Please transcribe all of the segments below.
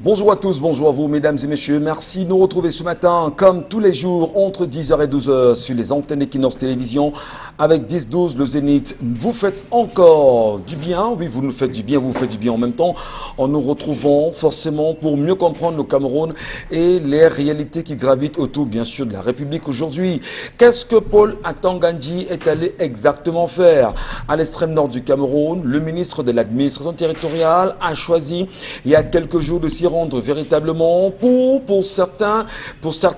Bonjour à tous, bonjour à vous mesdames et messieurs, merci de nous retrouver ce matin comme tous les jours entre 10h et 12h sur les antennes d'Equinox Télévision avec 10-12 le Zénith. Vous faites encore du bien, oui vous nous faites du bien, vous faites du bien en même temps en nous retrouvant forcément pour mieux comprendre le Cameroun et les réalités qui gravitent autour bien sûr de la République aujourd'hui. Qu'est-ce que Paul Atanga-Ndji est allé exactement faire à l'extrême nord du Cameroun? Le ministre de l'administration territoriale a choisi il y a quelques jours de s'y rendre véritablement pour certains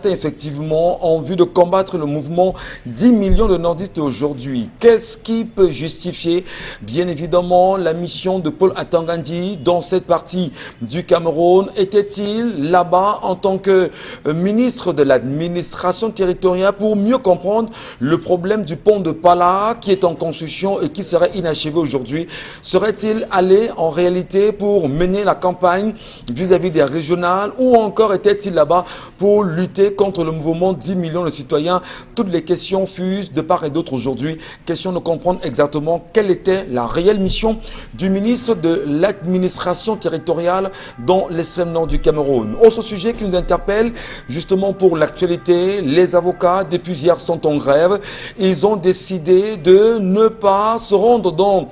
effectivement en vue de combattre le mouvement 10 millions de nordistes aujourd'hui. Qu'est-ce qui peut justifier bien évidemment la mission de Paul Atanga-Ndji dans cette partie du Cameroun? Était-il là-bas en tant que ministre de l'administration territoriale pour mieux comprendre le problème du pont de Pala qui est en construction et qui serait inachevé aujourd'hui? Serait-il allé en réalité pour mener la campagne vis-à-vis des régionales ou encore était-il là-bas pour lutter contre le mouvement 10 millions de citoyens? Toutes les questions fusent de part et d'autre aujourd'hui. Question de comprendre exactement quelle était la réelle mission du ministre de l'administration territoriale dans l'extrême nord du Cameroun. Autre sujet qui nous interpelle justement pour l'actualité, les avocats depuis hier sont en grève. Ils ont décidé de ne pas se rendre dans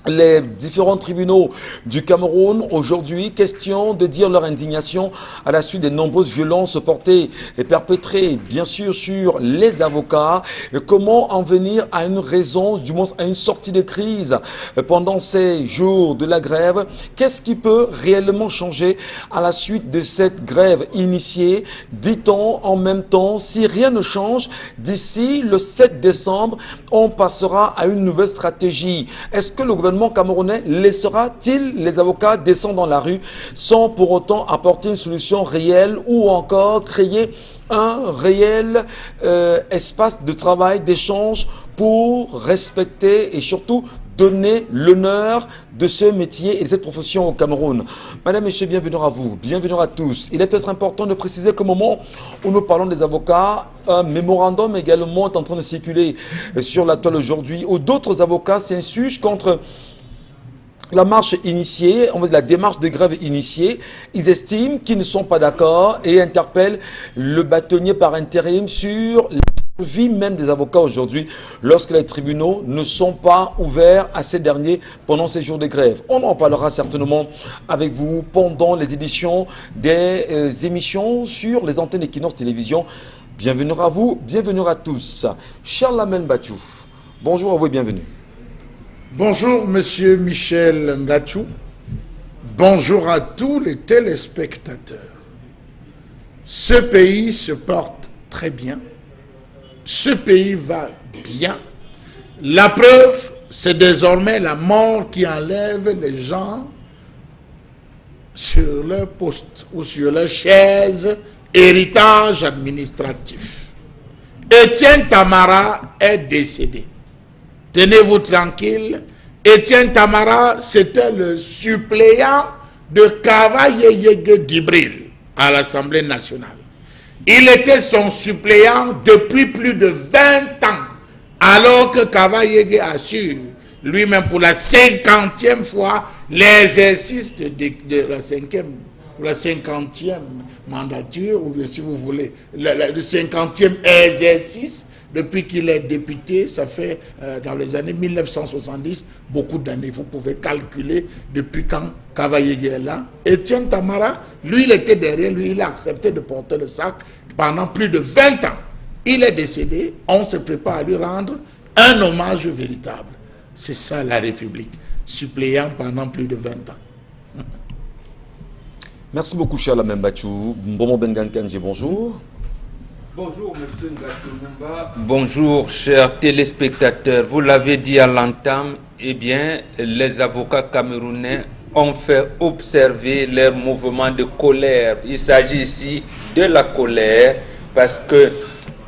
les différents tribunaux du Cameroun aujourd'hui, question de dire leur indignation à la suite des nombreuses violences portées et perpétrées bien sûr sur les avocats. Et comment en venir à une raison, du moins à une sortie de crise pendant ces jours de la grève? Qu'est-ce qui peut réellement changer à la suite de cette grève initiée? Dit-on en même temps, si rien ne change, d'ici le 7 décembre, on passera à une nouvelle stratégie. Est-ce que le gouvernement camerounais laissera-t-il les avocats descendre dans la rue sans pour autant apporter une solution réelle ou encore créer un réel espace de travail, d'échange pour respecter et surtout donner l'honneur de ce métier et de cette profession au Cameroun? Madame, Messieurs, bienvenue à vous, bienvenue à tous. Il est peut-être important de préciser qu'au moment où nous parlons des avocats, un mémorandum également est en train de circuler sur la toile aujourd'hui où d'autres avocats s'insurgent contre la marche initiée, on va dire la démarche de grève initiée. Ils estiment qu'ils ne sont pas d'accord et interpellent le bâtonnier par intérim sur la vie même des avocats aujourd'hui lorsque les tribunaux ne sont pas ouverts à ces derniers pendant ces jours de grève. On en parlera certainement avec vous pendant les éditions des émissions sur les antennes d'Equinox Télévision. Bienvenue à vous, bienvenue à tous. Charles Bachou, bonjour à vous et bienvenue. Bonjour Monsieur Michel Ngachou, bonjour à tous les téléspectateurs. Ce pays se porte très bien, ce pays va bien. La preuve, c'est désormais la mort qui enlève les gens sur leur poste ou sur leur chaise, héritage administratif. Étienne Tamara est décédé. Tenez-vous tranquille, Étienne Tamara, c'était le suppléant de Kava-Yéyégué Djibril à l'Assemblée nationale. Il était son suppléant depuis plus de 20 ans, alors que Kava-Yéyégué assure lui-même pour la 50e fois l'exercice de la 50e mandature, ou si vous voulez, le 50e exercice. Depuis qu'il est député, ça fait dans les années 1970, beaucoup d'années. Vous pouvez calculer depuis quand Kava-Yéyégué est là. Étienne Tamara, lui, il était derrière lui, il a accepté de porter le sac pendant plus de 20 ans. Il est décédé, on se prépare à lui rendre un hommage véritable. C'est ça la République, suppléant pendant plus de 20 ans. Merci beaucoup, Charles Bachou. Mbomo Bengan-Kandji, bonjour. Bonjour, monsieur Ngachou. Bonjour, chers téléspectateurs. Vous l'avez dit à l'entame, eh bien, les avocats camerounais ont fait observer leur mouvement de colère. Il s'agit ici de la colère parce que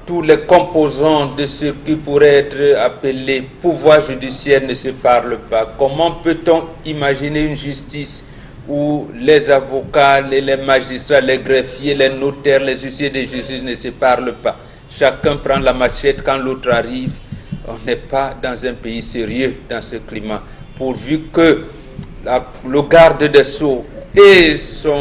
tous les composants de ce qui pourrait être appelé pouvoir judiciaire ne se parlent pas. Comment peut-on imaginer une justice où les avocats, les magistrats, les greffiers, les notaires, les huissiers de justice ne se parlent pas? Chacun prend la machette quand l'autre arrive. On n'est pas dans un pays sérieux dans ce climat. Pourvu que le garde des Sceaux et son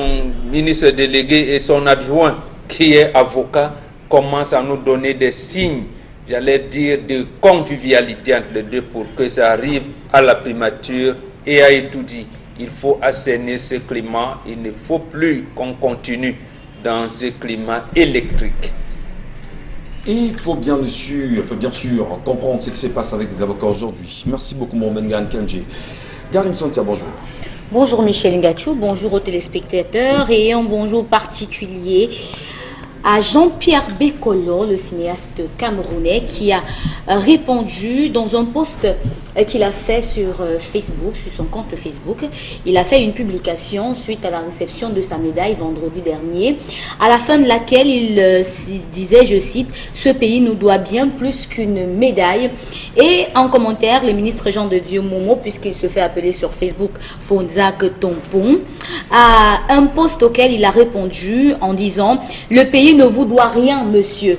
ministre délégué et son adjoint, qui est avocat, commencent à nous donner des signes, j'allais dire, de convivialité entre les deux pour que ça arrive à la primature et à tout dit. Il faut assainir ce climat, il ne faut plus qu'on continue dans ce climat électrique. Et il faut bien sûr comprendre ce qui se passe avec les avocats aujourd'hui. Merci beaucoup, mon Mengan Kanji. Karine Santia, bonjour. Bonjour Michel Ngachou, bonjour aux téléspectateurs et un bonjour particulier à Jean-Pierre Bekolo, le cinéaste camerounais, qui a répondu dans un post qu'il a fait sur Facebook, sur son compte Facebook. Il a fait une publication suite à la réception de sa médaille vendredi dernier, à la fin de laquelle il disait, je cite, « Ce pays nous doit bien plus qu'une médaille ». Et en commentaire, le ministre Jean de Dieu Momo, puisqu'il se fait appeler sur Facebook Fonzak Tompon, a un post auquel il a répondu en disant « Le pays ne vous doit rien, monsieur ».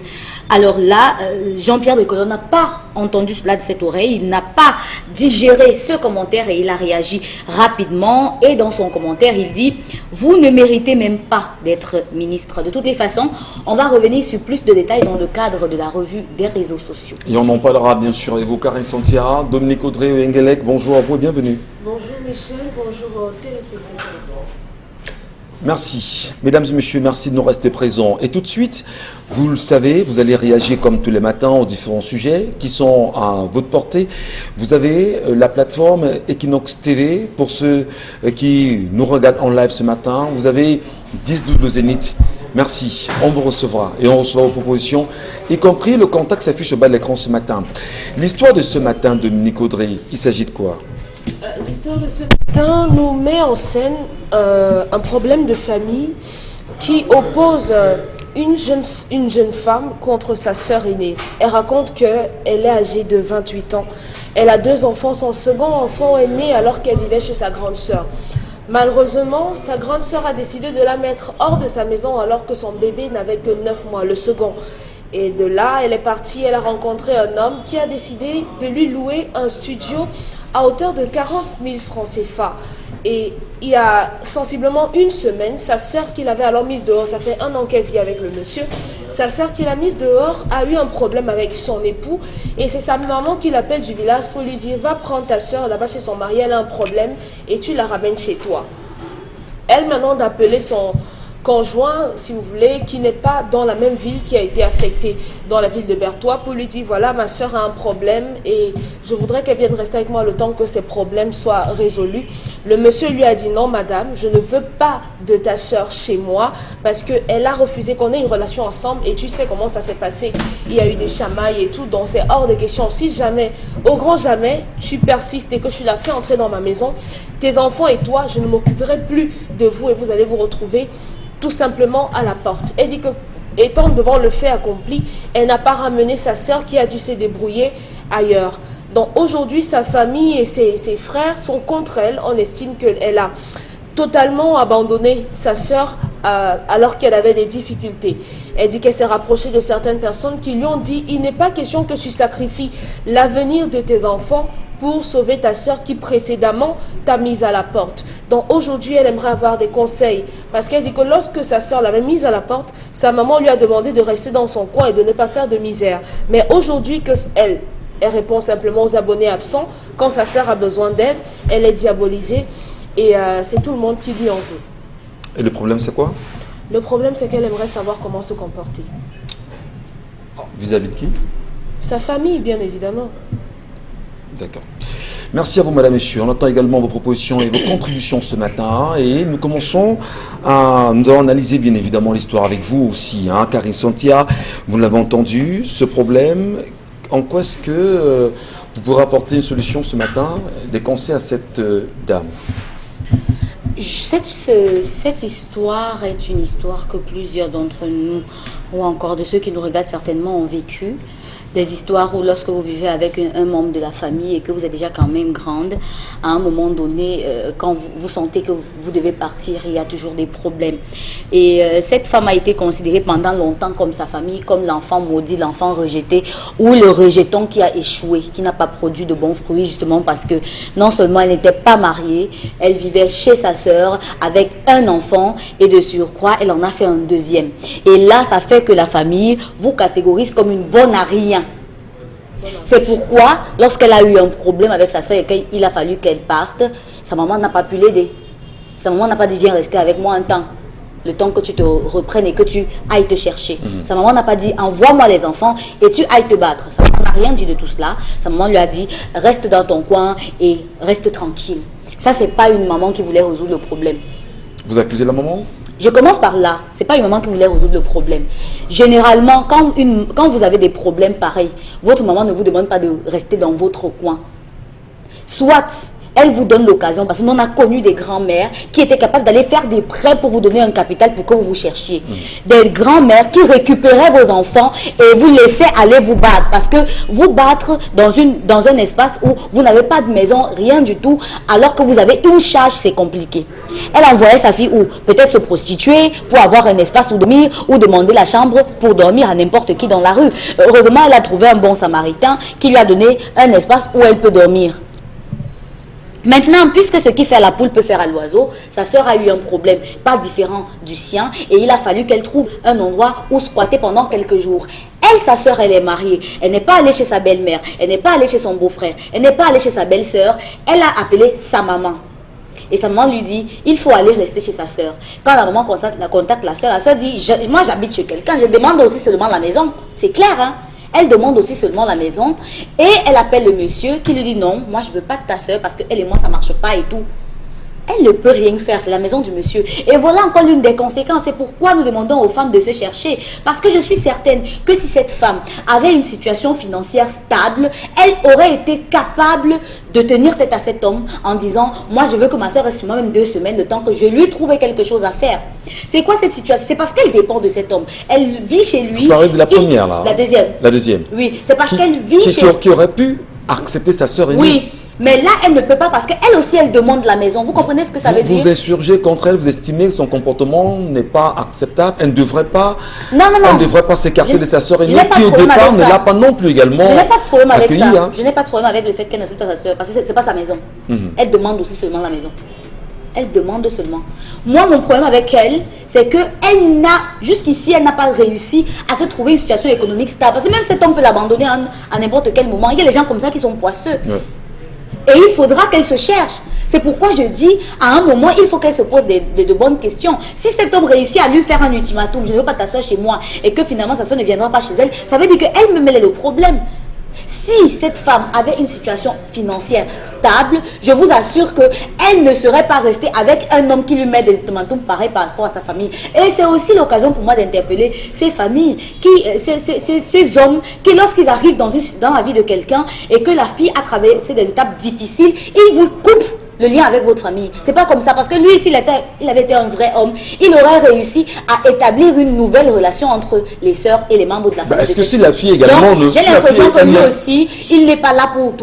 Alors là, Jean-Pierre Bekolo n'a pas entendu cela de cette oreille, il n'a pas digéré ce commentaire et il a réagi rapidement. Et dans son commentaire, il dit « Vous ne méritez même pas d'être ministre ». De toutes les façons, on va revenir sur plus de détails dans le cadre de la revue des réseaux sociaux. Et on en parlera bien sûr avec vous, Karine Santia, Dominique Audrey et Engelek. Bonjour à vous et bienvenue. Bonjour Michel, bonjour aux téléspectateurs. Merci. Mesdames et messieurs, merci de nous rester présents. Et tout de suite, vous le savez, vous allez réagir comme tous les matins aux différents sujets qui sont à votre portée. Vous avez la plateforme Equinox TV pour ceux qui nous regardent en live ce matin. Vous avez 10-12 le Zénith. Merci, on vous recevra et on recevra vos propositions, y compris le contact s'affiche au bas de l'écran ce matin. L'histoire de ce matin, Dominique Audrey, il s'agit de quoi? L'histoire de ce matin nous met en scène un problème de famille qui oppose une jeune femme contre sa sœur aînée. Elle raconte qu'elle est âgée de 28 ans. Elle a 2 enfants. Son second enfant est né alors qu'elle vivait chez sa grande sœur. Malheureusement, sa grande sœur a décidé de la mettre hors de sa maison alors que son bébé n'avait que 9 mois, le second. Et de là, elle est partie, elle a rencontré un homme qui a décidé de lui louer un studio à hauteur de 40 000 francs CFA. Et il y a sensiblement une semaine, sa sœur qui l'avait alors mise dehors, ça fait 1 an qu'elle vit avec le monsieur, sa sœur qui l'a mise dehors a eu un problème avec son époux et c'est sa maman qui l'appelle du village pour lui dire « Va prendre ta sœur là-bas chez son mari, elle a un problème et tu la ramènes chez toi ». Elle maintenant d'appeler son conjoint, si vous voulez, qui n'est pas dans la même ville qui a été affectée, dans la ville de Berthois, pour lui dire, voilà, ma soeur a un problème et je voudrais qu'elle vienne rester avec moi le temps que ces problèmes soient résolus. Le monsieur lui a dit, non, madame, je ne veux pas de ta soeur chez moi parce qu'elle a refusé qu'on ait une relation ensemble et tu sais comment ça s'est passé. Il y a eu des chamailles et tout, donc c'est hors de question. Si jamais, au grand jamais, tu persistes et que tu la fais entrer dans ma maison, tes enfants et toi, je ne m'occuperai plus de vous et vous allez vous retrouver tout simplement à la porte. Elle dit que, étant devant le fait accompli, elle n'a pas ramené sa sœur qui a dû se débrouiller ailleurs. Donc aujourd'hui, sa famille et ses frères sont contre elle. On estime qu'elle a totalement abandonné sa sœur alors qu'elle avait des difficultés. Elle dit qu'elle s'est rapprochée de certaines personnes qui lui ont dit « Il n'est pas question que tu sacrifies l'avenir de tes enfants pour sauver ta sœur qui précédemment t'a mise à la porte. » Donc aujourd'hui, elle aimerait avoir des conseils parce qu'elle dit que lorsque sa sœur l'avait mise à la porte, sa maman lui a demandé de rester dans son coin et de ne pas faire de misère. Mais aujourd'hui elle répond simplement aux abonnés absents. Quand sa sœur a besoin d'aide, elle est diabolisée et c'est tout le monde qui lui en veut. Et le problème, c'est quoi? Le problème, c'est qu'elle aimerait savoir comment se comporter. Vis-à-vis de qui? Sa famille, bien évidemment. D'accord. Merci à vous, madame, messieurs. On attend également vos propositions et vos contributions ce matin. Et nous commençons nous allons analyser bien évidemment l'histoire avec vous aussi. Karine Santia, vous l'avez entendu, ce problème, en quoi est-ce que vous pourrez apporter une solution ce matin, des conseils à cette dame? Cette histoire est une histoire que plusieurs d'entre nous, ou encore de ceux qui nous regardent certainement, ont vécu. des histoires où lorsque vous vivez avec un membre de la famille et que vous êtes déjà quand même grande, à un moment donné, quand vous sentez que vous devez partir, il y a toujours des problèmes. Et cette femme a été considérée pendant longtemps comme sa famille, comme l'enfant maudit, l'enfant rejeté, ou le rejeton qui a échoué, qui n'a pas produit de bons fruits, justement parce que non seulement elle n'était pas mariée, elle vivait chez sa sœur avec un enfant et de surcroît, elle en a fait un deuxième. Et là, ça fait que la famille vous catégorise comme une bonne à rien. C'est pourquoi, lorsqu'elle a eu un problème avec sa soeur et qu'il a fallu qu'elle parte, sa maman n'a pas pu l'aider. Sa maman n'a pas dit viens rester avec moi un temps, le temps que tu te reprennes et que tu ailles te chercher. Sa maman n'a pas dit envoie-moi les enfants et tu ailles te battre. Sa maman n'a rien dit de tout cela. Sa maman lui a dit reste dans ton coin et reste tranquille. Ça, c'est pas une maman qui voulait résoudre le problème. Vous accusez la maman? Je commence par là. C'est pas une maman qui voulait résoudre le problème. Généralement, quand vous avez des problèmes pareils, votre maman ne vous demande pas de rester dans votre coin. Soit elle vous donne l'occasion, parce que nous on a connu des grands-mères qui étaient capables d'aller faire des prêts pour vous donner un capital pour que vous vous cherchiez. Des grands-mères qui récupéraient vos enfants et vous laissaient aller vous battre. Parce que vous battre dans un espace où vous n'avez pas de maison, rien du tout, alors que vous avez une charge, c'est compliqué. Elle envoyait sa fille ou peut-être se prostituer pour avoir un espace où dormir ou demander la chambre pour dormir à n'importe qui dans la rue. Heureusement, elle a trouvé un bon samaritain qui lui a donné un espace où elle peut dormir. Maintenant, puisque ce qui fait à la poule peut faire à l'oiseau, sa sœur a eu un problème pas différent du sien et il a fallu qu'elle trouve un endroit où squatter pendant quelques jours. Elle, sa sœur, elle est mariée. Elle n'est pas allée chez sa belle-mère, elle n'est pas allée chez son beau-frère, elle n'est pas allée chez sa belle-sœur. Elle a appelé sa maman. Et sa maman lui dit, il faut aller rester chez sa sœur. Quand la maman contacte la sœur dit, moi j'habite chez quelqu'un, je demande aussi seulement la maison. C'est clair, hein? Elle demande aussi seulement la maison et elle appelle le monsieur qui lui dit non, moi je ne veux pas de ta soeur parce qu'elle et moi ça ne marche pas et tout. Elle ne peut rien faire, c'est la maison du monsieur. Et voilà encore l'une des conséquences. C'est pourquoi nous demandons aux femmes de se chercher. Parce que je suis certaine que si cette femme avait une situation financière stable, elle aurait été capable de tenir tête à cet homme en disant « Moi, je veux que ma soeur reste sur moi même 2 semaines, le temps que je lui trouve quelque chose à faire. » C'est quoi cette situation? C'est parce qu'elle dépend de cet homme. Elle vit chez lui. Vous parlez de la première, là. La deuxième. La deuxième. Oui, c'est parce qu'elle vit chez lui. Qui aurait pu accepter sa sœur aînée. Oui. Mais là, elle ne peut pas parce qu'elle aussi, elle demande la maison. Vous comprenez ce que ça veut dire? Vous insurgez contre elle, vous estimez que son comportement n'est pas acceptable. Elle ne devrait pas, elle ne devrait pas s'écarter de sa sœur aînée qui au départ ne l'a pas non plus également. Je n'ai pas de problème avec ça. Hein. Je n'ai pas de problème avec le fait qu'elle n'accepte pas sa sœur parce que ce n'est pas sa maison. Elle demande aussi seulement la maison. Elle demande seulement. Moi, mon problème avec elle, c'est qu'elle n'a, jusqu'ici, elle n'a pas réussi à se trouver une situation économique stable. Parce que même cet homme peut l'abandonner à n'importe quel moment. Il y a des gens comme ça qui sont poisseux. Ouais. Et il faudra qu'elle se cherche. C'est pourquoi je dis, à un moment, il faut qu'elle se pose de bonnes questions. Si cet homme réussit à lui faire un ultimatum, je ne veux pas ta soeur chez moi, et que finalement sa soeur ne viendra pas chez elle, ça veut dire qu'elle-même, elle est le problème. Si cette femme avait une situation financière stable, je vous assure qu'elle ne serait pas restée avec un homme qui lui met des ultimatums pareils par rapport à sa famille. Et c'est aussi l'occasion pour moi d'interpeller ces familles, ces hommes qui, lorsqu'ils arrivent dans la vie de quelqu'un et que la fille a traversé des étapes difficiles, ils vous coupent le lien avec votre famille. C'est pas comme ça. Parce que lui, s'il avait été un vrai homme, il aurait réussi à établir une nouvelle relation entre les sœurs et les membres de la famille. Est-ce que si la fille également... J'ai l'impression que lui aussi, il n'est pas là pour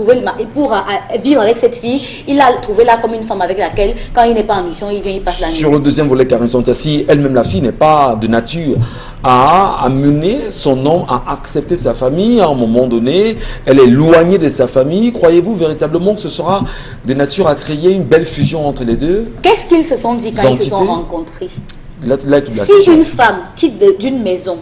vivre avec cette fille. Il l'a trouvé là comme une femme avec laquelle, quand il n'est pas en mission, il vient, il passe la nuit. Sur le deuxième volet, Karine Santassi, elle-même, la fille, n'est pas de nature à amener son homme à accepter sa famille. À un moment donné, elle est éloignée de sa famille. Croyez-vous véritablement que ce sera de nature à créer une belle fusion entre les deux? Qu'est-ce qu'ils se sont dit quand ils se sont rencontrés? Si une femme quitte d'une maison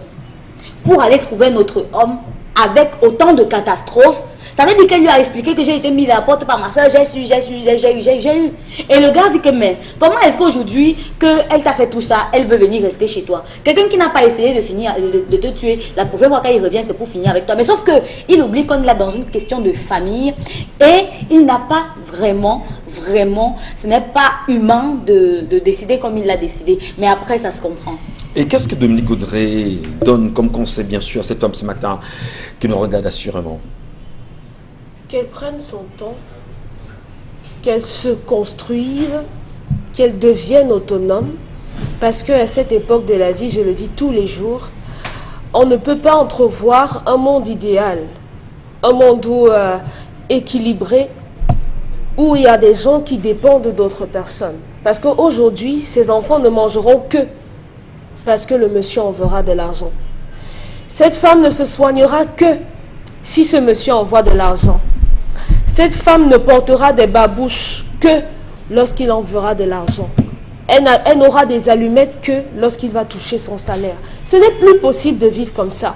pour aller trouver un autre homme avec autant de catastrophes, ça veut dire qu'elle lui a expliqué que j'ai été mise à la porte par ma soeur, j'ai eu. Et le gars dit que mais comment est-ce qu'aujourd'hui qu'elle t'a fait tout ça, elle veut venir rester chez toi? Quelqu'un qui n'a pas essayé de finir, de te tuer, la prochaine fois qu'il revient, c'est pour finir avec toi. Mais sauf qu'il oublie qu'on est là dans une question de famille et il n'a pas vraiment, ce n'est pas humain de décider comme il l'a décidé. Mais après, ça se comprend. Et qu'est-ce que Dominique Audrey donne comme conseil, bien sûr, à cette femme ce matin qui nous regarde assurément? Qu'elle prenne son temps, qu'elle se construise, qu'elle devienne autonome, parce qu'à cette époque de la vie, je le dis tous les jours, on ne peut pas entrevoir un monde idéal, un monde équilibré, où il y a des gens qui dépendent d'autres personnes. Parce qu'aujourd'hui, ces enfants ne mangeront que parce que le monsieur enverra de l'argent. Cette femme ne se soignera que si ce monsieur envoie de l'argent. Cette femme ne portera des babouches que lorsqu'il enverra de l'argent. Elle n'aura des allumettes que lorsqu'il va toucher son salaire. Ce n'est plus possible de vivre comme ça.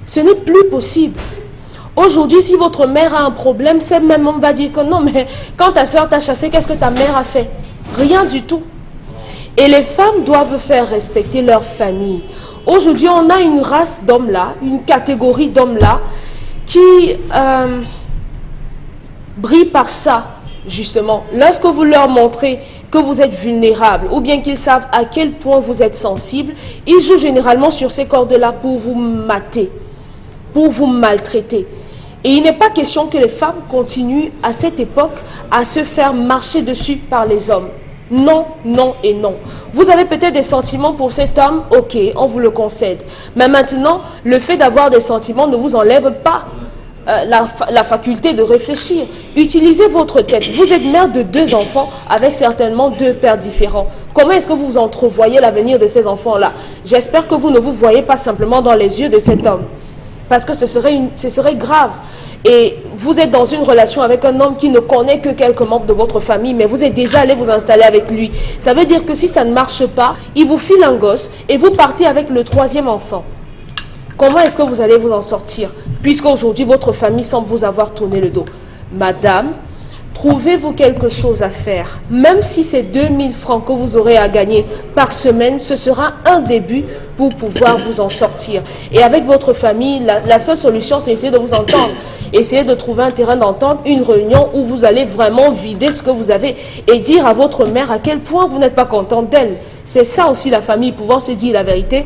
Ce n'est plus possible. Aujourd'hui, si votre mère a un problème, cette même homme va dire que non, mais quand ta soeur t'a chassé, qu'est-ce que ta mère a fait? Rien du tout. Et les femmes doivent faire respecter leur famille. Aujourd'hui, on a une race d'hommes-là, une catégorie d'hommes-là, qui brille par ça, justement. Lorsque vous leur montrez que vous êtes vulnérable, ou bien qu'ils savent à quel point vous êtes sensible, ils jouent généralement sur ces cordes-là pour vous mater, pour vous maltraiter. Et il n'est pas question que les femmes continuent à cette époque à se faire marcher dessus par les hommes. Non, non et non. Vous avez peut-être des sentiments pour cet homme, ok, on vous le concède. Mais maintenant, le fait d'avoir des sentiments ne vous enlève pas la faculté de réfléchir. Utilisez votre tête. Vous êtes mère de 2 enfants avec certainement 2 pères différents. Comment est-ce que vous entrevoyez l'avenir de ces enfants-là? J'espère que vous ne vous voyez pas simplement dans les yeux de cet homme. Parce que ce serait grave. Et vous êtes dans une relation avec un homme qui ne connaît que quelques membres de votre famille, mais vous êtes déjà allé vous installer avec lui. Ça veut dire que si ça ne marche pas, il vous file un gosse et vous partez avec le 3e enfant. Comment est-ce que vous allez vous en sortir? Puisqu'aujourd'hui, votre famille semble vous avoir tourné le dos. Madame, trouvez-vous quelque chose à faire. Même si c'est 2000 francs que vous aurez à gagner par semaine, ce sera un début pour pouvoir vous en sortir. Et avec votre famille, la seule solution, c'est essayer de vous entendre. Essayez de trouver un terrain d'entente, une réunion où vous allez vraiment vider ce que vous avez et dire à votre mère à quel point vous n'êtes pas content d'elle. C'est ça aussi la famille, pouvoir se dire la vérité.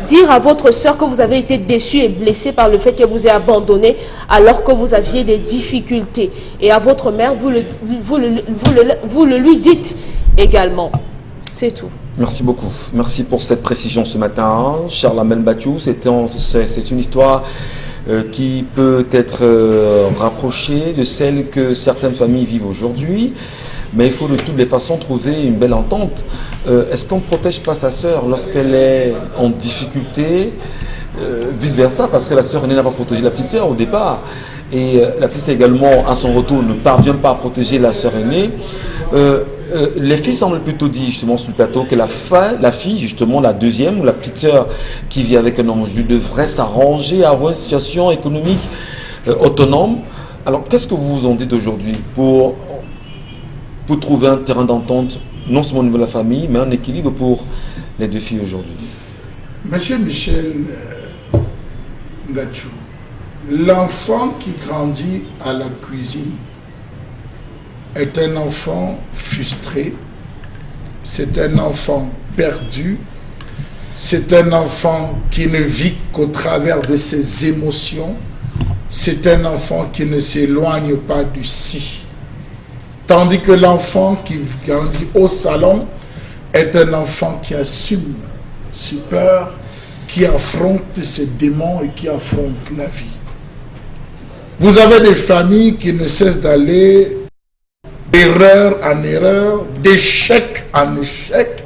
Dire à votre soeur que vous avez été déçu et blessé par le fait qu'elle vous ait abandonné alors que vous aviez des difficultés. Et à votre mère, vous le lui dites également. C'est tout. Merci beaucoup. Merci pour cette précision ce matin. Charles Amel Batiou, c'est une histoire qui peut être rapprochée de celle que certaines familles vivent aujourd'hui. Mais il faut de toutes les façons trouver une belle entente. Est-ce qu'on ne protège pas sa sœur lorsqu'elle est en difficulté, vice-versa, parce que la sœur aînée n'a pas protégé la petite sœur au départ. Et la petite sœur également, à son retour, ne parvient pas à protéger la sœur aînée. Les filles semblent plutôt dire justement sur le plateau que la fille, justement la deuxième ou la petite sœur qui vit avec un homme aujourd'hui devrait s'arranger à avoir une situation économique autonome. Alors qu'est-ce que vous vous en dites aujourd'hui pour trouver un terrain d'entente, non seulement au niveau de la famille, mais un équilibre pour les 2 filles aujourd'hui? Monsieur Michel Ngachou, l'enfant qui grandit à la cuisine est un enfant frustré, c'est un enfant perdu, c'est un enfant qui ne vit qu'au travers de ses émotions, c'est un enfant qui ne s'éloigne pas du si. Tandis que l'enfant qui grandit au salon est un enfant qui assume ses peurs, qui affronte ses démons et qui affronte la vie. Vous avez des familles qui ne cessent d'aller d'erreur en erreur, d'échec en échec,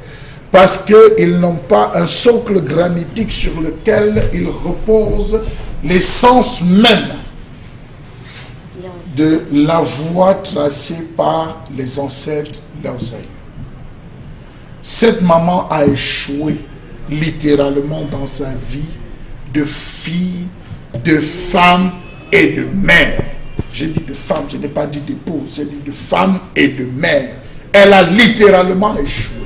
parce qu'ils n'ont pas un socle granitique sur lequel ils reposent l'essence même de la voie tracée par les ancêtres, leurs aïeux. Cette maman a échoué littéralement dans sa vie de fille, de femme et de mère. J'ai dit de femme, je n'ai pas dit d'épouse, j'ai dit de femme et de mère. Elle a littéralement échoué.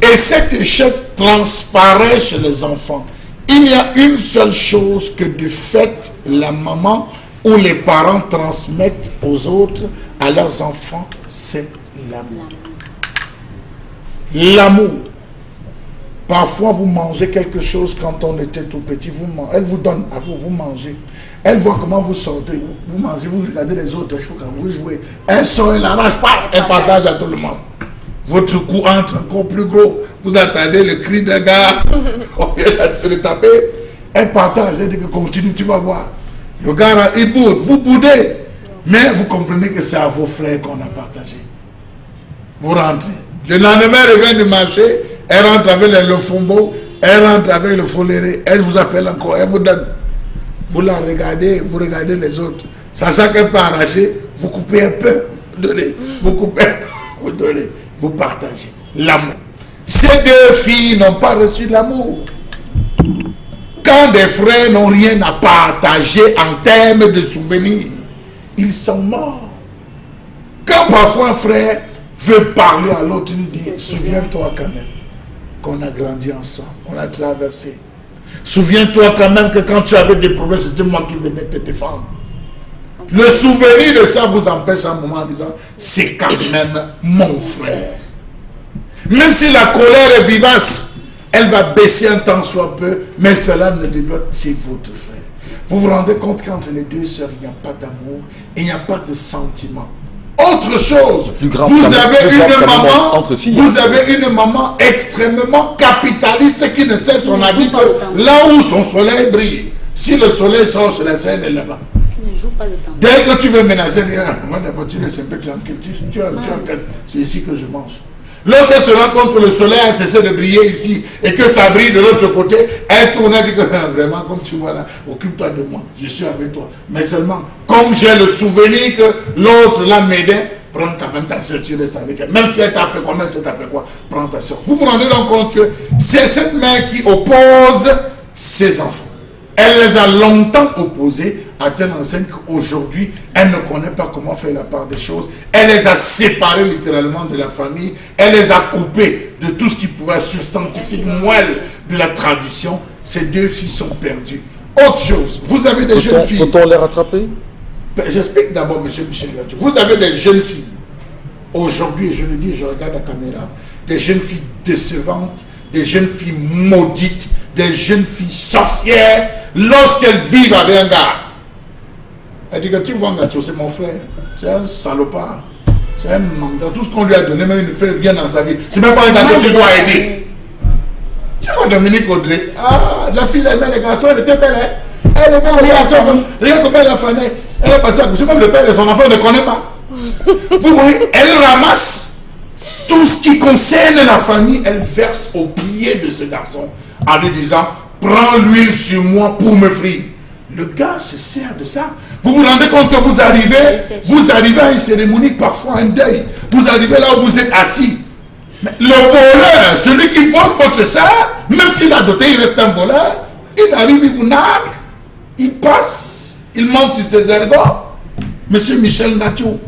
Et cet échec transparaît chez les enfants. Il y a une seule chose que de fait la maman ou les parents transmettent aux autres, à leurs enfants, c'est l'amour. L'amour. Parfois, vous mangez quelque chose quand on était tout petit, elle vous donne à vous, vous mangez. Elle voit comment vous sortez, vous mangez, vous regardez les autres choses quand vous jouez. Elle sort, elle arrache, elle partage à tout le monde. Votre cou entre encore plus gros. Vous attendez le cri d'un gars, on vient de le taper. Elle partage, elle dit que continue, tu vas voir. Le gars, là, il boude, vous boudez. Mais vous comprenez que c'est à vos frères qu'on a partagé. Vous rentrez. Le lendemain, elle revient du marché, elle rentre avec le fombo, elle rentre avec le foléré, elle vous appelle encore, elle vous donne. Vous la regardez, vous regardez les autres. Sachant qu'elle peut arracher, vous coupez un peu, vous donnez. Vous coupez un peu, vous donnez. Vous partagez l'amour. Ces deux filles n'ont pas reçu l'amour. Quand des frères n'ont rien à partager en termes de souvenirs, ils sont morts. Quand parfois un frère veut parler à l'autre, il dit, souviens-toi quand même qu'on a grandi ensemble, on a traversé. Souviens-toi quand même que quand tu avais des problèmes, c'était moi qui venais te défendre. Le souvenir de ça vous empêche à un moment en disant, c'est quand même mon frère. Même si la colère est vivace, elle va baisser un temps soit peu, mais cela ne débloque, c'est votre frère. Vous vous rendez compte qu'entre les deux sœurs, il n'y a pas d'amour, il n'y a pas de sentiment. Autre chose, vous avez une maman extrêmement capitaliste qui ne sait son avis que là où son soleil brille. Si le soleil sort sur la scène, elle est là-bas. Dès que tu veux ménager rien, moi d'abord tu laisses un peu tranquille, c'est ici que je mange. L'autre se rend compte que le soleil a cessé de briller ici et que ça brille de l'autre côté, elle tourne et dit que vraiment, comme tu vois là, occupe-toi de moi, je suis avec toi. Mais seulement, comme j'ai le souvenir que l'autre l'a m'aidé, prends quand même ta soeur, tu restes avec elle. Même si elle t'a fait quoi, même si elle t'a fait quoi, prends ta soeur. Vous vous rendez donc compte que c'est cette mère qui oppose ses enfants. Elle les a longtemps opposés à telle enseigne qu'aujourd'hui, elle ne connaît pas comment faire la part des choses. Elle les a séparés littéralement de la famille. Elle les a coupés de tout ce qui pouvait être substantifique, moelle de la tradition. Ces deux filles sont perdues. Autre chose, vous avez des jeunes filles. Peut-on les rattraper? J'explique d'abord, M. Michel Gadjou. Vous avez des jeunes filles. Aujourd'hui, je le dis, je regarde la caméra, des jeunes filles décevantes, des jeunes filles maudites, des jeunes filles sorcières, lorsqu'elles vivent avec un gars. Elle dit que tu vois, Gacho, c'est mon frère, c'est un salopard, c'est un menteur. Tout ce qu'on lui a donné, même il ne fait rien dans sa vie. C'est même pas un gars que tu dois aider. Tu vois Dominique Audrey, ah, la fille aimait les garçons, elle était belle, hein? Elle aimait les garçons, regarde comment elle a fané. Elle est passée à coucher, même le père de son enfant ne connaît pas. Vous voyez, elle ramasse tout ce qui concerne la famille, elle verse au pied de ce garçon en lui disant, prends l'huile sur moi pour me frire. Le gars se sert de ça. Vous vous rendez compte que vous arrivez à une cérémonie, parfois un deuil. Vous arrivez là où vous êtes assis. Mais le voleur, celui qui vole votre sœur, même s'il a doté, il reste un voleur. Il arrive, il vous nargue, il passe, il monte sur ses ergots. Monsieur Michel Gadjou,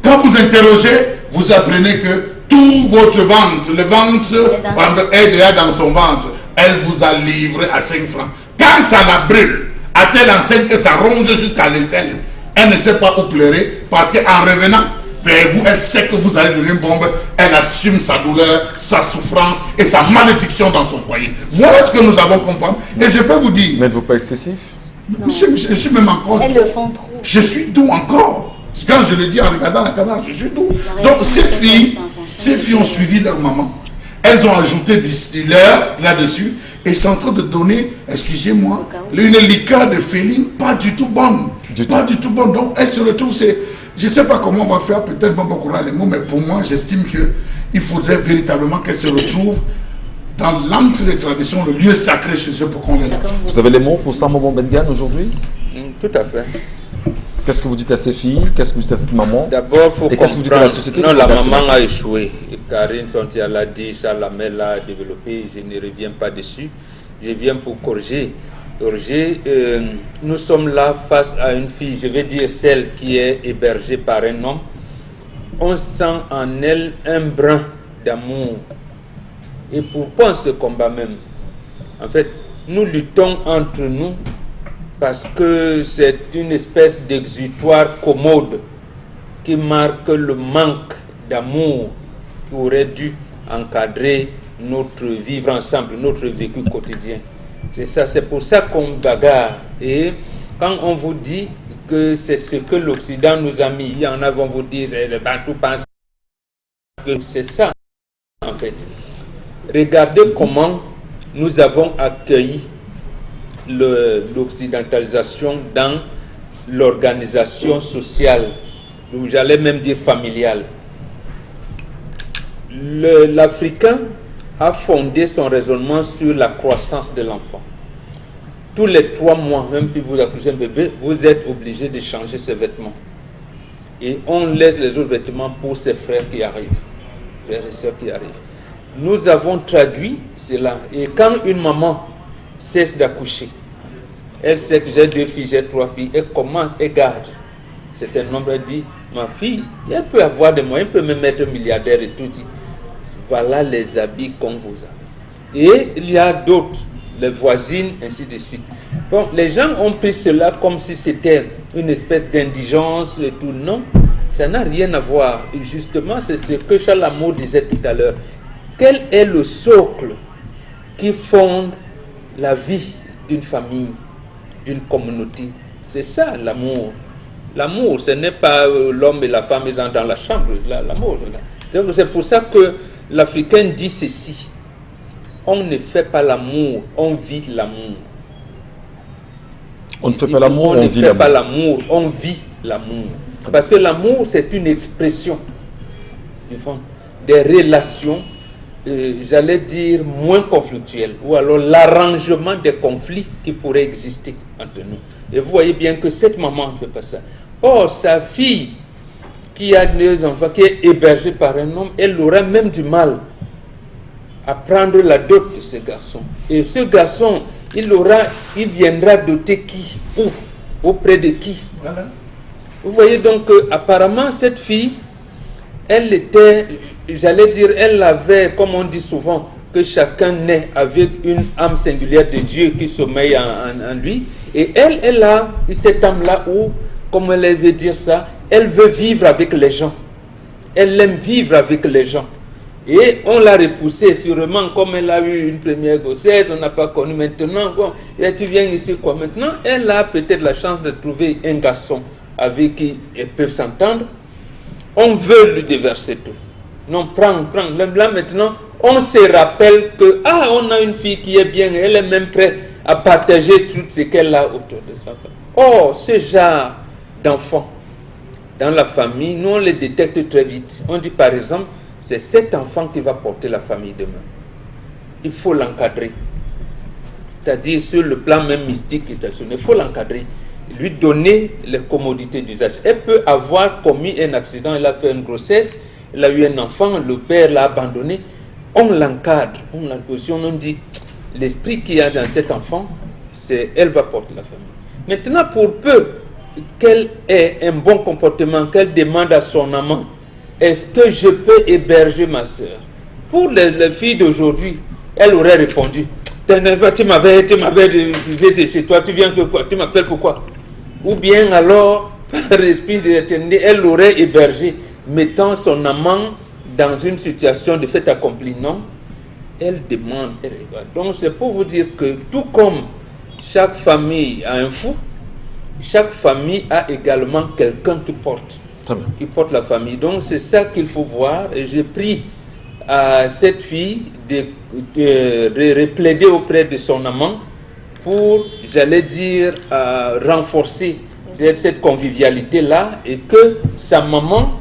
quand vous interrogez, vous apprenez que tout votre ventre, le ventre est déjà dans son ventre. Elle vous a livré à 5 francs. Quand ça la brûle, à telle enseigne que ça ronge jusqu'à l'aisselle, elle ne sait pas où pleurer parce qu'en revenant vers vous, elle sait que vous allez donner une bombe. Elle assume sa douleur, sa souffrance et sa malédiction dans son foyer. Voilà ce que nous avons compris. Et je peux vous dire... N'êtes-vous pas excessif? Monsieur, je suis même encore... Elles le font trop. Je suis doux encore. Quand je le dis en regardant la caméra, je suis doux. Donc ces filles ont suivi leur maman. Elles ont ajouté du leur là-dessus et sont en train de donner, excusez-moi, une liqueur de féline pas du tout bonne. Pas du tout bonne. Donc elles se retrouvent, je ne sais pas comment on va faire, peut-être pas beaucoup les mots, mais pour moi, j'estime qu'il faudrait véritablement qu'elles se retrouvent dans l'antre des traditions, le lieu sacré chez eux pour qu'on les lave. Vous avez les mots pour Samobo Bengan aujourd'hui? Tout à fait. Qu'est-ce que vous dites à ces filles? Qu'est-ce que vous dites à cette maman? D'abord, il faut comprendre. Qu'est-ce que vous dites à la société? Non, la maman a échoué. Karine Santia l'a dit, Charles Lamel l'a développé, je ne reviens pas dessus. Je viens pour corriger. Nous sommes là face à une fille, je vais dire celle qui est hébergée par un homme. On sent en elle un brin d'amour. Et pourquoi ce combat même? En fait, nous luttons entre nous parce que c'est une espèce d'exutoire commode qui marque le manque d'amour qui aurait dû encadrer notre vivre ensemble, notre vécu quotidien. C'est ça, c'est pour ça qu'on bagarre. Et quand on vous dit que c'est ce que l'Occident nous a mis, il y en a vont vous dire, le Bantou pense que c'est ça, en fait. Regardez comment nous avons accueilli l'occidentalisation dans l'organisation sociale, ou j'allais même dire familiale. L'Africain a fondé son raisonnement sur la croissance de l'enfant. Tous les 3 mois, même si vous accouchez un bébé, vous êtes obligé de changer ses vêtements. Et on laisse les autres vêtements pour ses frères qui arrivent, frères et sœurs qui arrivent. Nous avons traduit cela. Et quand une maman cesse d'accoucher, elle sait que j'ai 2 filles, j'ai 3 filles, elle commence, elle garde. C'est un nombre, elle dit, ma fille, elle peut avoir des moyens, elle peut me mettre milliardaire et tout. Voilà les habits qu'on vous a. Et il y a d'autres, les voisines, ainsi de suite. Bon, les gens ont pris cela comme si c'était une espèce d'indigence et tout. Non, ça n'a rien à voir. Et justement, c'est ce que Charles Lamour disait tout à l'heure. Quel est le socle qui fonde la vie d'une famille, d'une communauté? C'est ça, l'amour. L'amour, ce n'est pas l'homme et la femme ils sont dans la chambre. L'amour. C'est pour ça que l'Africain dit ceci. On ne fait pas l'amour, on vit l'amour. On ne fait pas l'amour, on vit l'amour. On ne fait pas l'amour, on vit l'amour. Parce que l'amour, c'est une expression des relations, j'allais dire, moins conflictuelles, ou alors l'arrangement des conflits qui pourraient exister entre nous. Et vous voyez bien que cette maman ne fait pas ça. Or, sa fille, qui a 2 enfants, qui est hébergée par un homme, elle aura même du mal à prendre la dot de ce garçon. Et ce garçon, il viendra doter qui? Où? Auprès de qui? Voilà. Vous voyez donc apparemment cette fille, elle était, j'allais dire, elle avait, comme on dit souvent, que chacun naît avec une âme singulière de Dieu qui sommeille en lui. Et elle a cette âme-là où, comme elle veut dire ça, elle veut vivre avec les gens. Elle aime vivre avec les gens. Et on l'a repoussée sûrement, comme elle a eu une première grossesse, on n'a pas connu maintenant. Bon, et tu viens ici quoi maintenant? Elle a peut-être la chance de trouver un garçon avec qui elles peuvent s'entendre. On veut lui déverser tout. Non, prends. Là maintenant, on se rappelle que, on a une fille qui est bien, elle est même prête à partager tout ce qu'elle a autour de sa femme. Or, ce genre d'enfants dans la famille, nous on les détecte très vite. On dit par exemple, c'est cet enfant qui va porter la famille demain. Il faut l'encadrer. C'est-à-dire sur le plan même mystique, il faut l'encadrer. Lui donner les commodités d'usage. Elle peut avoir commis un accident, elle a fait une grossesse, elle a eu un enfant, le père l'a abandonné. On l'encadre. On dit, l'esprit qu'il y a dans cet enfant, elle va porter la famille. Maintenant, pour peu qu'elle ait un bon comportement, qu'elle demande à son amant, est-ce que je peux héberger ma soeur? Pour les filles d'aujourd'hui, elle aurait répondu, tu m'avais visité chez toi, tu viens de quoi? Tu m'appelles pourquoi? Ou bien alors, par l'esprit de l'éternité, elle aurait hébergé, mettant son amant dans une situation de fait accompli. Non, elle demande, elle regarde. Donc c'est pour vous dire que tout comme chaque famille a un fou, chaque famille a également quelqu'un qui porte la famille. Donc c'est ça qu'il faut voir. Et j'ai pris à cette fille de plaider auprès de son amant pour, j'allais dire, renforcer cette convivialité-là et que sa maman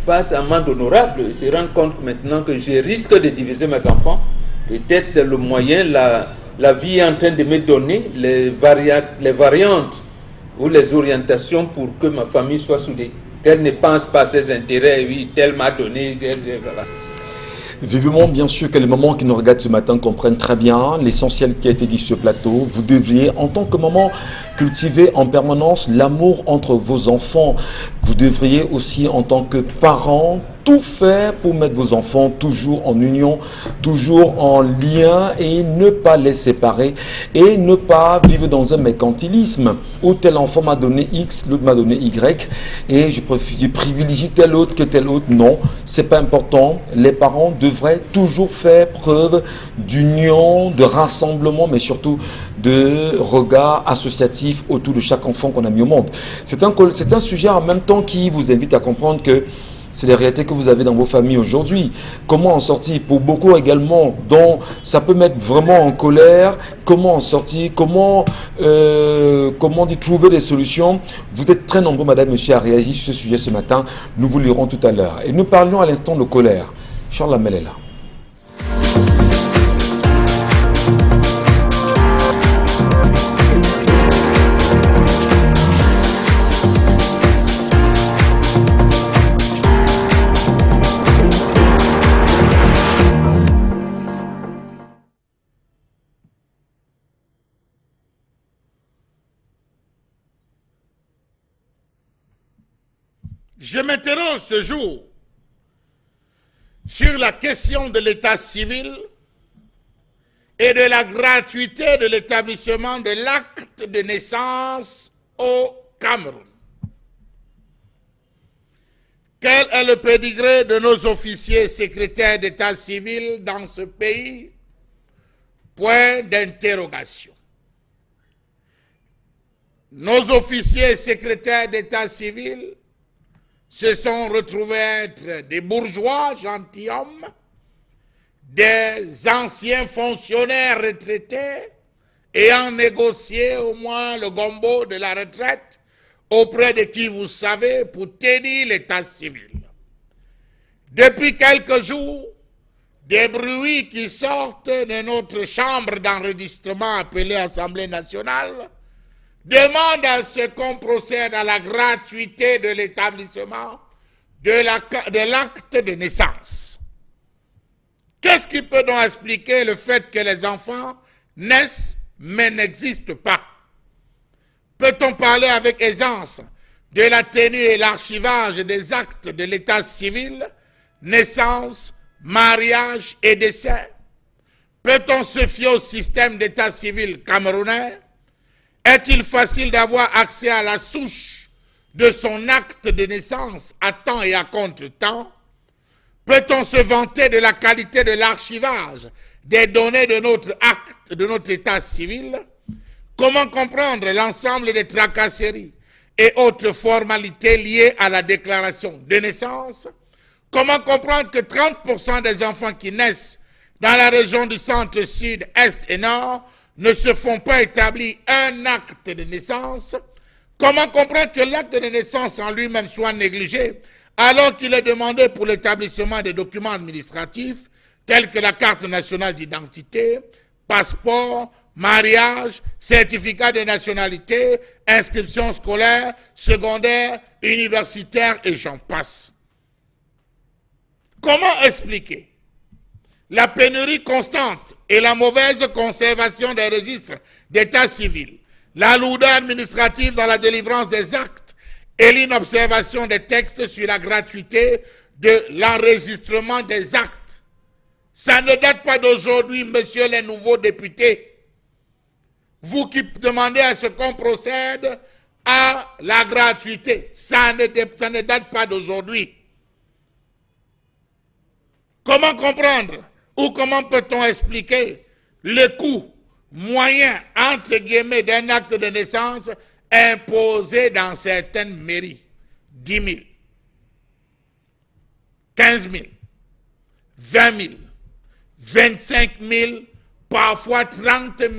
fasse amende honorable. Elle se rend compte maintenant que je risque de diviser mes enfants. Peut-être c'est le moyen, la vie est en train de me donner les variantes ou les orientations pour que ma famille soit soudée. Qu'elle ne pense pas à ses intérêts, oui, tel m'a donné, voilà. Vivement, bien sûr, que les mamans qui nous regardent ce matin comprennent très bien l'essentiel qui a été dit sur ce plateau. Vous devriez, en tant que maman, cultiver en permanence l'amour entre vos enfants. Vous devriez aussi, en tant que parent, tout faire pour mettre vos enfants toujours en union, toujours en lien et ne pas les séparer et ne pas vivre dans un mercantilisme où tel enfant m'a donné X, l'autre m'a donné Y et je privilégie tel autre que tel autre. Non, c'est pas important. Les parents devraient toujours faire preuve d'union, de rassemblement, mais surtout de regard associatif autour de chaque enfant qu'on a mis au monde. C'est un sujet en même temps qui vous invite à comprendre que C'est les réalités que vous avez dans vos familles aujourd'hui. Comment en sortir? Pour beaucoup également, dont ça peut mettre vraiment en colère. Comment en sortir? Comment trouver des solutions? Vous êtes très nombreux, madame, monsieur, à réagir sur ce sujet ce matin. Nous vous lirons tout à l'heure. Et nous parlions à l'instant de colère. Charles Lamel est là. Je m'interroge ce jour sur la question de l'état civil et de la gratuité de l'établissement de l'acte de naissance au Cameroun. Quel est le pédigré de nos officiers secrétaires d'état civil dans ce pays? Point d'interrogation. Nos officiers secrétaires d'état civil se sont retrouvés être des bourgeois gentilshommes, des anciens fonctionnaires retraités ayant négocié au moins le gombo de la retraite auprès de qui vous savez pour tenir l'état civil. Depuis quelques jours, des bruits qui sortent de notre chambre d'enregistrement appelée Assemblée nationale demande à ce qu'on procède à la gratuité de l'établissement de l'acte de naissance. Qu'est-ce qui peut donc expliquer le fait que les enfants naissent mais n'existent pas? Peut-on parler avec aisance de la tenue et l'archivage des actes de l'état civil, naissance, mariage et décès? Peut-on se fier au système d'état civil camerounais? Est-il facile d'avoir accès à la souche de son acte de naissance à temps et à contre-temps? Peut-on se vanter de la qualité de l'archivage des données de notre acte, de notre état civil? Comment comprendre l'ensemble des tracasseries et autres formalités liées à la déclaration de naissance? Comment comprendre que 30% des enfants qui naissent dans la région du centre, sud, est et nord ne se font pas établir un acte de naissance? Comment comprendre que l'acte de naissance en lui-même soit négligé alors qu'il est demandé pour l'établissement des documents administratifs tels que la carte nationale d'identité, passeport, mariage, certificat de nationalité, inscription scolaire, secondaire, universitaire et j'en passe? Comment expliquer la pénurie constante et la mauvaise conservation des registres d'état civil, la lourdeur administrative dans la délivrance des actes et l'inobservation des textes sur la gratuité de l'enregistrement des actes? Ça ne date pas d'aujourd'hui, messieurs les nouveaux députés. Vous qui demandez à ce qu'on procède à la gratuité, ça ne date pas d'aujourd'hui. Comment comprendre ou comment peut-on expliquer le coût moyen, entre guillemets, d'un acte de naissance imposé dans certaines mairies? 10 000, 15 000, 20 000, 25 000, parfois 30 000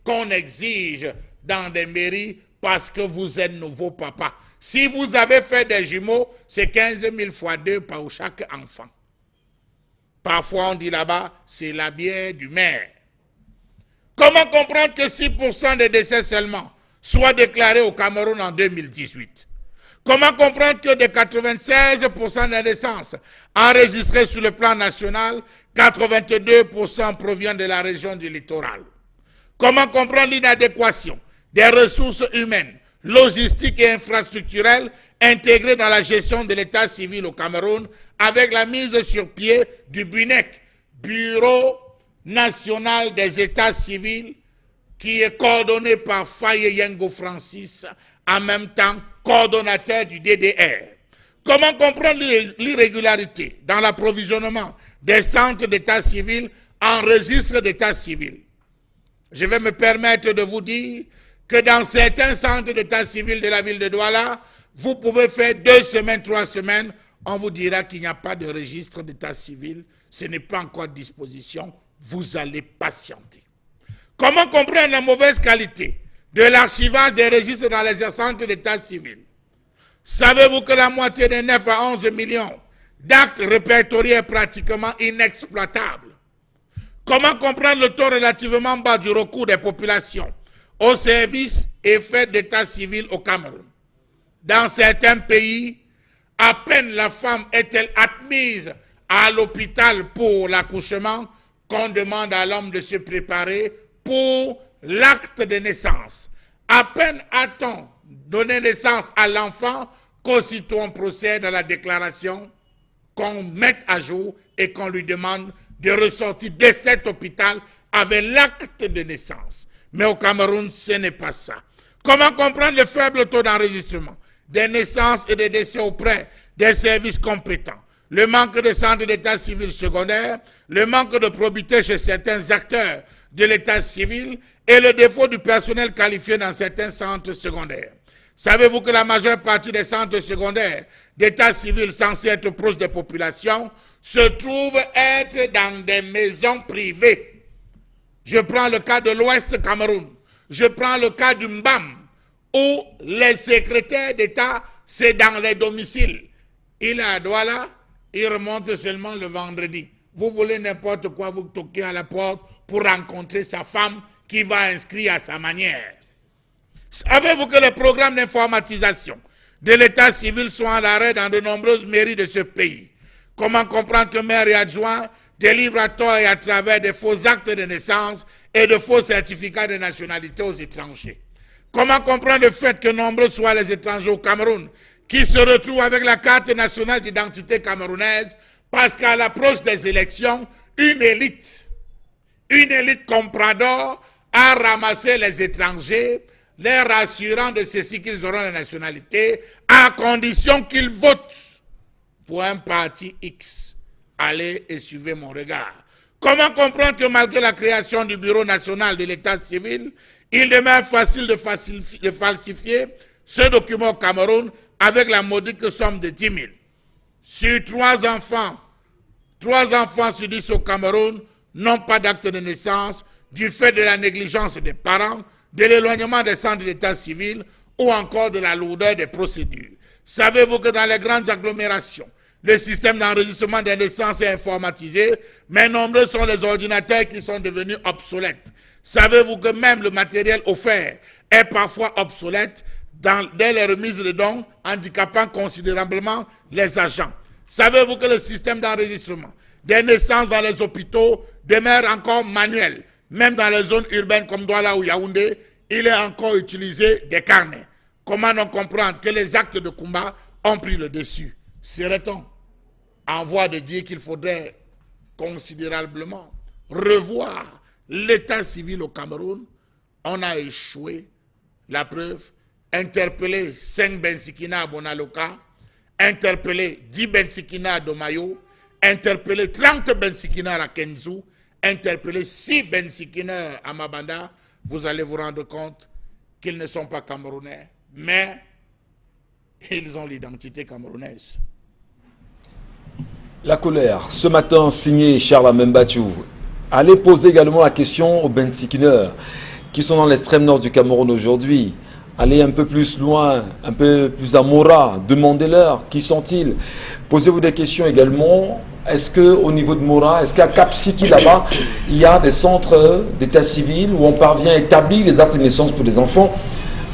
qu'on exige dans des mairies parce que vous êtes nouveau papa. Si vous avez fait des jumeaux, c'est 15 000 fois 2 pour chaque enfant. Parfois, on dit là-bas, c'est la bière du maire. Comment comprendre que 6% des décès seulement soient déclarés au Cameroun en 2018? Comment comprendre que de 96% des naissances enregistrées sur le plan national, 82% proviennent de la région du littoral? Comment comprendre l'inadéquation des ressources humaines, logistiques et infrastructurelles intégrées dans la gestion de l'état civil au Cameroun avec la mise sur pied du BUNEC, Bureau national des états civils, qui est coordonné par Faye Yengo Francis, en même temps coordonnateur du DDR? Comment comprendre l'irrégularité dans l'approvisionnement des centres d'état civil en registre d'état civil? Je vais me permettre de vous dire que dans certains centres d'état civil de la ville de Douala, vous pouvez faire 2 semaines, 3 semaines, on vous dira qu'il n'y a pas de registre d'état civil, ce n'est pas encore à disposition, vous allez patienter. Comment comprendre la mauvaise qualité de l'archivage des registres dans les centres d'état civil? Savez-vous que la moitié des 9 à 11 millions d'actes répertoriés est pratiquement inexploitable? Comment comprendre le taux relativement bas du recours des populations aux services et faits d'état civil au Cameroun? Dans certains pays, à peine la femme est-elle admise à l'hôpital pour l'accouchement qu'on demande à l'homme de se préparer pour l'acte de naissance. À peine a-t-on donné naissance à l'enfant qu'aussitôt on procède à la déclaration, qu'on mette à jour et qu'on lui demande de ressortir de cet hôpital avec l'acte de naissance. Mais au Cameroun, ce n'est pas ça. Comment comprendre le faible taux d'enregistrement des naissances et des décès auprès des services compétents, le manque de centres d'état civil secondaire, le manque de probité chez certains acteurs de l'état civil et le défaut du personnel qualifié dans certains centres secondaires? Savez-vous que la majeure partie des centres secondaires d'état civil censés être proches des populations se trouvent être dans des maisons privées? Je prends le cas de l'Ouest Cameroun, je prends le cas du Mbam, où les secrétaires d'État, c'est dans les domiciles. Il est à Douala, il remonte seulement le vendredi. Vous voulez n'importe quoi, vous toquez à la porte pour rencontrer sa femme qui va inscrire à sa manière. Savez-vous que les programmes d'informatisation de l'état civil sont à l'arrêt dans de nombreuses mairies de ce pays? Comment comprendre que maires et adjoints délivrent à tort et à travers des faux actes de naissance et de faux certificats de nationalité aux étrangers? Comment comprendre le fait que nombreux soient les étrangers au Cameroun qui se retrouvent avec la carte nationale d'identité camerounaise parce qu'à l'approche des élections, une élite comprador a ramassé les étrangers, les rassurant de ceci qu'ils auront la nationalité à condition qu'ils votent pour un parti X. Allez et suivez mon regard. Comment comprendre que malgré la création du Bureau national de l'état civil, il demeure facile de falsifier ce document au Cameroun avec la modique somme de 10 000. Sur 3 enfants sur 10 au Cameroun n'ont pas d'acte de naissance du fait de la négligence des parents, de l'éloignement des centres d'état civil ou encore de la lourdeur des procédures. Savez-vous que dans les grandes agglomérations, le système d'enregistrement des naissances est informatisé, mais nombreux sont les ordinateurs qui sont devenus obsolètes. Savez-vous que même le matériel offert est parfois obsolète dès les remises de dons, handicapant considérablement les agents? Savez-vous que le système d'enregistrement des naissances dans les hôpitaux demeure encore manuel? Même dans les zones urbaines comme Douala ou Yaoundé, il est encore utilisé des carnets. Comment non comprendre que les actes de combat ont pris le dessus? Serait-on en voie de dire qu'il faudrait considérablement revoir l'état civil au Cameroun? On a échoué. La preuve, interpellé 5 Bensikina à Bonaloka, interpellé 10 Bensikina à Domayo, interpellé 30 Bensikina à Kenzu, interpellé 6 Bensikina à Mabanda. Vous allez vous rendre compte qu'ils ne sont pas camerounais, mais ils ont l'identité camerounaise. La colère, ce matin, signé Charles Amembatou. Allez poser également la question aux Bensikineurs qui sont dans l'extrême nord du Cameroun aujourd'hui. Allez un peu plus loin, un peu plus à Mora, demandez-leur qui sont-ils. Posez-vous des questions également. Est-ce qu'au niveau de Mora, est-ce qu'à Kapsiki là-bas, il y a des centres d'état civil où on parvient à établir les actes de naissance pour des enfants?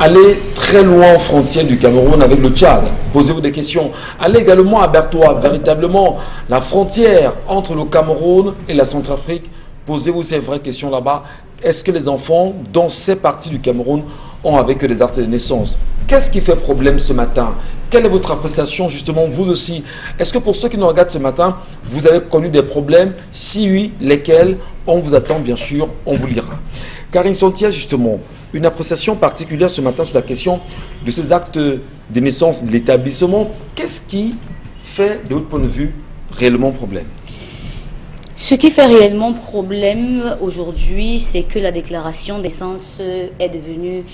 Allez très loin aux frontières du Cameroun avec le Tchad. Posez-vous des questions. Allez également à Bertoua, véritablement la frontière entre le Cameroun et la Centrafrique. Posez-vous ces vraies questions là-bas. Est-ce que les enfants dans ces parties du Cameroun ont avec eux des actes de naissance? Qu'est-ce qui fait problème ce matin? Quelle est votre appréciation justement, vous aussi? Est-ce que pour ceux qui nous regardent ce matin, vous avez connu des problèmes? Si oui, lesquels? On vous attend bien sûr, on vous lira. Karine Sontia, justement, une appréciation particulière ce matin sur la question de ces actes de naissance de l'établissement. Qu'est-ce qui fait, de votre point de vue, réellement problème? Ce qui fait réellement problème aujourd'hui, c'est que la déclaration de naissance est devenue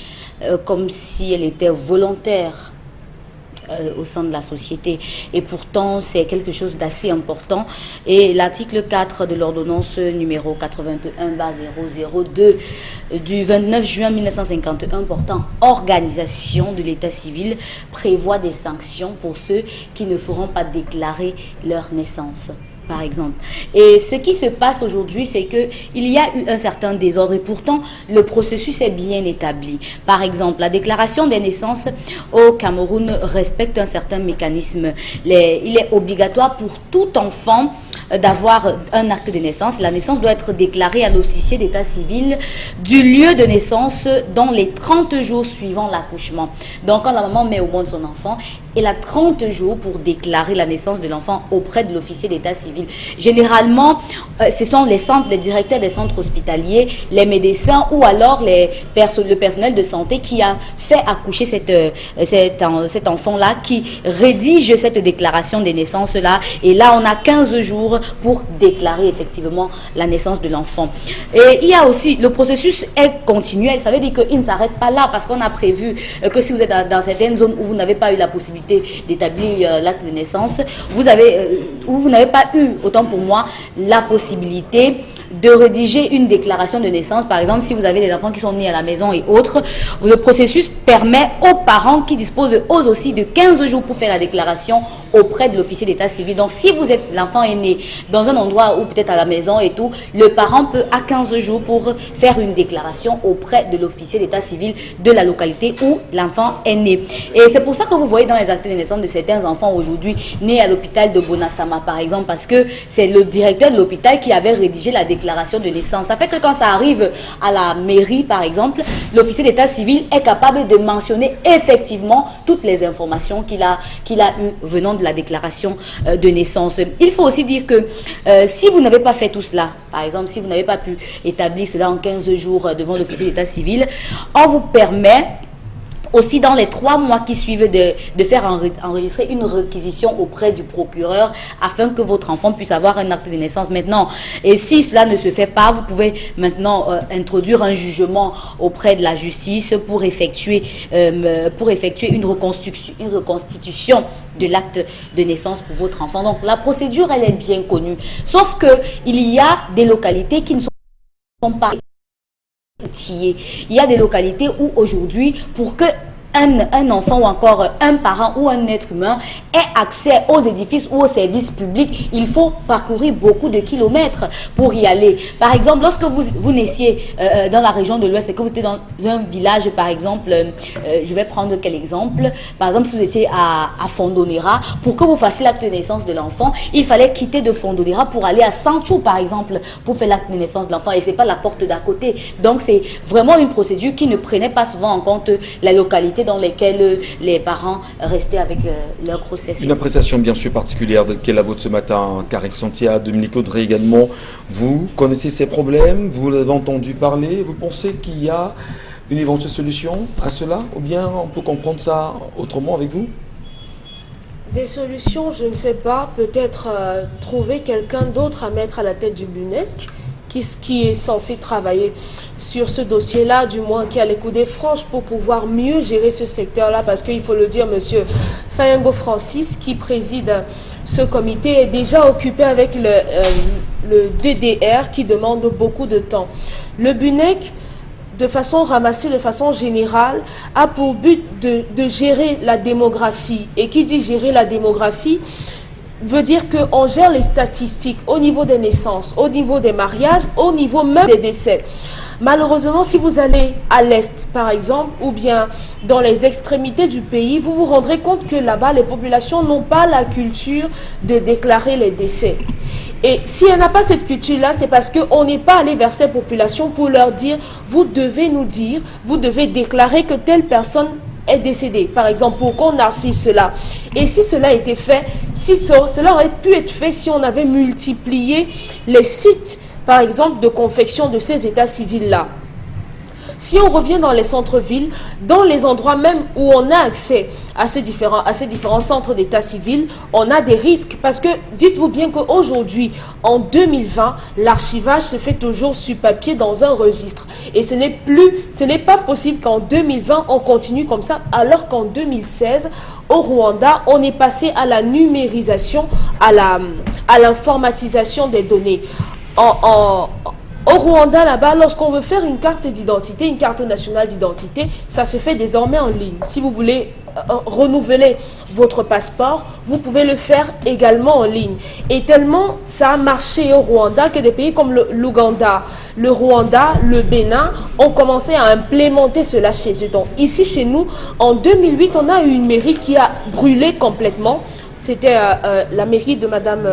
comme si elle était volontaire. au sein de la société. Et pourtant, c'est quelque chose d'assez important. Et l'article 4 de l'ordonnance numéro 81/002 du 29 juin 1951 portant organisation de l'état civil prévoit des sanctions pour ceux qui ne feront pas déclarer leur naissance, par exemple. Et ce qui se passe aujourd'hui, c'est qu'il y a eu un certain désordre et pourtant le processus est bien établi. Par exemple, la déclaration des naissances au Cameroun respecte un certain mécanisme. Il est obligatoire pour tout enfant d'avoir un acte de naissance. La naissance doit être déclarée à l'officier d'état civil du lieu de naissance dans les 30 jours suivant l'accouchement. Donc quand la maman met au monde son enfant, elle a 30 jours pour déclarer la naissance de l'enfant auprès de l'officier d'état civil. Généralement, ce sont les directeurs des centres hospitaliers, les médecins ou alors le personnel de santé qui a fait accoucher cet enfant-là, qui rédige cette déclaration des naissances-là. Et là, on a 15 jours pour déclarer effectivement la naissance de l'enfant. Et il y a aussi, le processus est continuel. Ça veut dire qu'il ne s'arrête pas là parce qu'on a prévu que si vous êtes dans certaines zones où vous n'avez pas eu la possibilité d'établir l'acte de naissance, vous n'avez pas eu, autant pour moi, la possibilité de rédiger une déclaration de naissance. Par exemple, si vous avez des enfants qui sont nés à la maison et autres, le processus permet aux parents qui disposent eux aussi de 15 jours pour faire la déclaration auprès de l'officier d'état civil. Donc, si l'enfant est né dans un endroit où peut-être à la maison et tout, le parent peut à 15 jours pour faire une déclaration auprès de l'officier d'état civil de la localité où l'enfant est né. Et c'est pour ça que vous voyez dans les actes de naissance de certains enfants aujourd'hui nés à l'hôpital de Bonasama, par exemple, parce que c'est le directeur de l'hôpital qui avait rédigé la déclaration de naissance. Ça fait que quand ça arrive à la mairie, par exemple, l'officier d'état civil est capable de mentionner effectivement toutes les informations qu'il a eues venant de la déclaration de naissance. Il faut aussi dire que si vous n'avez pas fait tout cela, par exemple, si vous n'avez pas pu établir cela en 15 jours devant l'officier d'état civil, on vous permet aussi dans les 3 mois qui suivent de faire enregistrer une réquisition auprès du procureur afin que votre enfant puisse avoir un acte de naissance maintenant. Et si cela ne se fait pas, vous pouvez maintenant introduire un jugement auprès de la justice pour effectuer une reconstitution de l'acte de naissance pour votre enfant. Donc la procédure, elle est bien connue. Sauf que il y a des localités qui ne sont pas outillées. Il y a des localités où aujourd'hui, pour que un enfant ou encore un parent ou un être humain ait accès aux édifices ou aux services publics, il faut parcourir beaucoup de kilomètres pour y aller. Par exemple, lorsque vous naissiez dans la région de l'Ouest et que vous étiez dans un village, par exemple, je vais prendre quel exemple? Par exemple, si vous étiez à Fondonera, pour que vous fassiez l'acte de naissance de l'enfant, il fallait quitter de Fondonera pour aller à Sanchou, par exemple, pour faire l'acte de naissance de l'enfant. Et c'est pas la porte d'à côté. Donc, c'est vraiment une procédure qui ne prenait pas souvent en compte la localité dans lesquelles les parents restaient avec leur grossesse. Une appréciation bien sûr particulière qui est la vôtre ce matin, Karel Santia, Dominique Audrey également. Vous connaissez ces problèmes, vous l'avez entendu parler, vous pensez qu'il y a une éventuelle solution à cela ou bien on peut comprendre ça autrement avec vous? Des solutions, je ne sais pas, peut-être trouver quelqu'un d'autre à mettre à la tête du BUNEC qui est censé travailler sur ce dossier-là, du moins qui a les coudes franches pour pouvoir mieux gérer ce secteur-là, parce qu'il faut le dire, monsieur Fayengo Francis, qui préside ce comité, est déjà occupé avec le DDR qui demande beaucoup de temps. Le BUNEC, de façon ramassée, de façon générale, a pour but de gérer la démographie. Et qui dit gérer la démographie veut dire qu'on gère les statistiques au niveau des naissances, au niveau des mariages, au niveau même des décès. Malheureusement, si vous allez à l'Est, par exemple, ou bien dans les extrémités du pays, vous vous rendrez compte que là-bas, les populations n'ont pas la culture de déclarer les décès. Et si elle n'a pas cette culture-là, c'est parce qu'on n'est pas allé vers ces populations pour leur dire, vous devez nous dire, vous devez déclarer que telle personne est décédé, par exemple, pour qu'on archive cela. Et si cela a été fait, cela aurait pu être fait si on avait multiplié les sites, par exemple, de confection de ces états civils-là. Si on revient dans les centres-villes, dans les endroits même où on a accès à ces différents centres d'état civil, on a des risques. Parce que dites-vous bien qu'aujourd'hui, en 2020, l'archivage se fait toujours sur papier dans un registre. Et ce n'est pas possible qu'en 2020, on continue comme ça, alors qu'en 2016, au Rwanda, on est passé à la numérisation, à l'informatisation des données. Au Rwanda, là-bas, lorsqu'on veut faire une carte d'identité, une carte nationale d'identité, ça se fait désormais en ligne. Si vous voulez renouveler votre passeport, vous pouvez le faire également en ligne. Et tellement ça a marché au Rwanda que des pays comme l'Ouganda, le Rwanda, le Bénin ont commencé à implémenter cela chez eux. Donc ici, chez nous, en 2008, on a eu une mairie qui a brûlé complètement. C'était la mairie de Madame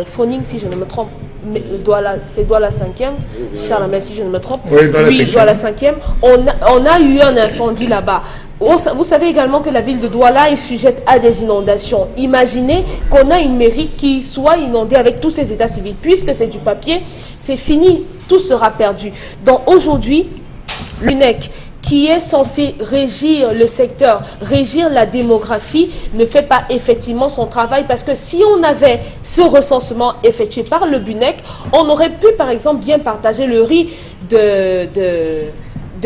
Foning, si je ne me trompe. C'est Douala 5e, Charles, si je ne me trompe. Oui, Douala 5e. On a eu un incendie là-bas. Vous savez également que la ville de Douala est sujette à des inondations. Imaginez qu'on a une mairie qui soit inondée avec tous ses états civils. Puisque c'est du papier, c'est fini, tout sera perdu. Donc aujourd'hui, l'UNEC, qui est censé régir le secteur, régir la démographie, ne fait pas effectivement son travail. Parce que si on avait ce recensement effectué par le BUNEC, on aurait pu, par exemple, bien partager le riz de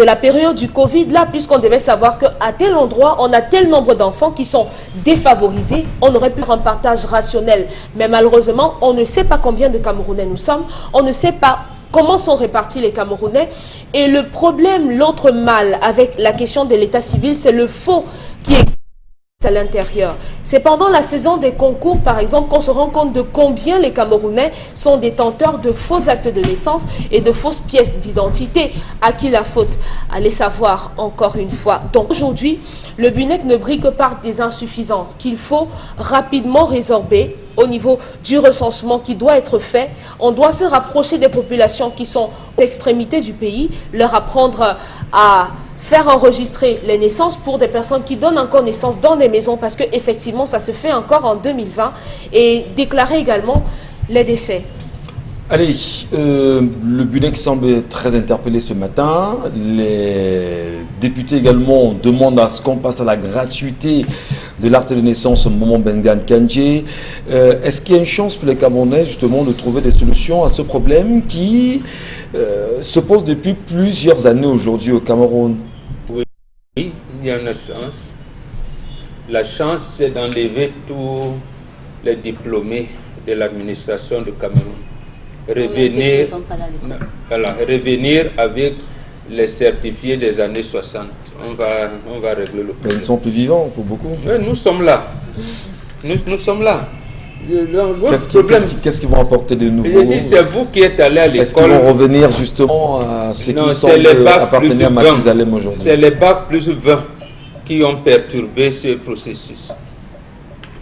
la période du Covid, là, puisqu'on devait savoir qu'à tel endroit, on a tel nombre d'enfants qui sont défavorisés, on aurait pu faire un partage rationnel. Mais malheureusement, on ne sait pas combien de Camerounais nous sommes, on ne sait pas comment sont répartis les Camerounais. Et le problème, l'autre mal avec la question de l'état civil, c'est le faux qui existe à l'intérieur. C'est pendant la saison des concours, par exemple, qu'on se rend compte de combien les Camerounais sont détenteurs de faux actes de naissance et de fausses pièces d'identité. À qui la faute? Allez savoir encore une fois. Donc aujourd'hui, le BUNEC ne brille que par des insuffisances qu'il faut rapidement résorber au niveau du recensement qui doit être fait. On doit se rapprocher des populations qui sont d'extrémité du pays, leur apprendre à faire enregistrer les naissances pour des personnes qui donnent encore naissance dans des maisons, parce qu'effectivement, ça se fait encore en 2020, et déclarer également les décès. Allez, le BUNEC semble très interpellé ce matin. Les députés également demandent à ce qu'on passe à la gratuité de l'acte de naissance au moment Bengan Kandji. Est-ce qu'il y a une chance pour les Camerounais justement de trouver des solutions à ce problème qui se pose depuis plusieurs années aujourd'hui au Cameroun? Oui, il y a une chance. La chance, c'est d'enlever tous les diplômés de l'administration du Cameroun. Revenir avec les certifiés des années 60. On va régler le problème. Mais ils sont plus vivants pour beaucoup. Mais nous sommes là. Nous sommes là. Qu'est-ce qu'ils vont apporter de nouveau? C'est vous qui êtes allé à l'école. Est-ce qu'ils vont revenir justement à ce qui semble appartenir à Mathusalem aujourd'hui? C'est les bacs plus 20 qui ont perturbé ce processus.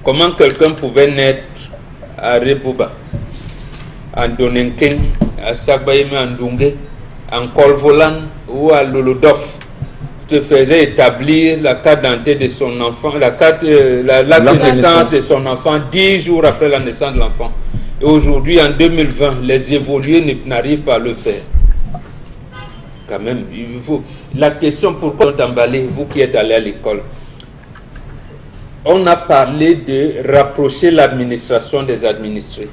Comment quelqu'un pouvait naître à Rebouba, en Donenken, à Sagbaïme, en Dungé, en Kolvolan ou à Lolodof, te faisait établir la carte d'identité de son enfant, l'acte de naissance de son enfant 10 jours après la naissance de l'enfant. Et aujourd'hui, en 2020, les évolués n'arrivent pas à le faire. Quand même, il faut. La question, pourquoi on emballé, vous qui êtes allé à l'école? On a parlé de rapprocher l'administration des administrés.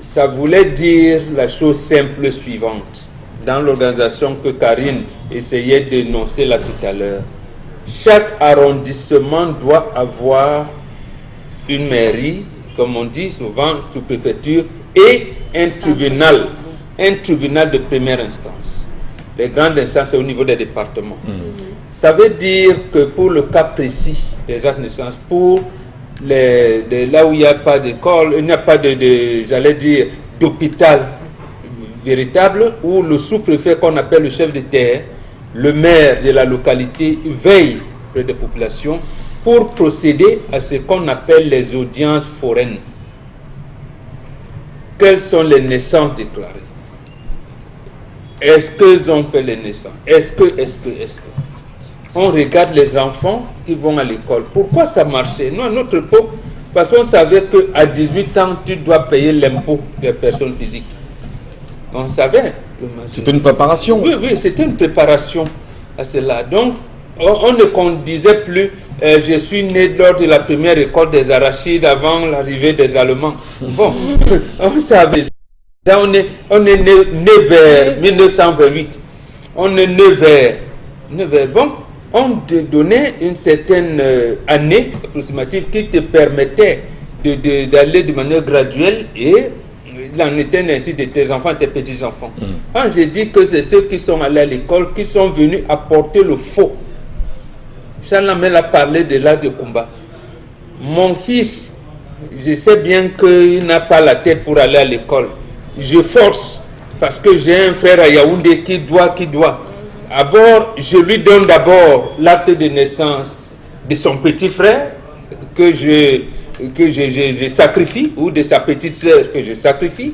Ça voulait dire la chose simple suivante. Dans l'organisation que Karine essayait d'énoncer là tout à l'heure, chaque arrondissement doit avoir une mairie, comme on dit souvent, sous-préfecture, et un tribunal de première instance. Les grandes instances, c'est au niveau des départements. Ça veut dire que pour le cas précis des actes de naissance, pour là où il n'y a pas d'école, il n'y a pas j'allais dire, d'hôpital véritable, où le sous-préfet qu'on appelle le chef de terre, le maire de la localité veille près des populations pour procéder à ce qu'on appelle les audiences foraines. Quelles sont les naissances déclarées? Est-ce qu'ils ont fait les naissances? Est-ce que on regarde les enfants qui vont à l'école? Pourquoi ça marchait? Nous, à notre époque, parce qu'on savait qu'à 18 ans, tu dois payer l'impôt des personnes physiques. On savait. C'était une préparation. Oui, oui, c'était une préparation à cela. Donc, on ne disait plus je suis né lors de la première école des arachides avant l'arrivée des Allemands. Bon, on savait. On est né vers 1928. On est né vers. Bon, on te donnait une certaine année approximative qui te permettait d'aller de manière graduelle et il en était ainsi de tes enfants, tes petits-enfants. Quand je dis que c'est ceux qui sont allés à l'école, qui sont venus apporter le faux. Charles Lamel a parlé de l'art de combat. Mon fils, je sais bien qu'il n'a pas la tête pour aller à l'école. Je force, parce que j'ai un frère à Yaoundé qui doit. D'abord, je lui donne d'abord l'acte de naissance de son petit frère, que je sacrifie, ou de sa petite sœur que je sacrifie.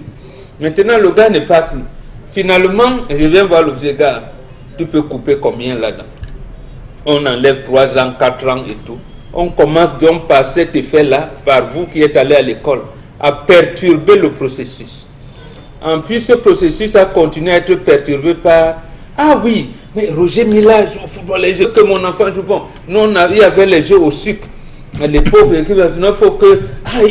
Maintenant, le gars n'est pas plus. Finalement, je viens voir le vieux gars. Tu peux couper combien là-dedans? On enlève 3 ans, 4 ans et tout. On commence donc par cet effet-là, par vous qui êtes allé à l'école, à perturber le processus. En plus, ce processus a continué à être perturbé par « Ah oui, mais Roger Mila joue au football, les jeux que mon enfant joue. » Bon, nous, il y avait les jeux au sucre. Les pauvres équipes, il faut que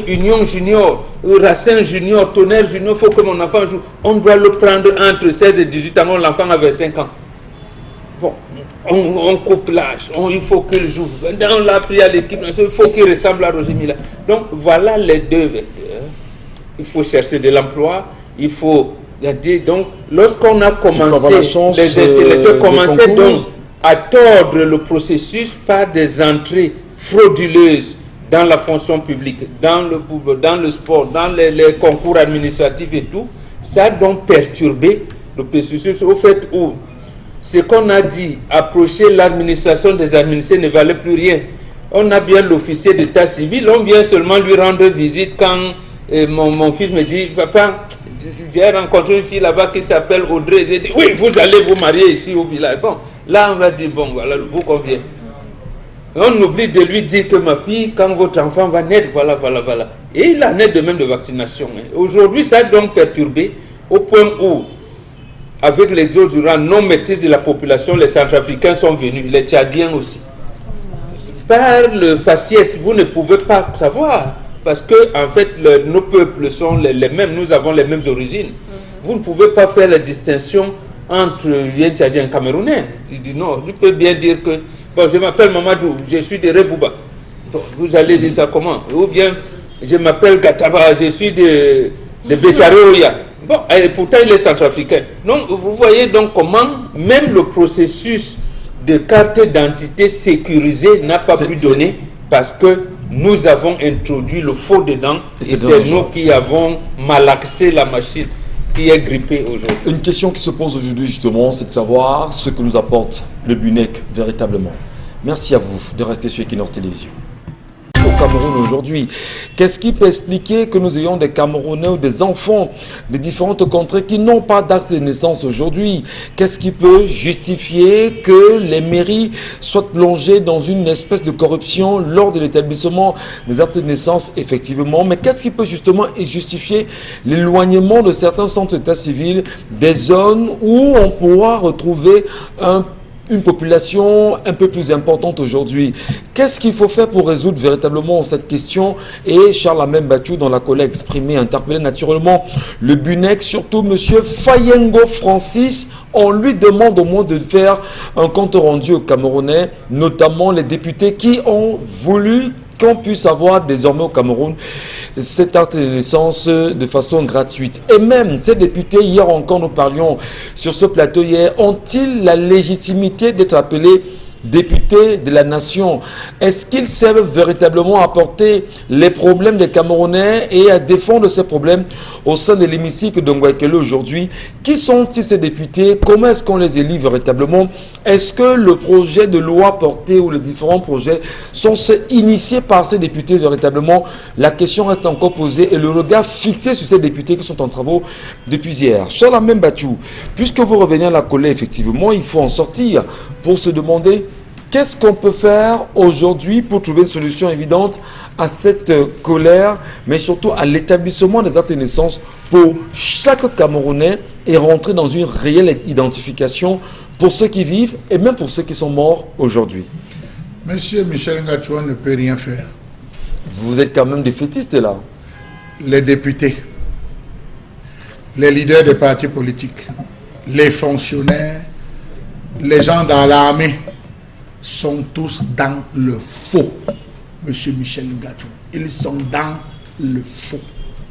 Union Junior, Racing Junior, Tonnerre Junior, il faut que mon enfant joue. On doit le prendre entre 16 et 18 ans, l'enfant avait 5 ans. Bon, on coupe l'âge, il faut qu'il joue. On l'a pris à l'équipe, il faut qu'il ressemble à Roger Mila. Donc voilà les deux vecteurs. Il faut chercher de l'emploi, il faut dire. Donc lorsqu'on a commencé, les intellectuels commençaient donc à tordre le processus par des entrées frauduleuses dans la fonction publique, dans le sport, dans les concours administratifs et tout, ça a donc perturbé le processus au fait où ce qu'on a dit, approcher l'administration des administrés ne valait plus rien. On a bien l'officier d'état civil, on vient seulement lui rendre visite quand mon fils me dit, papa, j'ai rencontré une fille là-bas qui s'appelle Audrey. J'ai dit, oui, vous allez vous marier ici au village. Bon, là on va dire, bon, voilà, le bout qu'on vient. On oublie de lui dire que ma fille, quand votre enfant va naître, voilà. Et il en est de même de vaccination. Aujourd'hui, ça a donc perturbé au point où, avec l'exode durant non-maîtrise de la population, les Centrafricains sont venus, les Tchadiens aussi. Par le faciès, vous ne pouvez pas savoir, parce que en fait, nos peuples sont les mêmes, nous avons les mêmes origines. Vous ne pouvez pas faire la distinction entre un Tchadien et un Camerounais. Il dit non, il peut bien dire que bon, je m'appelle Mamadou, je suis de Rebouba. Bon, vous allez dire ça comment? Ou bien, je m'appelle Gataba, je suis de Betaroya. Bon, et pourtant il est centrafricain. Donc, vous voyez donc comment même le processus de carte d'identité sécurisée n'a pas pu donner parce que nous avons introduit le faux dedans et c'est nous qui avons malaxé la machine qui est grippée aujourd'hui. Une question qui se pose aujourd'hui justement, c'est de savoir ce que nous apporte le BUNEC véritablement. Merci à vous de rester sur Equinox Télévision. Au Cameroun aujourd'hui, qu'est-ce qui peut expliquer que nous ayons des Camerounais ou des enfants de différentes contrées qui n'ont pas d'acte de naissance aujourd'hui? Qu'est-ce qui peut justifier que les mairies soient plongées dans une espèce de corruption lors de l'établissement des actes de naissance, effectivement? Mais qu'est-ce qui peut justement justifier l'éloignement de certains centres d'état civil des zones où on pourra retrouver une population un peu plus importante aujourd'hui? Qu'est-ce qu'il faut faire pour résoudre véritablement cette question? Et Charles Amem Bachou, dans la colère exprimée, interpellé naturellement le BUNEC, surtout M. Fayengo Francis. On lui demande au moins de faire un compte rendu aux Camerounais, notamment les députés qui ont voulu qu'on puisse avoir désormais au Cameroun cet acte de naissance de façon gratuite. Et même ces députés, hier encore nous parlions sur ce plateau hier, ont-ils la légitimité d'être appelés députés de la nation? Est-ce qu'ils servent véritablement à porter les problèmes des Camerounais et à défendre ces problèmes au sein de l'hémicycle de Ngouaikele aujourd'hui? Qui sont-ils ces députés? Comment est-ce qu'on les élit véritablement? Est-ce que le projet de loi porté ou les différents projets sont initiés par ces députés véritablement? La question reste encore posée et le regard fixé sur ces députés qui sont en travaux depuis hier. Charles Amem Bachou, puisque vous revenez à la colère, effectivement, il faut en sortir pour se demander Qu'est-ce qu'on peut faire aujourd'hui pour trouver une solution évidente à cette colère, mais surtout à l'établissement des actes de naissance pour chaque Camerounais et rentrer dans une réelle identification pour ceux qui vivent et même pour ceux qui sont morts aujourd'hui? Monsieur Michel Ngachou ne peut rien faire. Vous êtes quand même défaitiste là. Les députés, les leaders des partis politiques, les fonctionnaires, les gens dans l'armée sont tous dans le faux. Monsieur Michel Ngachou, ils sont dans le faux.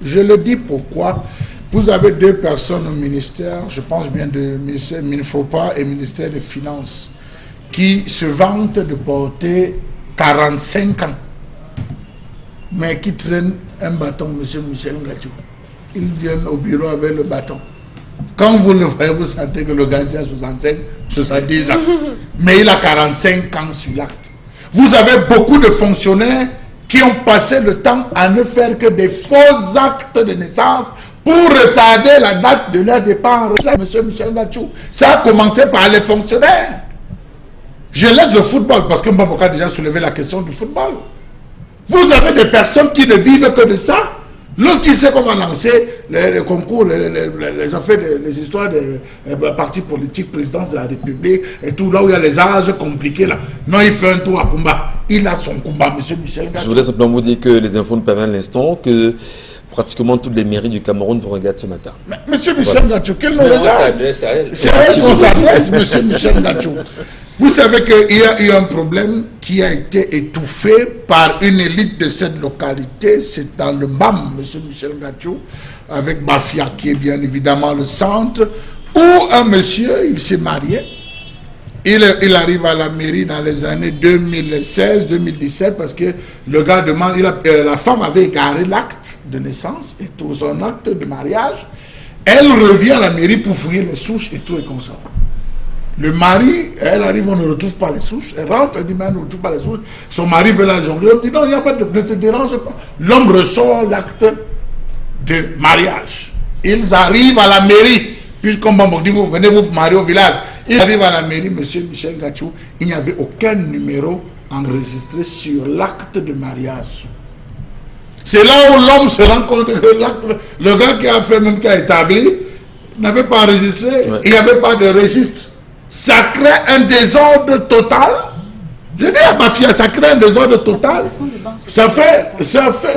Je le dis pourquoi. Vous avez deux personnes au ministère, je pense bien de ministère Minfopa et ministère des Finances, qui se vantent de porter 45 ans, mais qui traînent un bâton, monsieur Michel Ngachou. Ils viennent au bureau avec le bâton. Quand vous le voyez, vous sentez que le gars a 65, 70 ans. Mais il a 45 ans sur l'acte. Vous avez beaucoup de fonctionnaires qui ont passé le temps à ne faire que des faux actes de naissance pour retarder la date de leur départ en retraite. Monsieur Michel Ngachou, ça a commencé par les fonctionnaires. Je laisse le football parce que Mbaboka a déjà soulevé la question du football. Vous avez des personnes qui ne vivent que de ça. Lorsqu'il sait qu'on va lancer les concours, les affaires, les histoires des partis politiques, présidence de la République et tout, là où il y a les âges compliqués, là. Non, il fait un tour à Kumba. Il a son combat, monsieur Michel Ngachou. Je voulais simplement vous dire que les infos nous permettent à l'instant que pratiquement toutes les mairies du Cameroun vous regardent ce matin. Mais, monsieur Michel Ngachou, quel nous regarde? C'est à elle qu'on s'adresse, monsieur Michel Ngachou. Vous savez qu'il y a eu un problème qui a été étouffé par une élite de cette localité. C'est dans le MBAM, monsieur Michel Ngachou, avec Bafia, qui est bien évidemment le centre, où un monsieur, il s'est marié. Il arrive à la mairie dans les années 2016-2017 parce que le gars demande, la femme avait égaré l'acte de naissance et tout son acte de mariage. Elle revient à la mairie pour fouiller les souches et tout et comme ça. Le mari, elle arrive, on ne retrouve pas les souches. Elle rentre, elle dit, mais on ne retrouve pas les souches. Son mari veut la jongler. Elle dit, non, il n'y a pas de, ne te dérange pas. L'homme ressort l'acte de mariage. Ils arrivent à la mairie. Puis, comme on dit, vous venez vous marier au village. Ils arrivent à la mairie, monsieur Michel Ngachou. Il n'y avait aucun numéro enregistré sur l'acte de mariage. C'est là où l'homme se rend compte que le gars qui a fait, même qui a établi, n'avait pas enregistré. Ouais. Il n'y avait pas de registre. Ça crée un désordre total. Je dis à ma fille, ça crée un désordre total. Ça fait,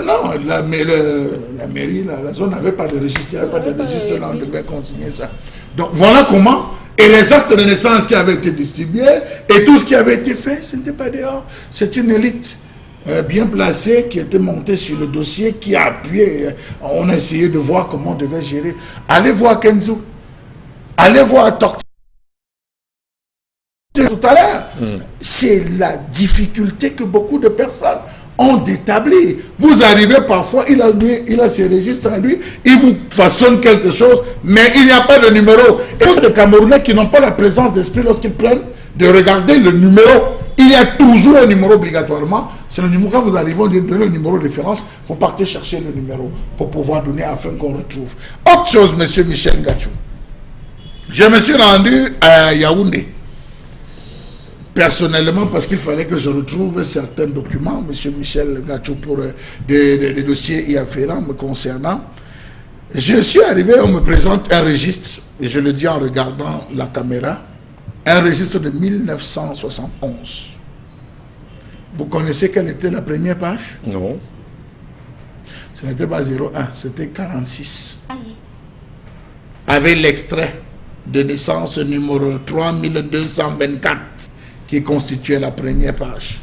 non, la mairie, la zone n'avait pas de registre, il n'y avait pas de registre, là, on devait consigner ça. Donc voilà comment, et les actes de naissance qui avaient été distribués, et tout ce qui avait été fait, ce n'était pas dehors. C'est une élite bien placée qui était montée sur le dossier, qui a appuyé. On a essayé de voir comment on devait gérer. Allez voir Kenzo, allez voir Tok. Tout à l'heure, c'est la difficulté que beaucoup de personnes ont d'établir. Vous arrivez parfois, il a ses registres à lui, il vous façonne quelque chose, mais il n'y a pas de numéro. Et les Camerounais qui n'ont pas la présence d'esprit lorsqu'ils prennent de regarder le numéro, il y a toujours un numéro obligatoirement. C'est le numéro, quand vous arrivez, on dit donner le numéro de référence, vous partez chercher le numéro pour pouvoir donner afin qu'on retrouve. Autre chose, monsieur Michel Ngachou. Je me suis rendu à Yaoundé. Personnellement, parce qu'il fallait que je retrouve certains documents, monsieur Michel Ngachou, pour des dossiers y afférents me concernant. Je suis arrivé, on me présente un registre, et je le dis en regardant la caméra, un registre de 1971. Vous connaissez quelle était la première page? Non. Ce n'était pas 01, c'était 46. Avec l'extrait de naissance numéro 3224. Qui constituait la première page.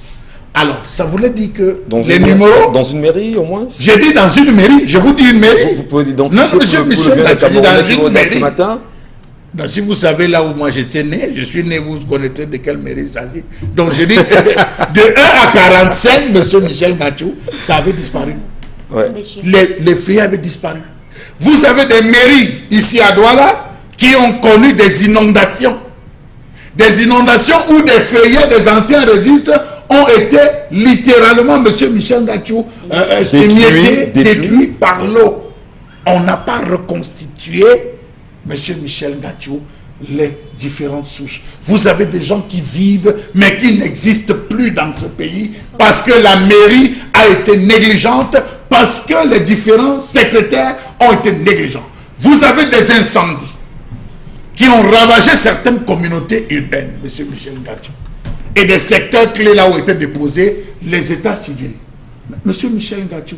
Alors, ça voulait dire que les numéros... Dans une mairie, au moins? J'ai dit dans une mairie. Je vous dis une mairie. Vous pouvez l'identifier. Non, monsieur Michel, j'ai dit dans une mairie. Ce matin? Non, si vous savez là où moi j'étais né, je suis né, vous connaissez de quelle mairie il s'agit. Donc, j'ai dit de 1 à 45, monsieur Michel Ngachou, ça avait disparu. Ouais. Les filles avaient disparu. Vous avez des mairies ici à Douala qui ont connu des inondations. Des inondations où des feuillets des anciens registres ont été littéralement, monsieur Michel Ngachou, détruits par l'eau. On n'a pas reconstitué, monsieur Michel Ngachou, les différentes souches. Vous avez des gens qui vivent, mais qui n'existent plus dans ce pays parce que la mairie a été négligente, parce que les différents secrétaires ont été négligents. Vous avez des incendies qui ont ravagé certaines communautés urbaines, M. Michel Ngatou, et des secteurs clés là où étaient déposés les états civils. M. Michel Ngatou,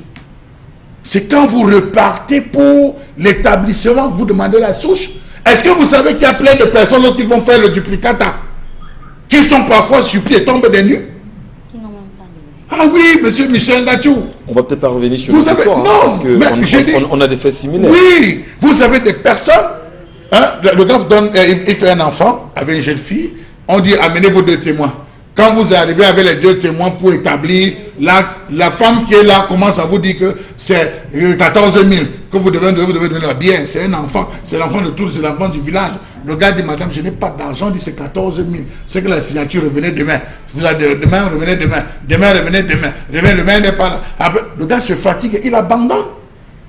c'est quand vous repartez pour l'établissement que vous demandez la souche. Est-ce que vous savez qu'il y a plein de personnes lorsqu'ils vont faire le duplicata, qui sont parfois suppliés et tombent des nues? Ah oui, M. Michel Ngatou. On va peut-être pas revenir sur Vous cette avez, histoire, non, parce que mais on a des faits similaires. Oui, vous avez des personnes, hein, le gars donne, il fait un enfant avec une jeune fille, on dit amenez vos 2 témoins. Quand vous arrivez avec les 2 témoins pour établir, la femme qui est là commence à vous dire que c'est 14 000, que vous devez donner bien, c'est un enfant, c'est l'enfant de tout, c'est l'enfant du village. Le gars dit, madame, je n'ai pas d'argent, dit c'est 14 000. C'est que la signature revenait demain. Vous avez demain, revenez demain. Demain, revenez demain. Demain n'est pas là. Après, le gars se fatigue et il abandonne.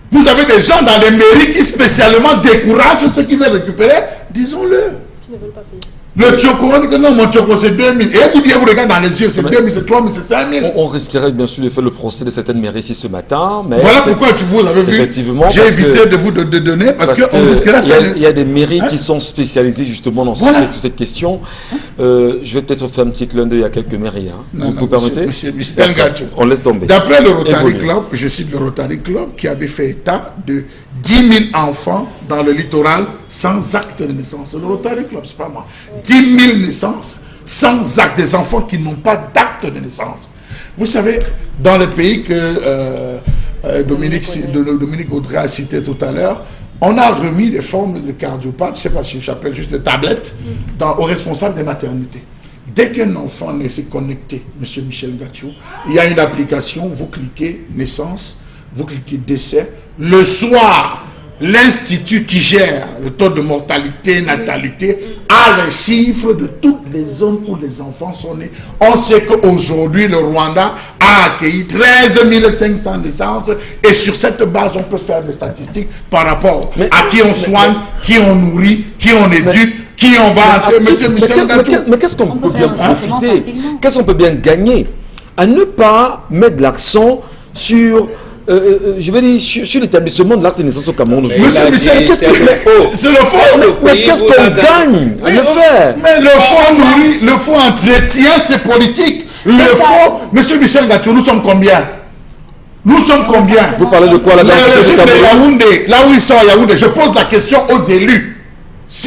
Vous avez des gens dans les mairies qui spécialement découragent ceux qui veulent récupérer, disons-le. Qui ne veulent pas payer. Le Tchoko, on dit que non, mon Tchoko c'est 2 000. Et vous dites, vous regardez dans les yeux, c'est 2 000, c'est 3 000, c'est 5 000. On risquerait bien sûr de faire le procès de certaines mairies ici ce matin. Mais voilà pourquoi vous avez vu. Effectivement. J'ai évité de vous donner parce qu'on risquerait ça. Il y a des mairies qui sont spécialisées justement dans cette question. Je vais peut-être faire un petit clin d'œil à quelques mairies. Hein. Vous permettez? Monsieur Ngatou. On laisse tomber. D'après le Rotary Club, je cite le Rotary Club qui avait fait état de 10 000 enfants dans le littoral sans acte de naissance. Le Rotary Club, c'est pas moi. 10 000 naissances sans acte, des enfants qui n'ont pas d'acte de naissance. Vous savez, dans le pays que Dominique Audrey a cité tout à l'heure, on a remis des formes de cardiopathes, je ne sais pas si j'appelle juste des tablettes, aux responsables des maternités. Dès qu'un enfant naît, c'est connecté, M. Michel Ngatou, il y a une application, vous cliquez naissance, vous cliquez décès. Le soir, l'institut qui gère le taux de mortalité, natalité, a les chiffres de toutes les zones où les enfants sont nés. On sait qu'aujourd'hui, le Rwanda a accueilli 13 500 naissances et sur cette base, on peut faire des statistiques par rapport à qui on soigne, qui on nourrit, qui on éduque, qui on va... Monsieur Michel Ngatou. Mais qu'est-ce qu'on peut bien profiter? Qu'est-ce qu'on peut bien gagner à ne pas mettre l'accent sur... je vais dire sur l'établissement de l'acte de naissance au Cameroun. Monsieur Michel, qu'est-ce que c'est le faux? Mais qu'est-ce qu'on gagne à le faire? Mais le faux nourrit, le faux entretient ses politiques. Le faux, Monsieur Michel Ngatou, nous sommes combien? Nous sommes combien? Vous parlez de quoi là? Le régime de Yaoundé, là où ils sont à Yaoundé, je pose la question aux élus.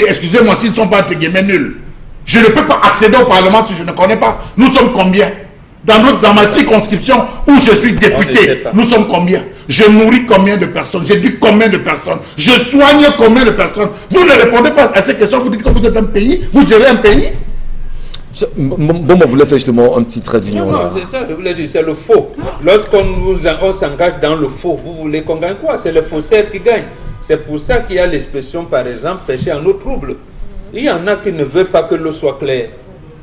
Excusez-moi s'ils ne sont pas entre guillemets nuls. Je ne peux pas accéder au Parlement si je ne connais pas. Nous sommes combien? Dans ma circonscription où je suis député, nous sommes combien? Je nourris combien de personnes? J'éduque combien de personnes? Je soigne combien de personnes? Vous ne répondez pas à ces questions, vous dites que vous êtes un pays, vous gérez un pays? Bon, on voulait faire justement un petit trait d'union là. Non, c'est ça, je voulais dire, c'est le faux. Lorsqu'on s'engage dans le faux, vous voulez qu'on gagne quoi? C'est le faussaire qui gagne. C'est pour ça qu'il y a l'expression, par exemple, péché en eau trouble. Il y en a qui ne veulent pas que l'eau soit claire.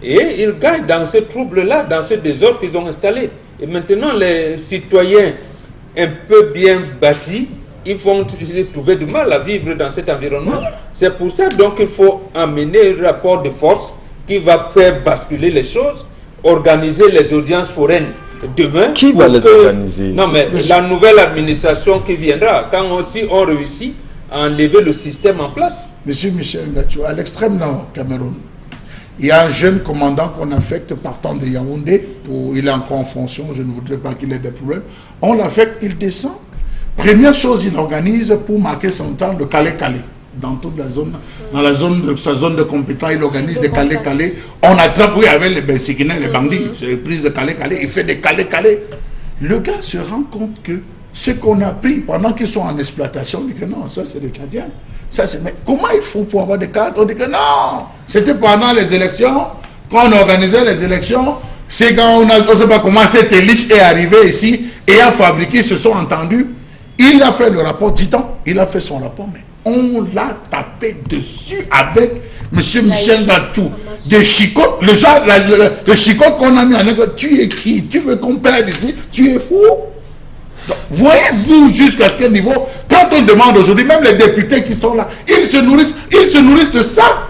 Et ils gagnent dans ce trouble-là, dans ce désordre qu'ils ont installé. Et maintenant, les citoyens un peu bien bâtis, ils vont trouver du mal à vivre dans cet environnement. C'est pour ça donc qu'il faut amener un rapport de force qui va faire basculer les choses, organiser les audiences foraines demain. Qui va les organiser? Non, mais la nouvelle administration qui viendra, quand aussi on réussit à enlever le système en place. Monsieur Michel Ngatou, à l'extrême nord Cameroun, il y a un jeune commandant qu'on affecte partant de Yaoundé, il est encore en fonction, je ne voudrais pas qu'il ait des problèmes. On l'affecte, il descend. Première chose, il organise pour marquer son temps le calé-calé. Dans toute la zone, sa zone de compétence, il organise des calé-calé. On attrape, oui, avec les Bensikinais, les bandits, c'est les prises de calé-calé, il fait des calé-calé. Le gars se rend compte que ce qu'on a pris pendant qu'ils sont en exploitation, on dit que non, ça c'est des Tchadiens. Mais comment ils font pour avoir des cartes? On dit que non, c'était pendant les élections, quand on organisait les élections, c'est quand on ne sait pas comment cette élite est arrivée ici et a fabriqué, ils se sont entendus. Il a fait le rapport, dit-on, il a fait son rapport, mais on l'a tapé dessus avec M. Michel Ngatou, de chicote, le genre, le chicote qu'on a mis en école. Tu es qui? Tu veux qu'on perde ici? Tu es fou? Voyez-vous jusqu'à quel niveau, quand on demande aujourd'hui, même les députés qui sont là, ils se nourrissent de ça.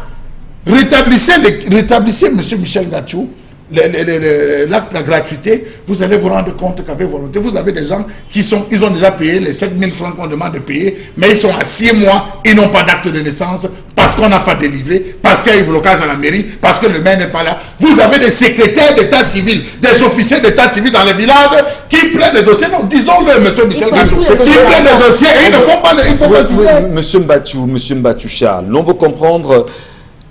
rétablissez, M. Michel Gatchou, l'acte de la gratuité, vous allez vous rendre compte qu'avec volonté, vous avez des gens ils ont déjà payé les 7 000 francs qu'on demande de payer, mais ils sont à 6 mois, ils n'ont pas d'acte de naissance, parce qu'on n'a pas délivré, parce qu'il y a eu blocage à la mairie, parce que le maire n'est pas là. Vous avez des secrétaires d'état civil, des officiers d'état civil dans les villages qui prennent les dossiers. Non, disons-le, M. Michel Gatchou, qui prennent les dossiers et ils ne font pas, il faut pas signer. Monsieur Mbachou Charles, on veut comprendre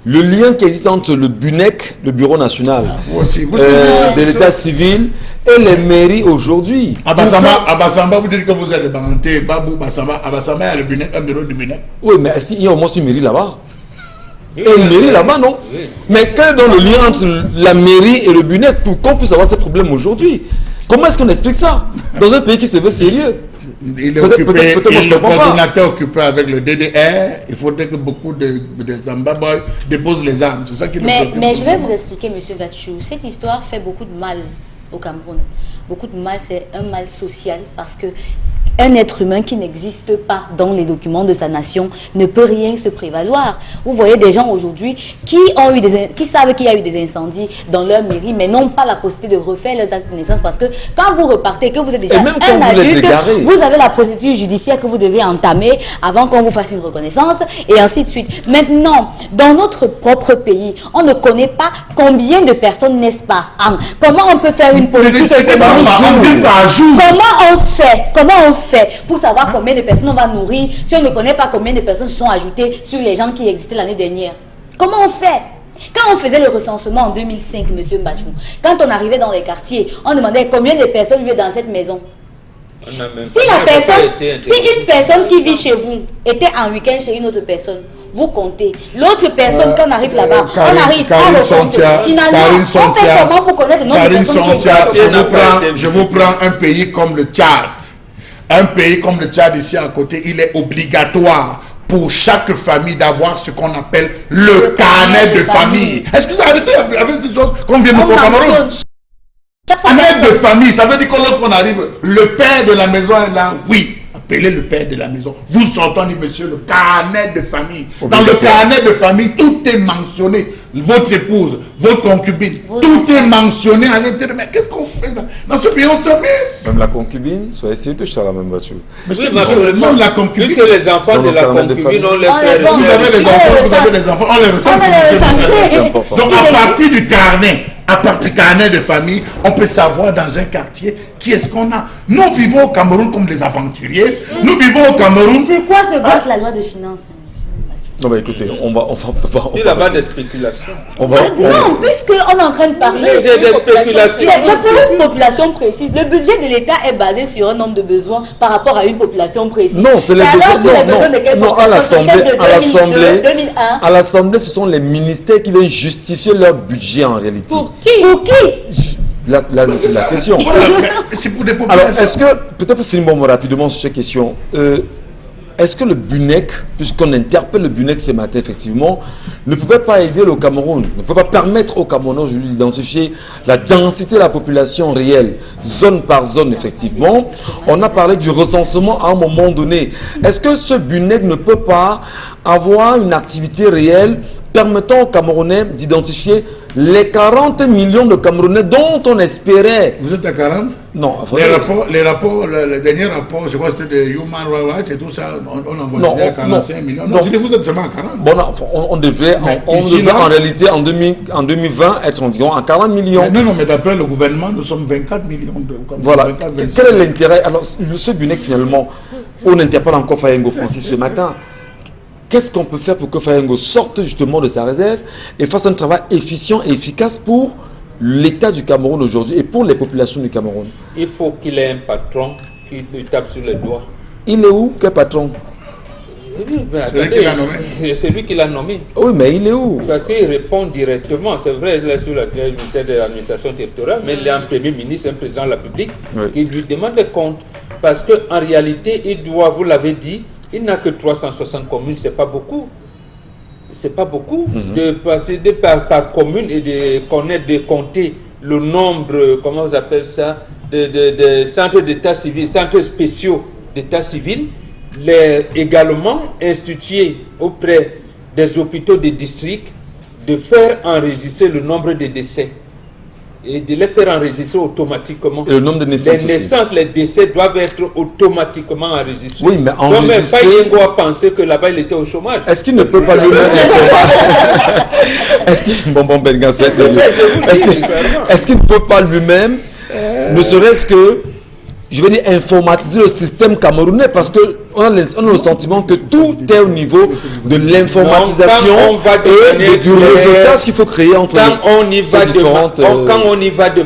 le lien qui existe entre le BUNEC, le Bureau national de l'état civil, et les mairies aujourd'hui. Abassamba, vous dites que vous êtes banté, Babou, Abassamba, il y a le BUNEC, un bureau du BUNEC. Oui, mais il y a au moins une mairie là-bas. Et une mairie là-bas, non? Mais quel est donc le lien entre la mairie et le BUNEC pour qu'on puisse avoir ces problèmes aujourd'hui? Comment est-ce qu'on explique ça dans un pays qui se veut sérieux? Le coordinateur occupé avec le DDR, il faudrait que beaucoup de Zambaboy déposent les armes. C'est ça qui mais je vais vous expliquer, M. Gatchou. Cette histoire fait beaucoup de mal au Cameroun. Beaucoup de mal, c'est un mal social parce que un être humain qui n'existe pas dans les documents de sa nation ne peut rien se prévaloir. Vous voyez des gens aujourd'hui qui savent qu'il y a eu des incendies dans leur mairie, mais n'ont pas la possibilité de refaire leurs actes de naissance parce que quand vous repartez, que vous êtes déjà un adulte, vous avez la procédure judiciaire que vous devez entamer avant qu'on vous fasse une reconnaissance et ainsi de suite. Maintenant, dans notre propre pays, on ne connaît pas combien de personnes naissent par an. Comment on peut faire une politique économique? Comment on fait pour savoir combien de personnes on va nourrir si on ne connaît pas combien de personnes se sont ajoutées sur les gens qui existaient l'année dernière? Comment on fait? Quand on faisait le recensement en 2005, M. Mbachou, quand on arrivait dans les quartiers, on demandait combien de personnes vivaient dans cette maison. Si une personne qui vit chez vous était en week-end chez une autre personne, vous comptez. L'autre personne, quand on arrive là-bas, on arrive à recompter. Finalement, on fait comment pour connaître le nombre de personnes qui existent? Je vous prends un pays comme le Tchad. Un pays comme le Tchad ici à côté, il est obligatoire pour chaque famille d'avoir ce qu'on appelle le carnet de famille. Est-ce que vous arrêtez avec cette chose qu'on vient de faire au Cameroun? Carnet de famille, ça veut dire que lorsqu'on arrive, le père de la maison est là, oui. Appelez le père de la maison. Vous sortez, dit monsieur, le carnet de famille. Dans le carnet de famille, tout est mentionné. Votre épouse, votre concubine, tout est mentionné à l'intérieur. Mais qu'est-ce qu'on fait dans ce pays? On s'amuse. Même la concubine, soyez sérieux, Charles, même Gatchou. Même la concubine. Puisque les enfants de la concubine, on les fait. Vous avez les enfants, on les recense. C'est important. Donc à partir du carnet, de famille, on peut savoir dans un quartier qui est-ce qu'on a. Nous vivons au Cameroun comme des aventuriers. Nous vivons au Cameroun. Sur quoi se base la loi de finances? Non, mais écoutez, on va il n'y a pas de spéculation. Non, puisqu'on est en train de parler de spéculation. C'est pour une population précise. Le budget de l'État est basé sur un nombre de besoins par rapport à une population précise. Non, c'est les besoins. Non, à l'Assemblée, ce sont les ministères qui veulent justifier leur budget en réalité. Pour qui? C'est la question. C'est pour des populations. Alors, est-ce que, peut-être pour finir rapidement sur ces questions, est-ce que le BUNEC, puisqu'on interpelle le BUNEC ce matin, effectivement, ne pouvait pas aider le Cameroun, ne pouvait pas permettre au Cameroun aujourd'hui d'identifier la densité de la population réelle, zone par zone, effectivement. On a parlé du recensement à un moment donné. Est-ce que ce BUNEC ne peut pas avoir une activité réelle permettant aux Camerounais d'identifier les 40 millions de Camerounais dont on espérait. Vous êtes à 40? Non. Les derniers rapports, je crois que c'était de Human Rights et tout ça, on envoie à 45 millions. Non, je dis vous êtes seulement à 40. Bon, on devait en réalité en 2020 être environ à 40 millions. Mais d'après le gouvernement, nous sommes 24 millions de Camerounais. Voilà. Quel est l'intérêt? Alors, ce BUNEC, finalement, on n'interpelle encore Fayengo Francis ce matin. Qu'est-ce qu'on peut faire pour que Fayengo sorte justement de sa réserve et fasse un travail efficient et efficace pour l'État du Cameroun aujourd'hui et pour les populations du Cameroun? Il faut qu'il ait un patron qui lui tape sur les doigts. Il est où? Quel patron? C'est lui qui l'a nommé. Oui, mais il est où? Parce qu'il répond directement. C'est vrai, il est sur le ministère de l'administration territoriale, mais il est un premier ministre, un président de la République qui lui demande des comptes. Parce qu'en réalité, il doit, vous l'avez dit, il n'a que 360 communes, c'est pas beaucoup. C'est pas beaucoup de passer par commune et de connaître, de compter le nombre, comment vous appelez ça, de centres d'état civil, centres spéciaux d'état civil, également institués auprès des hôpitaux des districts, de faire enregistrer le nombre de décès et de les faire enregistrer automatiquement. Et le nombre de naissances Les naissances, les décès doivent être automatiquement enregistrés. Oui, mais enregistrer... Donc, mais pas Yengo a pensé que là-bas, il était au chômage. Est-ce qu'il ne peut pas lui-même Est-ce qu'il... Bon, Belgas, est-ce qu'il ne peut pas lui-même, ne serait-ce que, je veux dire, informatiser le système camerounais, parce qu'on a le sentiment que tout est au niveau de l'informatisation et du réseautage qu'il faut créer entre quand on y va de différentes...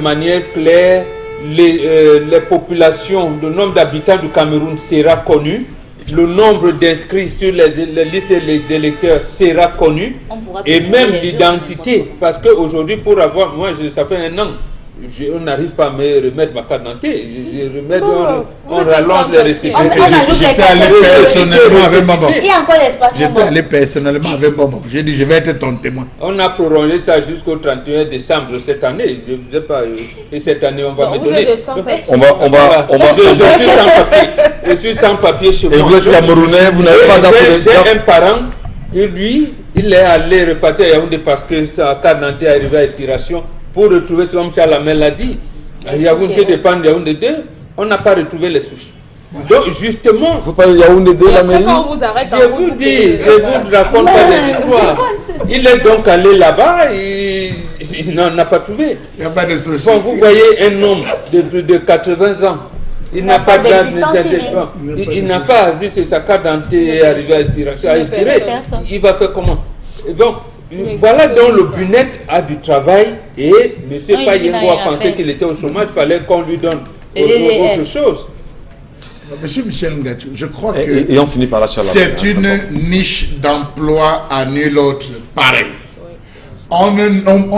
manière claire, les populations, le nombre d'habitants du Cameroun sera connu, le nombre d'inscrits sur les listes d'électeurs sera connu, et même l'identité, parce qu'aujourd'hui, pour avoir, moi, ça fait un an, on n'arrive pas à me remettre ma carte d'identité. On rallonge les récépissés. J'étais allé personnellement avec maman. Il y a encore l'espace. J'étais allé personnellement avec maman. J'ai dit, je vais être ton témoin. On a prolongé ça jusqu'au 31 décembre de cette année. Je ne sais pas. Et cette année, on va me donner. Je suis sans papier. Je suis sans papier chez moi. Et vous êtes Camerounais, vous n'avez pas d'identité. J'ai un parent qui, lui, il est allé repartir à Yaoundé parce que sa carte d'identité est arrivée à expiration. Pour retrouver, comme ça la mère l'a dit, Yaoundé dépend de Yaoundé 2, on n'a pas retrouvé les souches. Donc justement, vous parlez de Yaoundé 2, la mairie. Quand on vous arrête, je vous dis, je vous raconte pas des histoires. Il est donc allé là-bas, il n'en a pas trouvé. Il n'y a pas de souches. Bon, vous voyez un homme de 80 ans, il n'a pas d'identité. Il n'a pas vu sa carte d'identité arrivée à expiration. Il va faire comment? Donc, voilà donc le Bunet a du travail et M. Payengo a pensé qu'il était au chômage, il fallait qu'on lui donne autre chose. Monsieur Michel Ngatou, je crois que et on finit par la c'est une niche d'emploi à nul autre pareil. On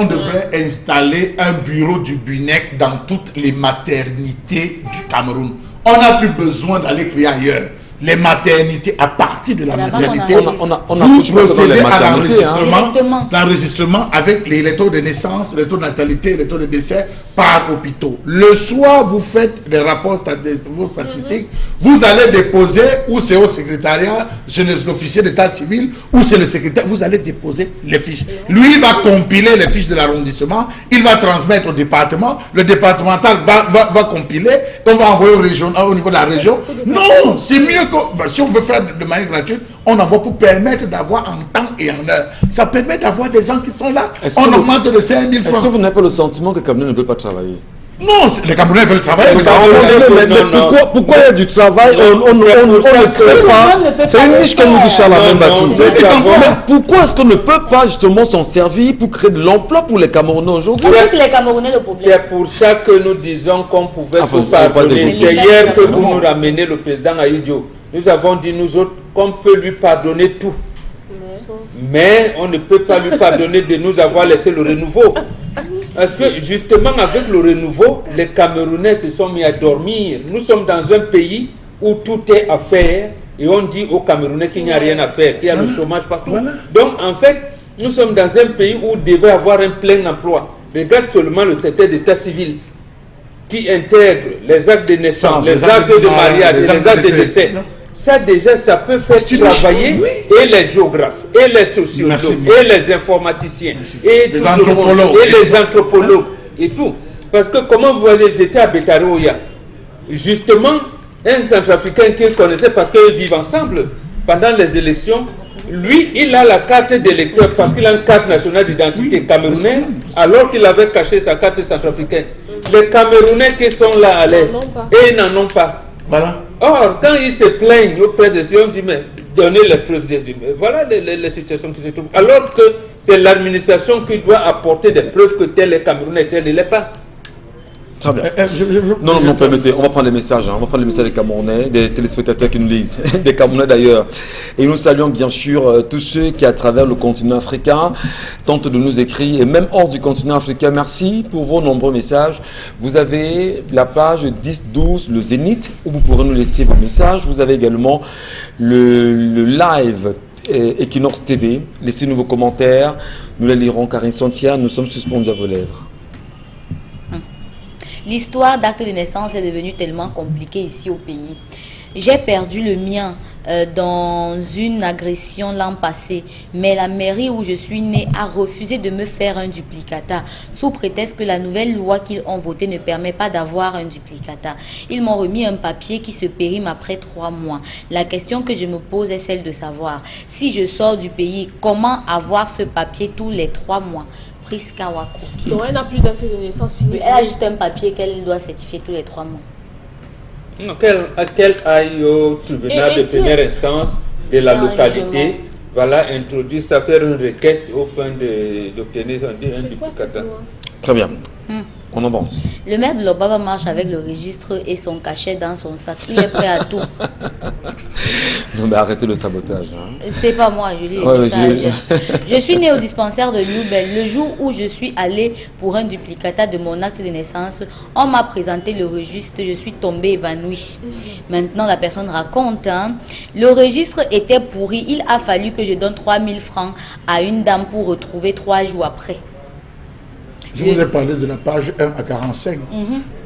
devrait installer un bureau du BUNEC dans toutes les maternités du Cameroun. On n'a plus besoin d'aller créer ailleurs. Les maternités, à partir de la maternité, vous procédez à l'enregistrement avec les taux de naissance, les taux de natalité, les taux de décès par hôpitaux. Le soir, vous faites des rapports vos statistiques, vous allez déposer, ou c'est au secrétariat, chez l'officier d'état civil, ou c'est le secrétaire, vous allez déposer les fiches. Lui, il va compiler les fiches de l'arrondissement, il va transmettre au département, le départemental va compiler, on va envoyer au niveau de la région. Non, c'est mieux que, si on veut faire de manière gratuite, on envoie pour permettre d'avoir en temps et en heure. Ça permet d'avoir des gens qui sont là. On augmente de 5 000 francs. Est-ce que vous n'avez pas le sentiment que Cameroun ne veut pas travailler? Non, les Camerounais veulent travailler. Mais pourquoi il y a du travail, on ne crée pas? C'est une niche comme nous dit Charles Batou. Mais pourquoi est-ce qu'on ne peut pas justement s'en servir pour créer de l'emploi pour les Camerounais aujourd'hui? Les Camerounais, le problème. C'est pour ça que nous disons qu'on pouvait vous pardonner. C'est hier que vous nous ramenez le président Aïdio. Nous avons dit nous autres qu'on peut lui pardonner tout. Mais on ne peut pas lui pardonner de nous avoir laissé le renouveau. Parce que justement avec le renouveau, les Camerounais se sont mis à dormir. Nous sommes dans un pays où tout est à faire et on dit aux Camerounais qu'il n'y a rien à faire, qu'il y a le chômage partout. Donc en fait, nous sommes dans un pays où il devait avoir un plein emploi. Regarde seulement le secteur d'état civil qui intègre les actes de naissance, les actes de mariage, les actes de décès. Ça déjà, ça peut faire travailler et les géographes, et les sociologues, et les informaticiens, et les anthropologues, et tout. Parce que comment vous voyez, j'étais à Betaroya, justement, un centrafricain qu'il connaissait parce qu'ils vivent ensemble pendant les élections, lui, il a la carte d'électeur parce qu'il a une carte nationale d'identité camerounaise, alors qu'il avait caché sa carte centrafricaine. Les Camerounais qui sont là à l'aise, et ils n'en ont pas. Voilà. Or, quand ils se plaignent auprès de Dieu, on dit, mais donnez les preuves des humains. Voilà les situations qui se trouvent. Alors que c'est l'administration qui doit apporter des preuves que tel est Camerounais, tel ne l'est pas. Très bien. Non, permettez, on va prendre les messages. On va prendre les messages des Camerounais, des téléspectateurs qui nous lisent, des Camerounais d'ailleurs. Et nous saluons bien sûr tous ceux qui, à travers le continent africain, tentent de nous écrire, et même hors du continent africain. Merci pour vos nombreux messages. Vous avez la page 10-12, le Zénith, où vous pourrez nous laisser vos messages. Vous avez également le live Equinox TV. Laissez-nous vos commentaires. Nous les lirons. Karine Santia, nous sommes suspendus à vos lèvres. L'histoire d'acte de naissance est devenue tellement compliquée ici au pays. J'ai perdu le mien dans une agression l'an passé. Mais la mairie où je suis née a refusé de me faire un duplicata, sous prétexte que la nouvelle loi qu'ils ont votée ne permet pas d'avoir un duplicata. Ils m'ont remis un papier qui se périme après 3 mois. La question que je me pose est celle de savoir, si je sors du pays, comment avoir ce papier tous les 3 mois? Priska Wakoki. Donc elle n'a plus d'acte de naissance fini. Elle a juste un papier qu'elle doit certifier tous les 3 mois. Qu'elle aille au tribunal de première instance de la localité, voilà, introduire ça, faire une requête au fin d'obtenir un duplicata. Très bien. On avance. Le maire de Lobaba marche avec le registre et son cachet dans son sac. Il est prêt à tout. Non, mais arrêtez le sabotage. Hein. C'est pas moi, je lis Ouais, le message. Je suis née au dispensaire de Loubel. Le jour où je suis allée pour un duplicata de mon acte de naissance, on m'a présenté le registre. Je suis tombée évanouie. Maintenant, la personne raconte. Hein, le registre était pourri. Il a fallu que je donne 3000 francs à une dame pour retrouver 3 jours après. Je vous ai parlé de la page 1 à 45.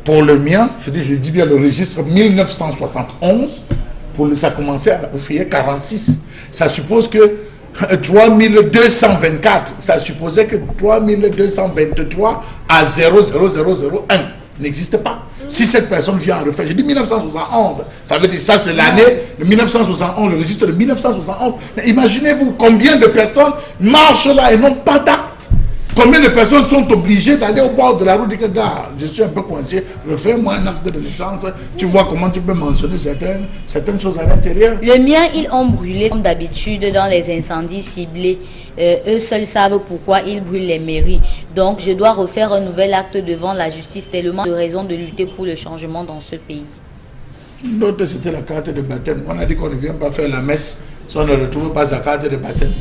Pour le mien, je dis bien le registre 1971, ça a commencé à faire 46. Ça suppose que 3224, ça supposait que 3223 à 00001 n'existe pas. Si cette personne vient à refaire, je dis 1971, ça veut dire ça c'est l'année de 1971, le registre de 1971. Mais imaginez-vous combien de personnes marchent là et n'ont pas d'acte. Combien de personnes sont obligées d'aller au bord de la route et dire que gars, je suis un peu coincé, refais-moi un acte de naissance, tu vois comment tu peux mentionner certaines choses à l'intérieur. Le mien, ils ont brûlé comme d'habitude dans les incendies ciblés. Eux seuls savent pourquoi ils brûlent les mairies. Donc je dois refaire un nouvel acte devant la justice, tellement de raisons de lutter pour le changement dans ce pays. L'autre c'était la carte de baptême. On a dit qu'on ne vient pas faire la messe si on ne retrouve pas sa carte de baptême.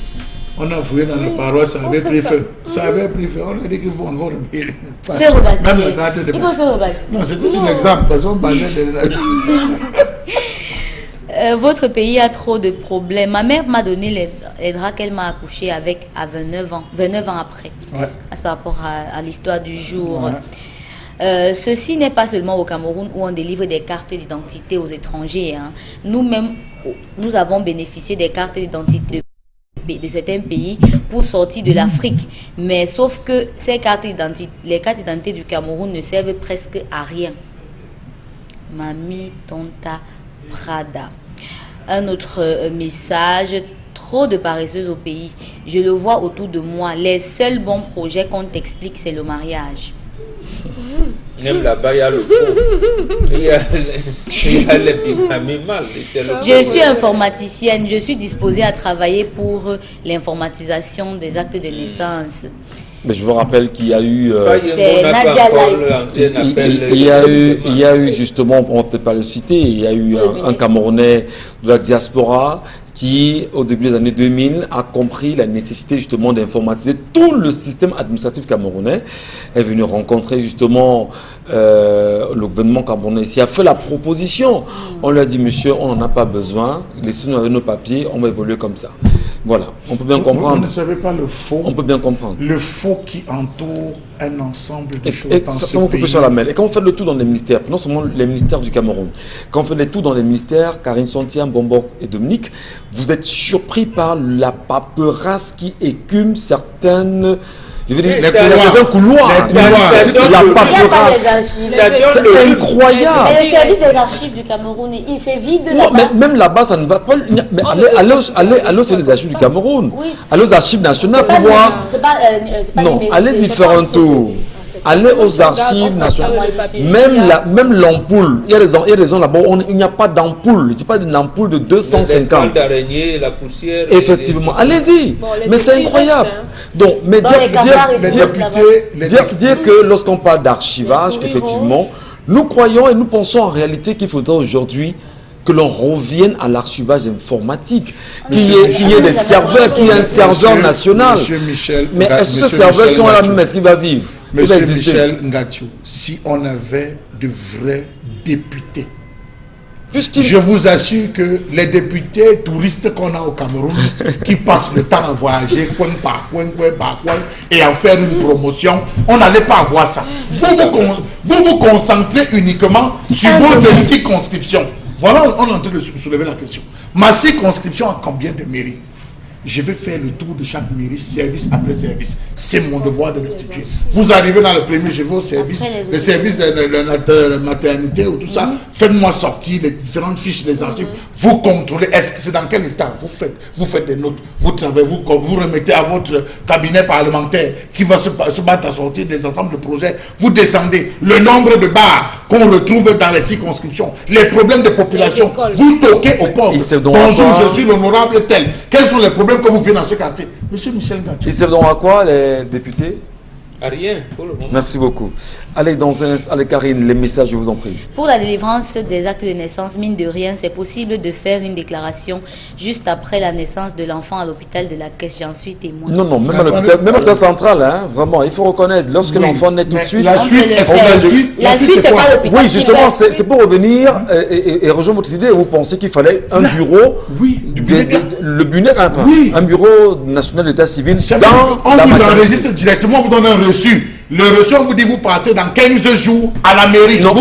On a fouillé dans la paroisse, ça avait pris feu. Ça avait pris feu. On a dit qu'il faut encore rebaptiser. Même la carte de il faut se rebaptiser. Non, c'était un exemple. Parce qu'on parlait de... Votre pays a trop de problèmes. Ma mère m'a donné les draps qu'elle m'a accouché avec à 29 ans après. Ouais. C'est par rapport à l'histoire du jour. Ouais. Ceci n'est pas seulement au Cameroun où on délivre des cartes d'identité aux étrangers. Hein. Nous-mêmes, nous avons bénéficié des cartes d'identité de certains pays pour sortir de l'Afrique. Mais sauf que les cartes d'identité du Cameroun ne servent presque à rien. Mamie Tonta Prada. Un autre message. Trop de paresseuses au pays. Je le vois autour de moi. Les seuls bons projets qu'on t'explique, c'est le mariage. Même là-bas, il y a le faux. Il y a les bigamies mal. Je suis informaticienne. Je suis disposée à travailler pour l'informatisation des actes de naissance. Mais je vous rappelle qu'il y a eu... c'est Nadia Light. Il y a eu justement, on ne peut pas le citer, il y a eu un Camerounais de la diaspora qui, au début des années 2000, a compris la nécessité justement d'informatiser tout le système administratif camerounais. Elle est venue rencontrer justement le gouvernement camerounais ici, a fait la proposition. On lui a dit, monsieur, on n'en a pas besoin, laissez-nous avec nos papiers, on va évoluer comme ça. Voilà, on peut bien comprendre. Vous ne savez pas le faux. On peut bien comprendre. Le faux qui entoure un ensemble de choses dans ce pays. Sur la mêle. Et quand on fait le tout dans les ministères, non seulement les ministères du Cameroun, quand on fait le tout dans les ministères, Karine Sontian, Bombok et Dominique, vous êtes surpris par la paperasse qui écume certaines... Je veux dire, certains couloirs. La paperasse. C'est incroyable. Mais le service des archives du Cameroun, il s'est vide là-bas. Mais même là-bas, ça ne va pas. Mais allez sur les archives du Cameroun. Allez aux archives nationales pour voir. Non, allez-y faire un tour. Allez aux archives nationales. Même l'ampoule. Il y a des zones là-bas où il n'y a pas d'ampoule. Je ne dis pas d'une ampoule de 250. La poussière. Effectivement. Allez-y. Mais c'est incroyable. Donc, mais dire que lorsqu'on parle d'archivage, effectivement, nous croyons et nous pensons en réalité qu'il faudrait aujourd'hui que l'on revienne à l'archivage informatique, qu'il y ait des serveurs, qu'il y ait un serveur national. Mais est-ce que ce serveur sont là même, est-ce qu'il va vivre? Monsieur Michel Ngatiou, si on avait de vrais députés, je vous assure que les députés touristes qu'on a au Cameroun, qui passent le temps à voyager, coin par coin, et à faire une promotion, on n'allait pas avoir ça. Vous vous concentrez uniquement sur votre circonscription. Voilà, on est en train de soulever la question. Ma circonscription a combien de mairies? Je vais faire le tour de chaque mairie, service après service. C'est mon devoir de restituer. Vous arrivez dans le premier, je vais au service, le service de la maternité ou tout ça. Faites-moi sortir les différentes fiches des archives. Vous contrôlez, est-ce que c'est dans quel état vous faites des notes, vous travaillez, vous remettez à votre cabinet parlementaire qui va se battre à sortir des ensembles de projets. Vous descendez le nombre de bars qu'on retrouve dans les circonscriptions, les problèmes de population. Vous toquez aux pauvres. Bonjour, je suis l'honorable tel. Quels sont les problèmes que vous faites dans ce quartier? Monsieur Michel Ngatou. Ils servent donc à quoi, les députés? À rien pour le moment. Merci beaucoup. Allez, allez, Karine, les messages, je vous en prie. Pour la délivrance des actes de naissance, mine de rien, c'est possible de faire une déclaration juste après la naissance de l'enfant à l'hôpital de la Caisse. J'en suis témoin. Non, non, même à l'hôpital central, hein, vraiment, il faut reconnaître, lorsque l'enfant naît tout de suite... La suite, c'est pas l'hôpital. Oui, justement, c'est pour revenir et rejoindre votre idée. Vous pensez qu'il fallait un bureau, le BUNEC, enfin, un bureau national d'état civil on vous enregistre directement, on vous donne un reçu. Le reçu, on vous dit, vous partez dans 15 jours à la mairie. Non,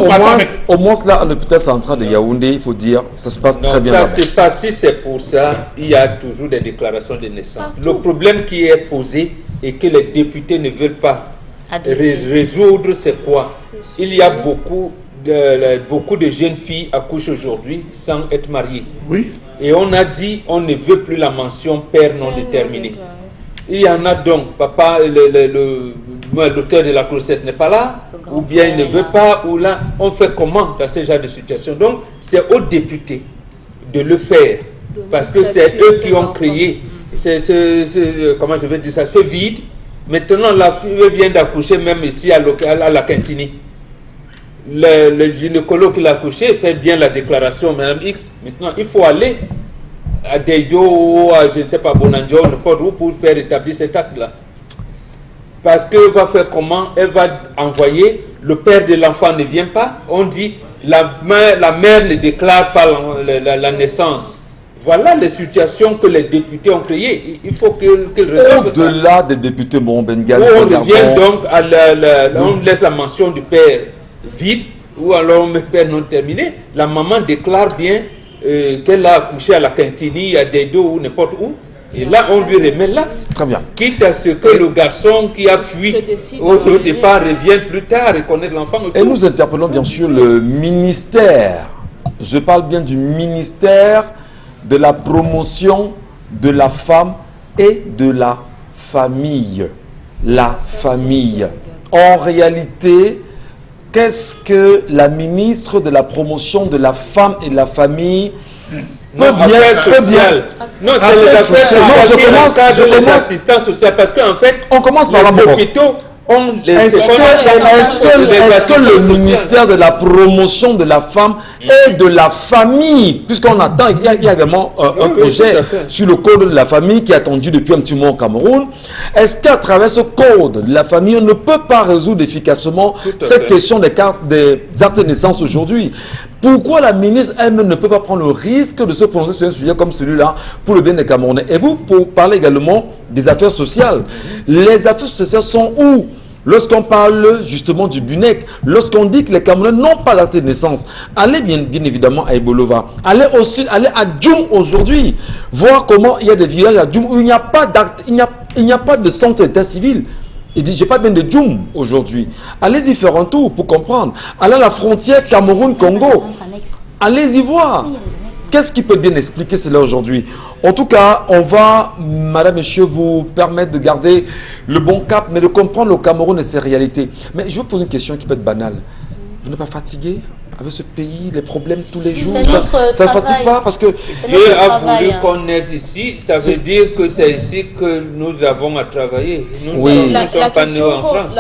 au moins là, à l'hôpital central de Yaoundé, il faut dire, ça se passe très bien. Ça se passe, si c'est pour ça, il y a toujours des déclarations de naissance. Le problème qui est posé et que les députés ne veulent pas résoudre, c'est quoi? Il y a beaucoup de jeunes filles accouchent aujourd'hui sans être mariées. Oui. Et on a dit, on ne veut plus la mention père non déterminé. Il y en a donc, papa, l'auteur de la grossesse n'est pas là, ou bien il ne veut pas, ou là, on fait comment dans ce genre de situation? Donc, c'est aux députés de le faire, parce que c'est eux qui ont créé, comment je vais dire ça, ce vide. Maintenant, la fille vient d'accoucher même ici à la Quintini. Le gynécologue qui l'a accouché fait bien la déclaration, Madame X. Maintenant, il faut aller à Deido ou à, je ne sais pas, Bonanjo, n'importe où, pour faire établir cet acte-là. Parce qu'elle va faire comment? Elle va envoyer, le père de l'enfant ne vient pas, on dit, la mère ne déclare pas la naissance. Voilà les situations que les députés ont créées. Il faut qu'ils résolvent ça. Au-delà des députés Bengal, on revient donc on laisse la mention du père vide, ou alors le père non terminé. La maman déclare bien qu'elle a accouché à la Quintini, à Dedo ou n'importe où. Et là, on lui remet l'acte. Très bien. Quitte à ce que le garçon qui a fui au départ revienne plus tard et connaître l'enfant. Et nous interpellons bien sûr le ministère. Je parle bien du ministère de la promotion de la femme et de la famille. La famille. En réalité, qu'est-ce que la ministre de la promotion de la femme et de la famille peut bien. Non, c'est les affaires sociales. Les assistants sociaux. Parce qu'en fait, on commence par les hôpitaux ont les... Est-ce que le ministère de la promotion de la femme et de la famille, puisqu'on attend, il y a également un projet sur le code de la famille qui est attendu depuis un petit moment au Cameroun, est-ce qu'à travers ce code de la famille, on ne peut pas résoudre efficacement cette question des actes de naissance aujourd'hui? Pourquoi la ministre elle-même ne peut pas prendre le risque de se prononcer sur un sujet comme celui-là pour le bien des Camerounais? Et vous, pour parler également des affaires sociales, les affaires sociales sont où? Lorsqu'on parle justement du BUNEC, lorsqu'on dit que les Camerounais n'ont pas d'acte de naissance, allez bien évidemment à Ebolova, allez au sud, allez à Djoum aujourd'hui, voir comment il y a des villages à Djoum où il n'y a pas d'acte, il n'y a pas de centre d'état civil. Il dit, j'ai pas bien de Djoum aujourd'hui. Allez-y faire un tour pour comprendre. Allez à la frontière Cameroun-Congo. Allez-y voir. Qu'est-ce qui peut bien expliquer cela aujourd'hui? En tout cas, on va, madame, monsieur, vous permettre de garder le bon cap, mais de comprendre le Cameroun et ses réalités. Mais je vais vous poser une question qui peut être banale. Vous n'êtes pas fatigué avec ce pays, les problèmes tous les jours? Ça ne fatigue pas parce que... Dieu a voulu qu'on est ici, ça veut dire que c'est ici que nous avons à travailler. Oui. La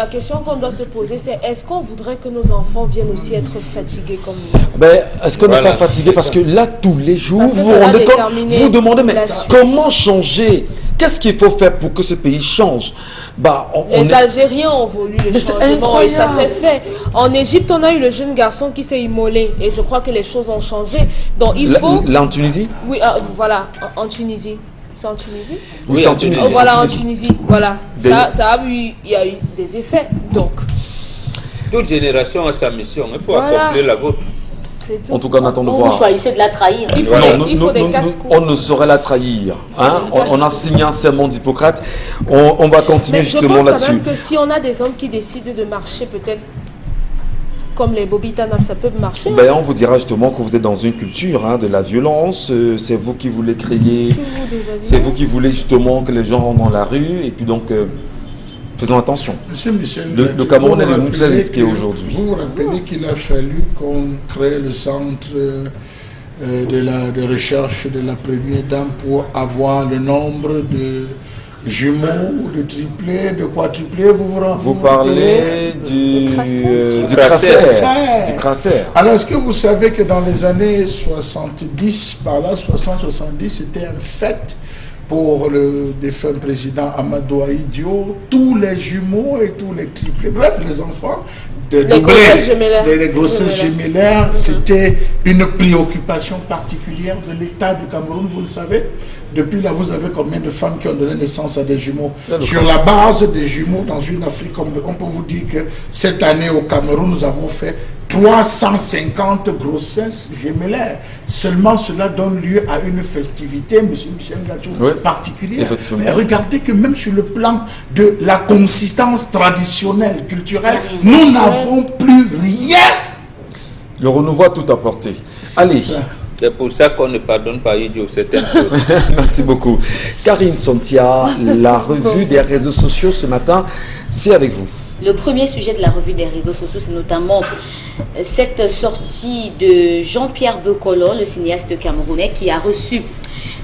question qu'on doit se poser, c'est est-ce qu'on voudrait que nos enfants viennent aussi être fatigués comme nous? Ben, est-ce qu'on n'est pas fatigué? Parce que là, tous les jours, vous vous rendez compte, vous vous demandez, mais comment changer? Qu'est-ce qu'il faut faire pour que ce pays change? Les Algériens ont voulu le changement et ça s'est fait. En Égypte, on a eu le jeune garçon qui s'est immolé et je crois que les choses ont changé. Donc il faut... Là en Tunisie? Oui, voilà, en Tunisie. C'est en Tunisie? Oui, en Tunisie. Oh, voilà, en Tunisie. Voilà. Il y a eu des effets. Donc... Toute génération a sa mission. Il faut accomplir la vôtre. C'est tout. En tout cas, on attend de Vous voir. choisissez de la trahir. Il faut il faut des casse-coups. On ne saurait la trahir. Hein? On a signé un serment d'Hippocrate. On va continuer Mais je justement pense quand là-dessus. même que si on a des hommes qui décident de marcher peut-être comme les Bobitanam, ça peut marcher. Ben, on vous dira justement que vous êtes dans une culture hein, de la violence. C'est vous qui voulez créer. C'est vous qui voulez justement que les gens rentrent dans la rue. Et puis donc, faisons attention. Monsieur Michel, Le Cameroun est le plus risqué aujourd'hui. Vous vous rappelez qu'il a fallu qu'on crée le centre de recherche de la première dame pour avoir le nombre de jumeaux, de triplés, de quadruplés, vous parlez du crasser. Alors, est-ce que vous savez que dans les années 70, par là, 60-70, c'était un fait pour le défunt président Amadou Ahidjo, tous les jumeaux et tous les triplés, bref, les enfants, les grossesses gémellaires, c'était une préoccupation particulière de l'État du Cameroun, vous le savez. Depuis là, vous avez combien de femmes qui ont donné naissance à des jumeaux? Sur la base des jumeaux dans une Afrique comme on peut vous dire que cette année au Cameroun, nous avons fait 350 grossesses gémellaires. Seulement cela donne lieu à une festivité, monsieur Michel Gachou, particulière. Mais regardez que même sur le plan de la consistance traditionnelle, culturelle, nous n'avons plus rien. Le renouveau a tout apporté. Allez. C'est pour ça qu'on ne pardonne pas Idio certaines choses. Merci beaucoup. Karine Sontia, la revue des réseaux sociaux ce matin, c'est avec vous. Le premier sujet de la revue des réseaux sociaux, c'est notamment cette sortie de Jean-Pierre Bekolo, le cinéaste camerounais, qui a reçu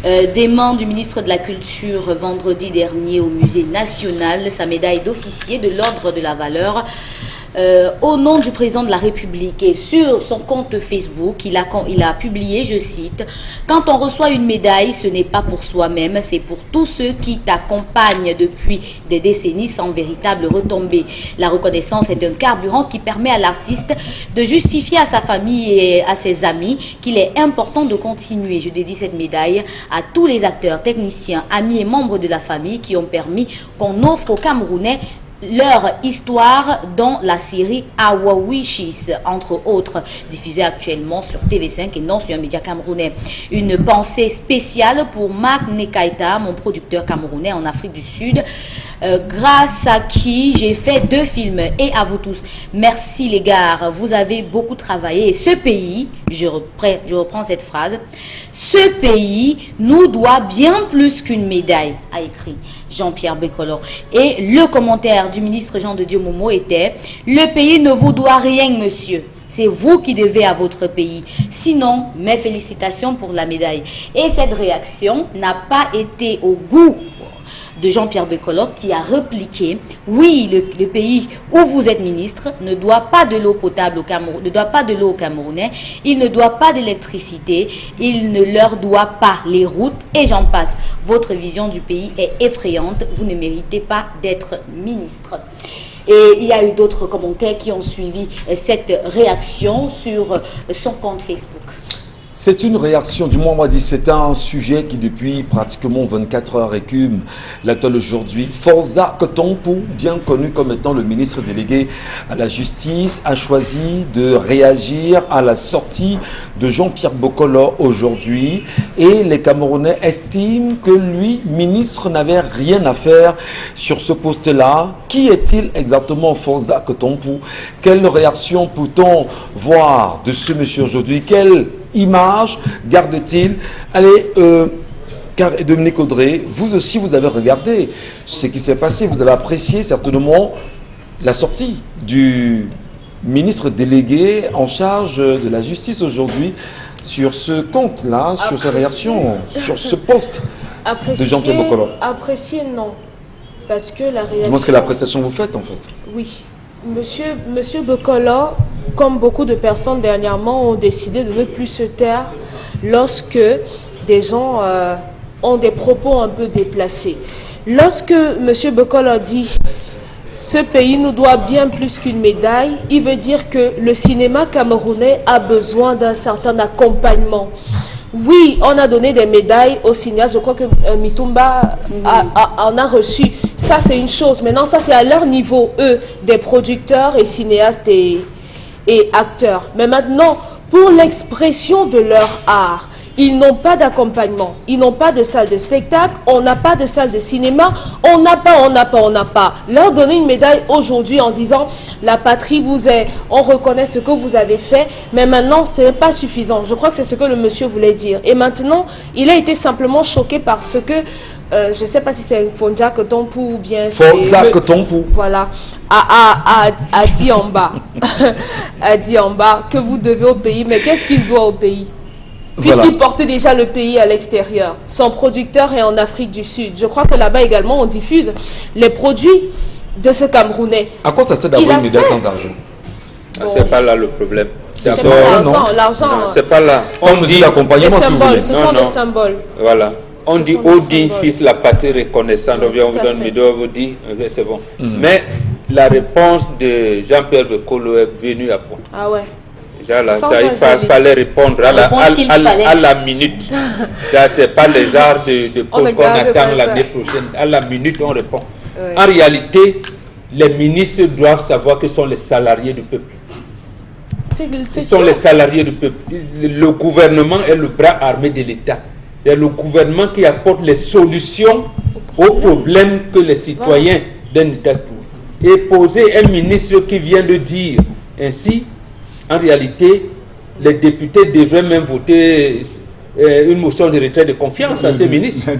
des mains du ministre de la Culture vendredi dernier au Musée national sa médaille d'officier de l'Ordre de la Valeur. Au nom du président de la République et sur son compte Facebook, il a publié, je cite, « Quand on reçoit une médaille, ce n'est pas pour soi-même, c'est pour tous ceux qui t'accompagnent depuis des décennies sans véritable retombée. La reconnaissance est un carburant qui permet à l'artiste de justifier à sa famille et à ses amis qu'il est important de continuer. Je dédie cette médaille à tous les acteurs, techniciens, amis et membres de la famille qui ont permis qu'on offre aux Camerounais leur histoire dans la série Our Wishes, entre autres, diffusée actuellement sur TV5 et non sur un média camerounais. Une pensée spéciale pour Marc Nekaita, mon producteur camerounais en Afrique du Sud, grâce à qui j'ai fait 2 films, et à vous tous. Merci les gars, vous avez beaucoup travaillé. Et ce pays, je reprends cette phrase, ce pays nous doit bien plus qu'une médaille, a écrit Jean-Pierre Bekolo. Et le commentaire du ministre Jean de Dieu Momo était « Le pays ne vous doit rien, monsieur. C'est vous qui devez à votre pays. Sinon, mes félicitations pour la médaille. » Et cette réaction n'a pas été au goût de Jean-Pierre Bekolo, qui a répliqué « Oui, le pays où vous êtes ministre ne doit pas de l'eau potable au Cameroun, ne doit pas de l'eau aux Camerounais, il ne doit pas d'électricité, il ne leur doit pas les routes, et j'en passe. Votre vision du pays est effrayante, vous ne méritez pas d'être ministre. » Et il y a eu d'autres commentaires qui ont suivi cette réaction sur son compte Facebook. C'est une réaction, du moins on va dire, c'est un sujet qui depuis pratiquement 24 heures écume l'actuel aujourd'hui. Forza Kotompu, bien connu comme étant le ministre délégué à la justice, a choisi de réagir à la sortie de Jean-Pierre Bekolo aujourd'hui. Et les Camerounais estiment que lui, ministre, n'avait rien à faire sur ce poste-là. Qui est-il exactement, Forza Kotompu? Quelle réaction peut-on voir de ce monsieur aujourd'hui? Quelle image garde-t-il? Allez, Dominique Audrey, vous aussi, vous avez regardé ce qui s'est passé. Vous avez apprécié certainement la sortie du ministre délégué en charge de la justice aujourd'hui sur ce compte-là, sur sa réaction, sur ce poste de Jean-Pierre Bekolo. Apprécier, non. Parce que la réaction... Je pense que l'appréciation vous faites, en fait. Oui. Monsieur Bekolo, comme beaucoup de personnes dernièrement, ont décidé de ne plus se taire lorsque des gens ont des propos un peu déplacés. Lorsque monsieur Bekolo dit « Ce pays nous doit bien plus qu'une médaille », il veut dire que le cinéma camerounais a besoin d'un certain accompagnement. Oui, on a donné des médailles aux cinéastes. Je crois que Mitumba en a reçu. Ça, c'est une chose. Maintenant, ça, c'est à leur niveau, eux, des producteurs et cinéastes et acteurs. Mais maintenant, pour l'expression de leur art. Ils n'ont pas d'accompagnement, ils n'ont pas de salle de spectacle, on n'a pas de salle de cinéma, on n'a pas. Leur donner une médaille aujourd'hui en disant la patrie vous est, on reconnaît ce que vous avez fait, mais maintenant ce n'est pas suffisant. Je crois que c'est ce que le monsieur voulait dire. Et maintenant, il a été simplement choqué par ce que, je ne sais pas si c'est Fonja Kotompu ou bien... Fonja Kotompu. Voilà, a dit en bas, a dit en bas que vous devez au pays, mais qu'est-ce qu'il doit au pays? Puisqu'il porte déjà le pays à l'extérieur. Son producteur est en Afrique du Sud. Je crois que là-bas également, on diffuse les produits de ce Camerounais. À quoi ça sert d'avoir une médaille sans argent? Bon. C'est pas là le problème. C'est pas l'argent. C'est pas là. On dit l'accompagnement, si vous voulez. Ce sont des symboles. Voilà. On dit ô digne fils, la patrie reconnaissante. On vous donne médaille, on vous dit, c'est bon. Mais la réponse de Jean-Pierre Bekolo est venue à point. Ah ouais. Déjà, là, il fallait répondre à la minute. Ce n'est pas le genre de pause qu'on attend l'année prochaine. À la minute, on répond. Ouais. En réalité, les ministres doivent savoir que sont les salariés du peuple. Ils sont les salariés du peuple. Le gouvernement est le bras armé de l'État. C'est le gouvernement qui apporte les solutions aux problèmes que les citoyens d'un État trouvent. Et poser un ministre qui vient de dire ainsi, en réalité, les députés devraient même voter une motion de retrait de confiance à ces ministres.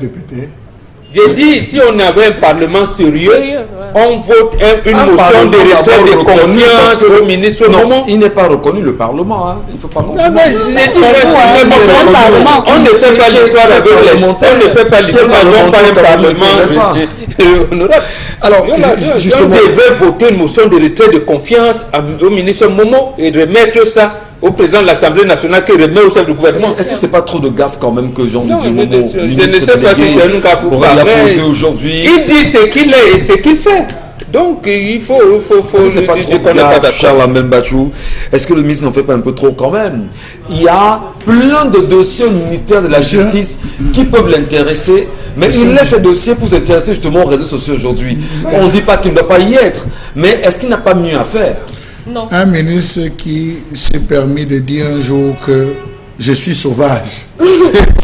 J'ai dit, si on avait un parlement sérieux, on vote une motion de retrait de confiance au ministre. Non, il n'est pas reconnu, le Parlement. Hein. Il ne faut pas consommer. On ne fait pas l'histoire avec les... On ne fait pas l'histoire avec un parlement honorable. Alors, justement, on devait voter une motion de retrait de confiance au ministre Momo et remettre ça au président de l'Assemblée nationale qui remet au chef du gouvernement. Est-ce que ce n'est pas trop de gaffe quand même que Jean-Didier Momo, je ne sais pas si c'est une gaffe ou pas, posé aujourd'hui. Il dit ce qu'il est et ce qu'il fait. Donc, il faut c'est pas trop grave, Charles Amel Bachou. Est-ce que le ministre n'en fait pas un peu trop quand même? Il y a plein de dossiers au ministère de la Justice qui peuvent l'intéresser, mais il laisse ces dossiers pour s'intéresser justement aux réseaux sociaux aujourd'hui. On ne dit pas qu'il ne doit pas y être, mais est-ce qu'il n'a pas mieux à faire? Non. Un ministre qui s'est permis de dire un jour que je suis sauvage.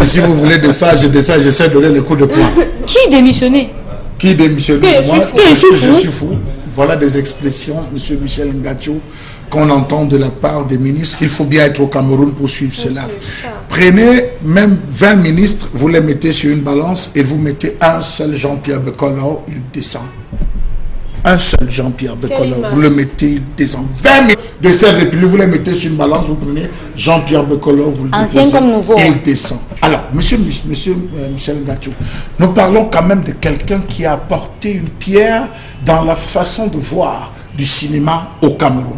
Si vous voulez de ça, j'essaie de donner les coups de poing. Qui démissionné? Qui démissionne? Moi, je suis fou. Voilà des expressions, M. Michel Ngachou, qu'on entend de la part des ministres. Il faut bien être au Cameroun pour suivre cela. Prenez même 20 ministres, vous les mettez sur une balance et vous mettez un seul Jean-Pierre Bekolo, il descend. Un seul Jean-Pierre Bekolo, vous le mettez, il descend. 20 minutes de cette république, vous les mettez sur une balance, vous prenez Jean-Pierre Bekolo, vous le ancien déposez, comme nouveau. il descend. Alors, monsieur Michel Ngachou, nous parlons quand même de quelqu'un qui a apporté une pierre dans la façon de voir du cinéma au Cameroun.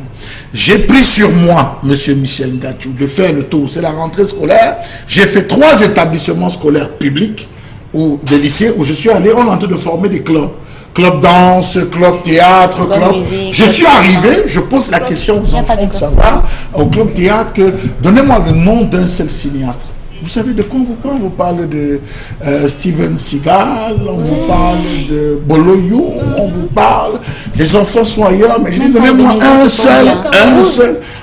J'ai pris sur moi, monsieur Michel Ngachou, de faire le tour. C'est la rentrée scolaire. J'ai fait 3 établissements scolaires publics ou des lycées où je suis allé, on est en train de former des clubs. Club danse, club théâtre, club... Musique, je suis arrivé, je pose la question aux enfants de savoir, au club théâtre, que donnez-moi le nom d'un seul cinéaste. Vous savez de quoi on vous parle? On vous parle de Steven Seagal, on vous parle de Boloyou, on vous parle... Les enfants sont ailleurs, mais je dis, donnez-moi un seul.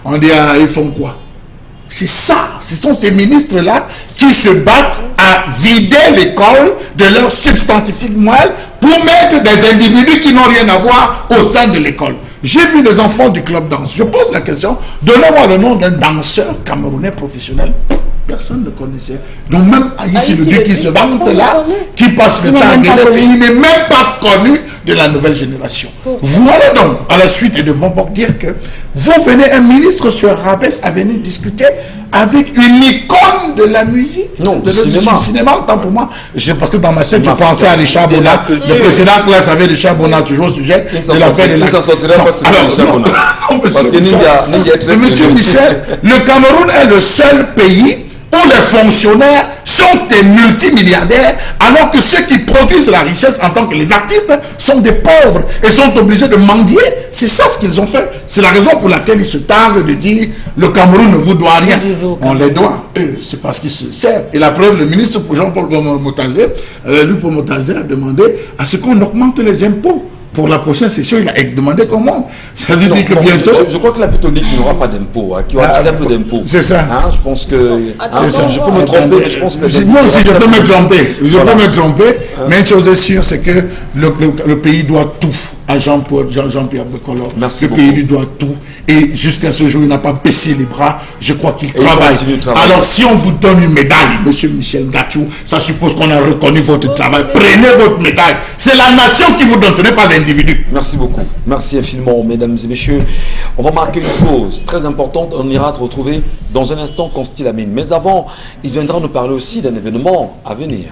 On dit, ah, ils font quoi? C'est ça, ce sont ces ministres-là qui se battent à vider l'école de leur substantifique moelle pour mettre des individus qui n'ont rien à voir au sein de l'école. J'ai vu des enfants du club danse. Je pose la question, donnez-moi le nom d'un danseur camerounais professionnel. Personne ne connaissait. Donc même Aïssi Ludu qui se vante là, qui passe le temps à gueuler, il n'est même pas connu de la nouvelle génération. Voilà donc, à la suite de Bombok, dire que vous venez, un ministre sur Rabès à venir discuter avec une icône de la musique, non, du cinéma. cinéma, autant pour moi. Parce que dans ma tête, je pensais à Richard Bonnat. Le précédent classe avait Richard Bonnat toujours au sujet de l'affaire de la... s'en sortirait pas si Richard Bonnat. Parce que Monsieur Michel, le Cameroun est le seul pays où les fonctionnaires sont des multimilliardaires, alors que ceux qui produisent la richesse en tant que les artistes sont des pauvres et sont obligés de mendier. C'est ça ce qu'ils ont fait. C'est la raison pour laquelle ils se targuent de dire le Cameroun ne vous doit rien. On les doit. C'est parce qu'ils se servent. Et la preuve, le ministre Jean-Paul Motazé, lui pour Motazé, a demandé à ce qu'on augmente les impôts pour la prochaine session, il a demandé comment. Ça veut dire que bon, bientôt... Je crois que la plutôt dit qu'il n'y aura pas d'impôt, hein, qu'il y aura très peu d'impôts. C'est ça. Hein, je pense que... C'est ça. Je peux me tromper, mais je pense que... Moi aussi, je peux me tromper. Je peux me tromper, mais une chose est sûre, c'est que le pays doit tout à Jean-Pierre Bekolo. Merci le beaucoup. pays lui doit tout. Et jusqu'à ce jour, il n'a pas baissé les bras. Je crois qu'il il travaille. continue de travailler. Alors, si on vous donne une médaille, monsieur Michel Gachou, ça suppose qu'on a reconnu votre travail. Prenez votre médaille. C'est la nation qui vous donne, ce n'est pas l'individu. Merci beaucoup. Merci infiniment, mesdames et messieurs. On va marquer une pause très importante. On ira te retrouver dans un instant Consti Lamine. Mais avant, il viendra nous parler aussi d'un événement à venir.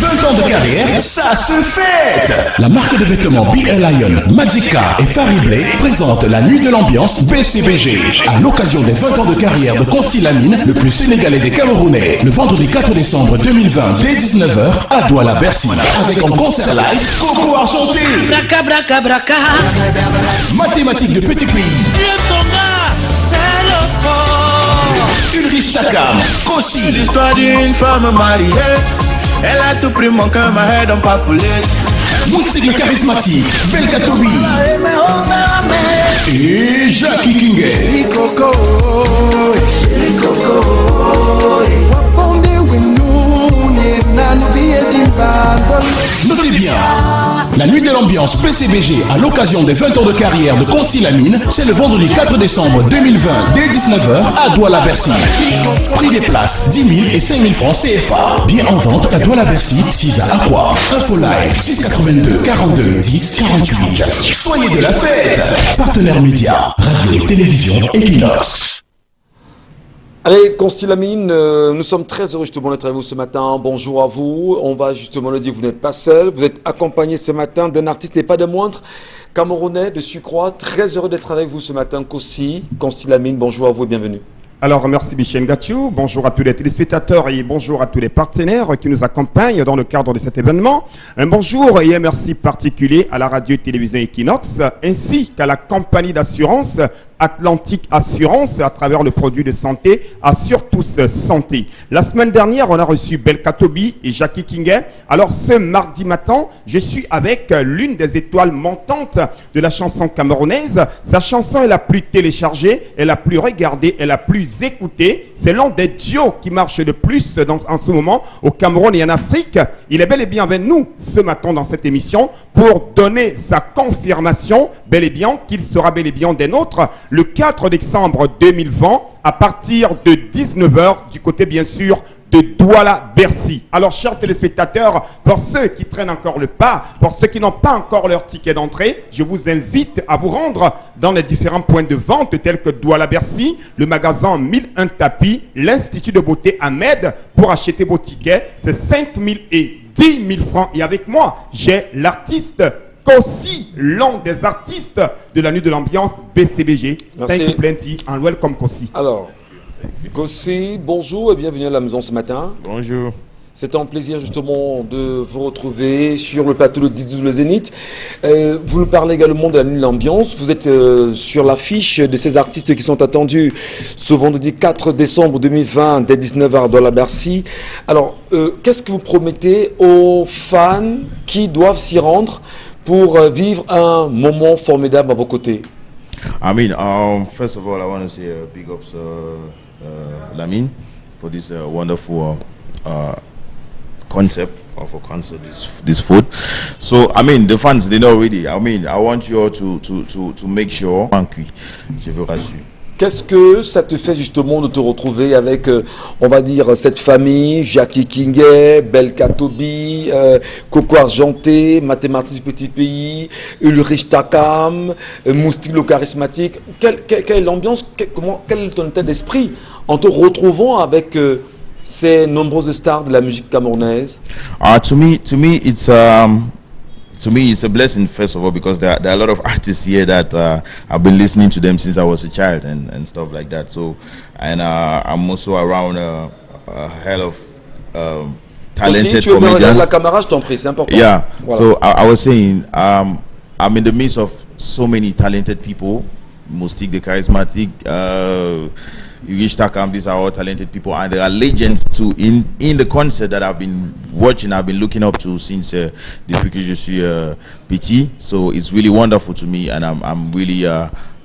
20 ans de carrière, ça se fête! La marque de vêtements B.A. Lion, Magica et Fariblé présente la nuit de l'ambiance BCBG. À l'occasion des 20 ans de carrière de Consti Lamine, le plus sénégalais des Camerounais, le vendredi 4 décembre 2020 dès 19h à Douala Bercy. Avec en concert live, Coco Argenté. Mathématiques de Petit Pays. Ulrich Chakam, Kossi. L'histoire d'une femme mariée. Elle a tout pris mon cœur, ma head on pas poulet. Moustique le charismatique, Belka Tobi. Et Jackie Kingé. Notez bien, la nuit de l'ambiance PCBG à l'occasion des 20 ans de carrière de Consti Lamine, c'est le vendredi 4 décembre 2020 dès 19h à Douala Bercy. Prix des places 10 000 et 5 000 francs CFA. Bien en vente à Douala Bercy, 6 à Aqua. Info Live 682 42 10 48. Soyez de la fête. Partenaire média, radio et télévision Equinox. Allez, Consti Lamine, nous sommes très heureux justement d'être avec vous ce matin. Bonjour à vous. On va justement le dire, vous n'êtes pas seul. Vous êtes accompagné ce matin d'un artiste et pas de moindre, Camerounais de surcroît. Très heureux d'être avec vous ce matin, Consti Lamine. Bonjour à vous et bienvenue. Alors, merci Michel Gachou, bonjour à tous les téléspectateurs et bonjour à tous les partenaires qui nous accompagnent dans le cadre de cet événement. Un bonjour et un merci particulier à la radio et télévision Equinox ainsi qu'à la compagnie d'assurance Atlantique Assurance à travers le produit de santé Assure Tous Santé. La semaine dernière, on a reçu Belka Tobi et Jackie Kingé. Alors ce mardi matin, je suis avec l'une des étoiles montantes de la chanson camerounaise. Sa chanson est la plus téléchargée, est la plus regardée, est la plus écoutée. C'est l'un des duos qui marche le plus en ce moment au Cameroun et en Afrique. Il est bel et bien avec nous ce matin dans cette émission pour donner sa confirmation bel et bien qu'il sera bel et bien des nôtres le 4 décembre 2020 à partir de 19h du côté bien sûr de Douala Bercy. Alors chers téléspectateurs, pour ceux qui traînent encore le pas, pour ceux qui n'ont pas encore leur ticket d'entrée, je vous invite à vous rendre dans les différents points de vente tels que Douala Bercy, le magasin 1001 tapis, l'Institut de beauté Ahmed pour acheter vos tickets. C'est 5 000 et 10 000 francs. Et avec moi, j'ai l'artiste Kossi, l'un des artistes de la nuit de l'ambiance BCBG. Merci. Thank you plenty and welcome Kossi. Alors, Kossi, bonjour et bienvenue à la maison ce matin. Bonjour. C'est un plaisir justement de vous retrouver sur le plateau de 10-12 le Zénith. Vous nous parlez également de la nuit de l'ambiance. Vous êtes sur l'affiche de ces artistes qui sont attendus ce vendredi 4 décembre 2020 dès 19h à Douala Bercy. Alors, qu'est-ce que vous promettez aux fans qui doivent s'y rendre pour vivre un moment formidable à vos côtés? I mean, first of all, I want to say big ups Lamine for this wonderful concept of a concert, this food. So I mean, the fans, they know already. I mean, I want you all to make sure. Je veux rassurer. Qu'est-ce que ça te fait justement de te retrouver avec, on va dire, cette famille, Jackie Kingé, Belka Tobi, Coco Argenté, Mathématiques du Petit Pays, Ulrich Takam, Moustique le charismatique. Quelle est l'ambiance, quel est ton état d'esprit en te retrouvant avec ces nombreuses stars de la musique camerounaise? To me, it's a blessing, first of all, because there are a lot of artists here that I've been listening to them since I was a child and stuff like that. So, and I'm also around a hell of talented Aussi, tu es bien comedians. la caméra, je t'en prie, c'est important. Yeah. Voilà. So I was saying, I'm in the midst of so many talented people. Moustique the charismatic, Irish Takam, these are all talented people, and they are legends too in the concert that I've been watching, I've been looking up to since depuis que je suis petit. So it's really wonderful to me, and I'm really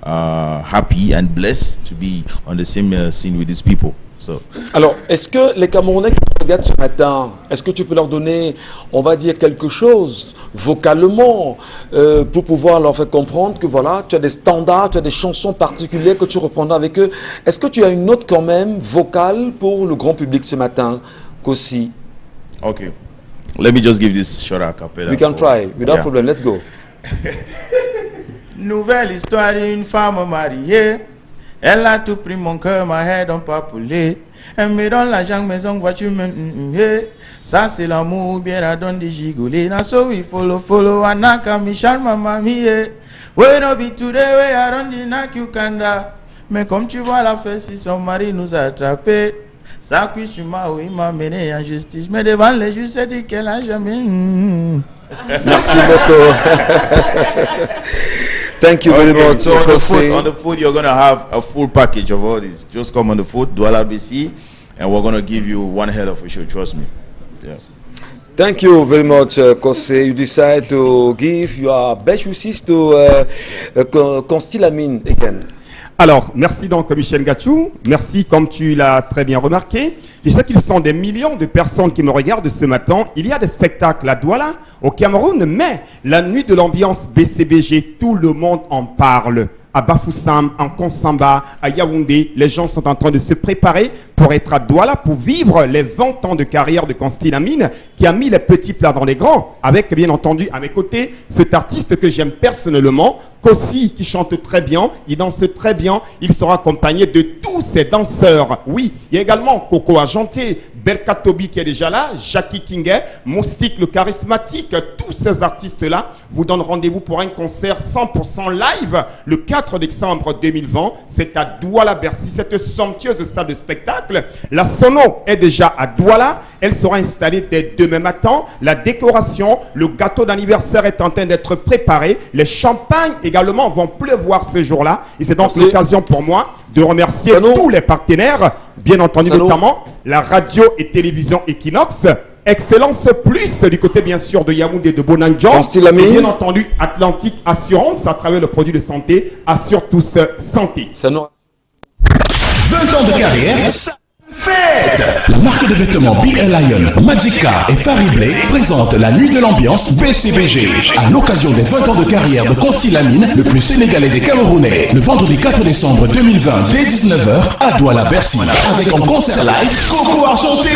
happy and blessed to be on the same scene with these people. So. Alors, est-ce que les Camerounais qui te regardent ce matin, est-ce que tu peux leur donner, on va dire, quelque chose vocalement pour pouvoir leur faire comprendre que voilà, tu as des standards, tu as des chansons particulières que tu reprendras avec eux. Est-ce que tu as une note quand même vocale pour le grand public ce matin, Kossi? Okay, let me just give this short a cappella. We can try, without problem, let's go. Nouvelle histoire d'une femme mariée. Elle a tout pris mon cœur, ma haine dans pas poulet. Elle me donne l'argent, maison, voiture, ça c'est l'amour, bien la donne des gigolets. Now so we follow, Anaka, Michal, ma mamie. We no be today, we are on the Nakukanda. Mais comme tu vois la fête, si son mari nous a attrapés, ça cuit sur ma oui, m'a mené en justice. Mais devant les juges, c'est dit qu'elle a jamais. Merci beaucoup. Thank you very much. So on the food, you're going to have a full package of all this. Just come on the food, Douala BC, and we're going to give you one hell of a show, trust me. Yeah. Thank you very much, Kossi. You decide to give your best wishes to Constilamine again. Alors, merci donc Michel Gatchou. Merci, comme tu l'as très bien remarqué. Je sais qu'ils sont des millions de personnes qui me regardent ce matin. Il y a des spectacles à Douala, au Cameroun, mais la nuit de l'ambiance BCBG, tout le monde en parle. À Bafoussam, en Konsamba, à Yaoundé, les gens sont en train de se préparer pour être à Douala, pour vivre les 20 ans de carrière de Constilamine, qui a mis les petits plats dans les grands, avec bien entendu à mes côtés cet artiste que j'aime personnellement, Kossi, qui chante très bien, il danse très bien, il sera accompagné de tous ses danseurs. Oui, il y a également Coco Argenté, Belka Tobi qui est déjà là, Jackie Kinguet, Moustique le charismatique, tous ces artistes-là vous donnent rendez-vous pour un concert 100% live le 4 décembre 2020. C'est à Douala-Bercy, cette somptueuse salle de spectacle. La sono est déjà à Douala, elle sera installée dès demain matin. La décoration, le gâteau d'anniversaire est en train d'être préparé. Les champagnes également vont pleuvoir ce jour-là. Et c'est donc l'occasion pour moi de remercier tous les partenaires, bien entendu notamment la radio et télévision Equinox, Excellence Plus du côté bien sûr de Yaoundé de Bonanjan, et bien entendu Atlantique Assurance à travers le produit de santé Assure Tous Santé. 20 ans de carrière, fête. La marque de vêtements B.L. Lion, Magica et Fariblé présente la nuit de l'ambiance BCBG à l'occasion des 20 ans de carrière de Constilamine, le plus sénégalais des Camerounais, le vendredi 4 décembre 2020 dès 19h à Douala-Bercy avec en concert live Coco Argenté,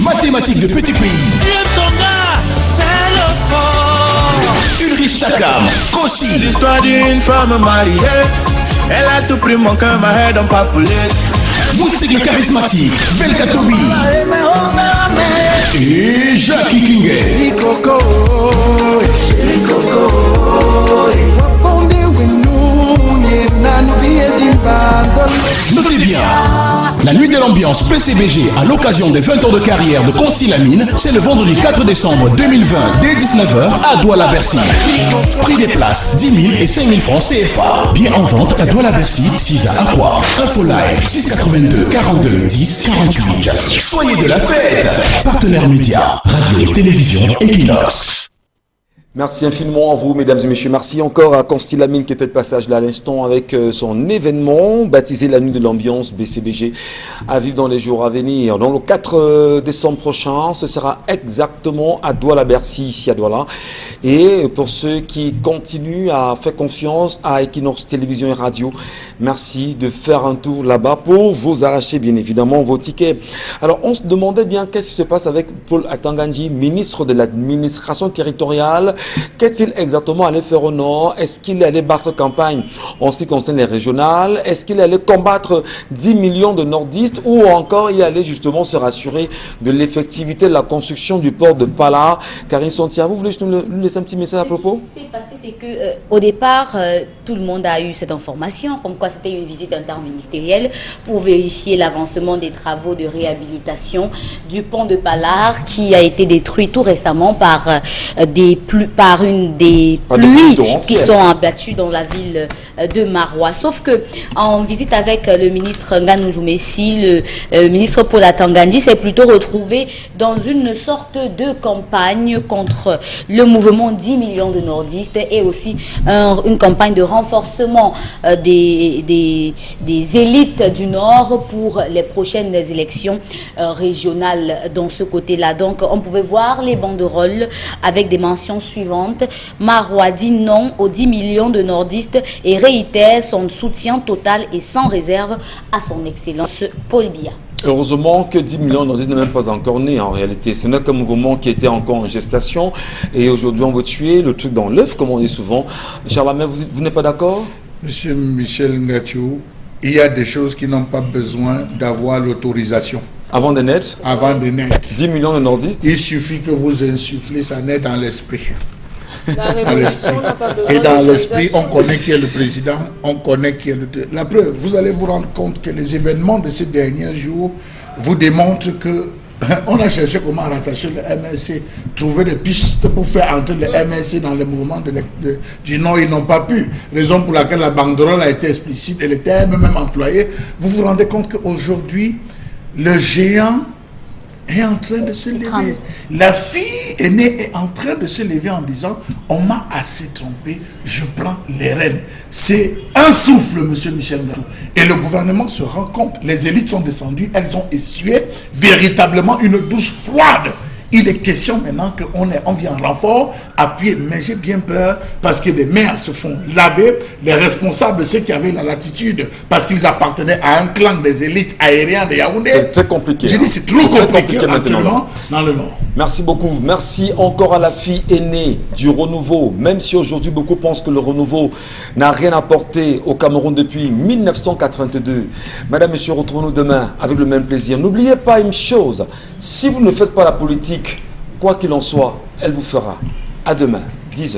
Mathématiques de Petit Pays, Ulrich Takam, Kossi. L'histoire d'une femme mariée. Elle a tout pris mon cœur, ma haine dans pas poulet. Moustique le charismatique, Belka Tobi et Jackie Kinguet. Notez bien, la nuit de l'ambiance PCBG à l'occasion des 20 ans de carrière de Constilamine, c'est le vendredi 4 décembre 2020 dès 19h à Douala-Bercy. Prix des places 10 000 et 5 000 francs CFA. Bien en vente à Douala-Bercy, 6 à Aqua. Info live 682 42 10 48. Soyez de la fête. Partenaire média, radio et télévision Equinox. Merci infiniment à vous, mesdames et messieurs. Merci encore à Constilamine qui était de passage là à l'instant avec son événement baptisé la nuit de l'ambiance BCBG à vivre dans les jours à venir. Donc le 4 décembre prochain, ce sera exactement à Douala-Bercy, ici à Douala. Et pour ceux qui continuent à faire confiance à Equinox Télévision et Radio, merci de faire un tour là-bas pour vous arracher bien évidemment vos tickets. Alors on se demandait bien qu'est-ce qui se passe avec Paul Atangandji, ministre de l'administration territoriale. Qu'est-il exactement allé faire au nord? Est-ce qu'il allait battre campagne en ce qui concerne les régionales? Est-ce qu'il allait combattre 10 millions de nordistes? Ou encore il allait justement se rassurer de l'effectivité de la construction du port de Pala? Karine Sontia, vous voulez nous laisser un petit message à propos? Ce qui s'est passé, c'est que au départ, tout le monde a eu cette information, comme quoi c'était une visite interministérielle pour vérifier l'avancement des travaux de réhabilitation du pont de Palar qui a été détruit tout récemment par des pluies par une des Par des pluies pluies torrentielles qui sont abattues dans la ville de Marois. Sauf que en visite avec le ministre Nganou Messi, le ministre Paula Tangandji s'est plutôt retrouvé dans une sorte de campagne contre le mouvement 10 millions de nordistes et aussi une campagne de renforcement des élites du Nord pour les prochaines élections régionales dans ce côté-là. Donc, on pouvait voir les banderoles avec des mentions suivantes. Marois dit non aux 10 millions de nordistes et réitère son soutien total et sans réserve à son excellence Paul Biya. Heureusement que 10 millions de nordistes n'est même pas encore né en réalité. Ce n'est qu'un mouvement qui était encore en gestation et aujourd'hui on veut tuer le truc dans l'œuf, comme on dit souvent. Charlemagne, vous n'êtes pas d'accord? Monsieur Michel Ngachou, il y a des choses qui n'ont pas besoin d'avoir l'autorisation. Avant de naître? Avant de naître. 10 millions de nordistes? Il suffit que vous insufflez ça naît dans l'esprit. La révolution n'a pas besoin Et dans l'esprit, on d'autorisation. connaît qui est le président, on connaît qui est le... La preuve, vous allez vous rendre compte que les événements de ces derniers jours vous démontrent que on a cherché comment rattacher le MSC, trouver des pistes pour faire entrer le MSC dans le mouvement du Nord. Ils n'ont pas pu. Raison pour laquelle la banderole a été explicite, elle était elle-même employée. Vous vous rendez compte qu'aujourd'hui, le géant est en train de se lever. La fille aînée est en train de se lever en disant « On m'a assez trompé, je prends les rênes ». C'est un souffle, monsieur Michel Ngachou. Et le gouvernement se rend compte, les élites sont descendues, elles ont essuyé véritablement une douche froide. Il est question maintenant qu'on vient en renfort, appuyer, mais j'ai bien peur parce que des maires se font laver, les responsables, ceux qui avaient la latitude, parce qu'ils appartenaient à un clan des élites aériennes de Yaoundé. C'est très compliqué. J'ai dit c'est trop compliqué maintenant dans le Nord. Merci beaucoup. Merci encore à la fille aînée du renouveau. Même si aujourd'hui beaucoup pensent que le renouveau n'a rien apporté au Cameroun depuis 1982. Madame, Monsieur, retrouvons-nous demain avec le même plaisir. N'oubliez pas une chose, si vous ne faites pas la politique, quoi qu'il en soit, elle vous fera. À demain, 10h.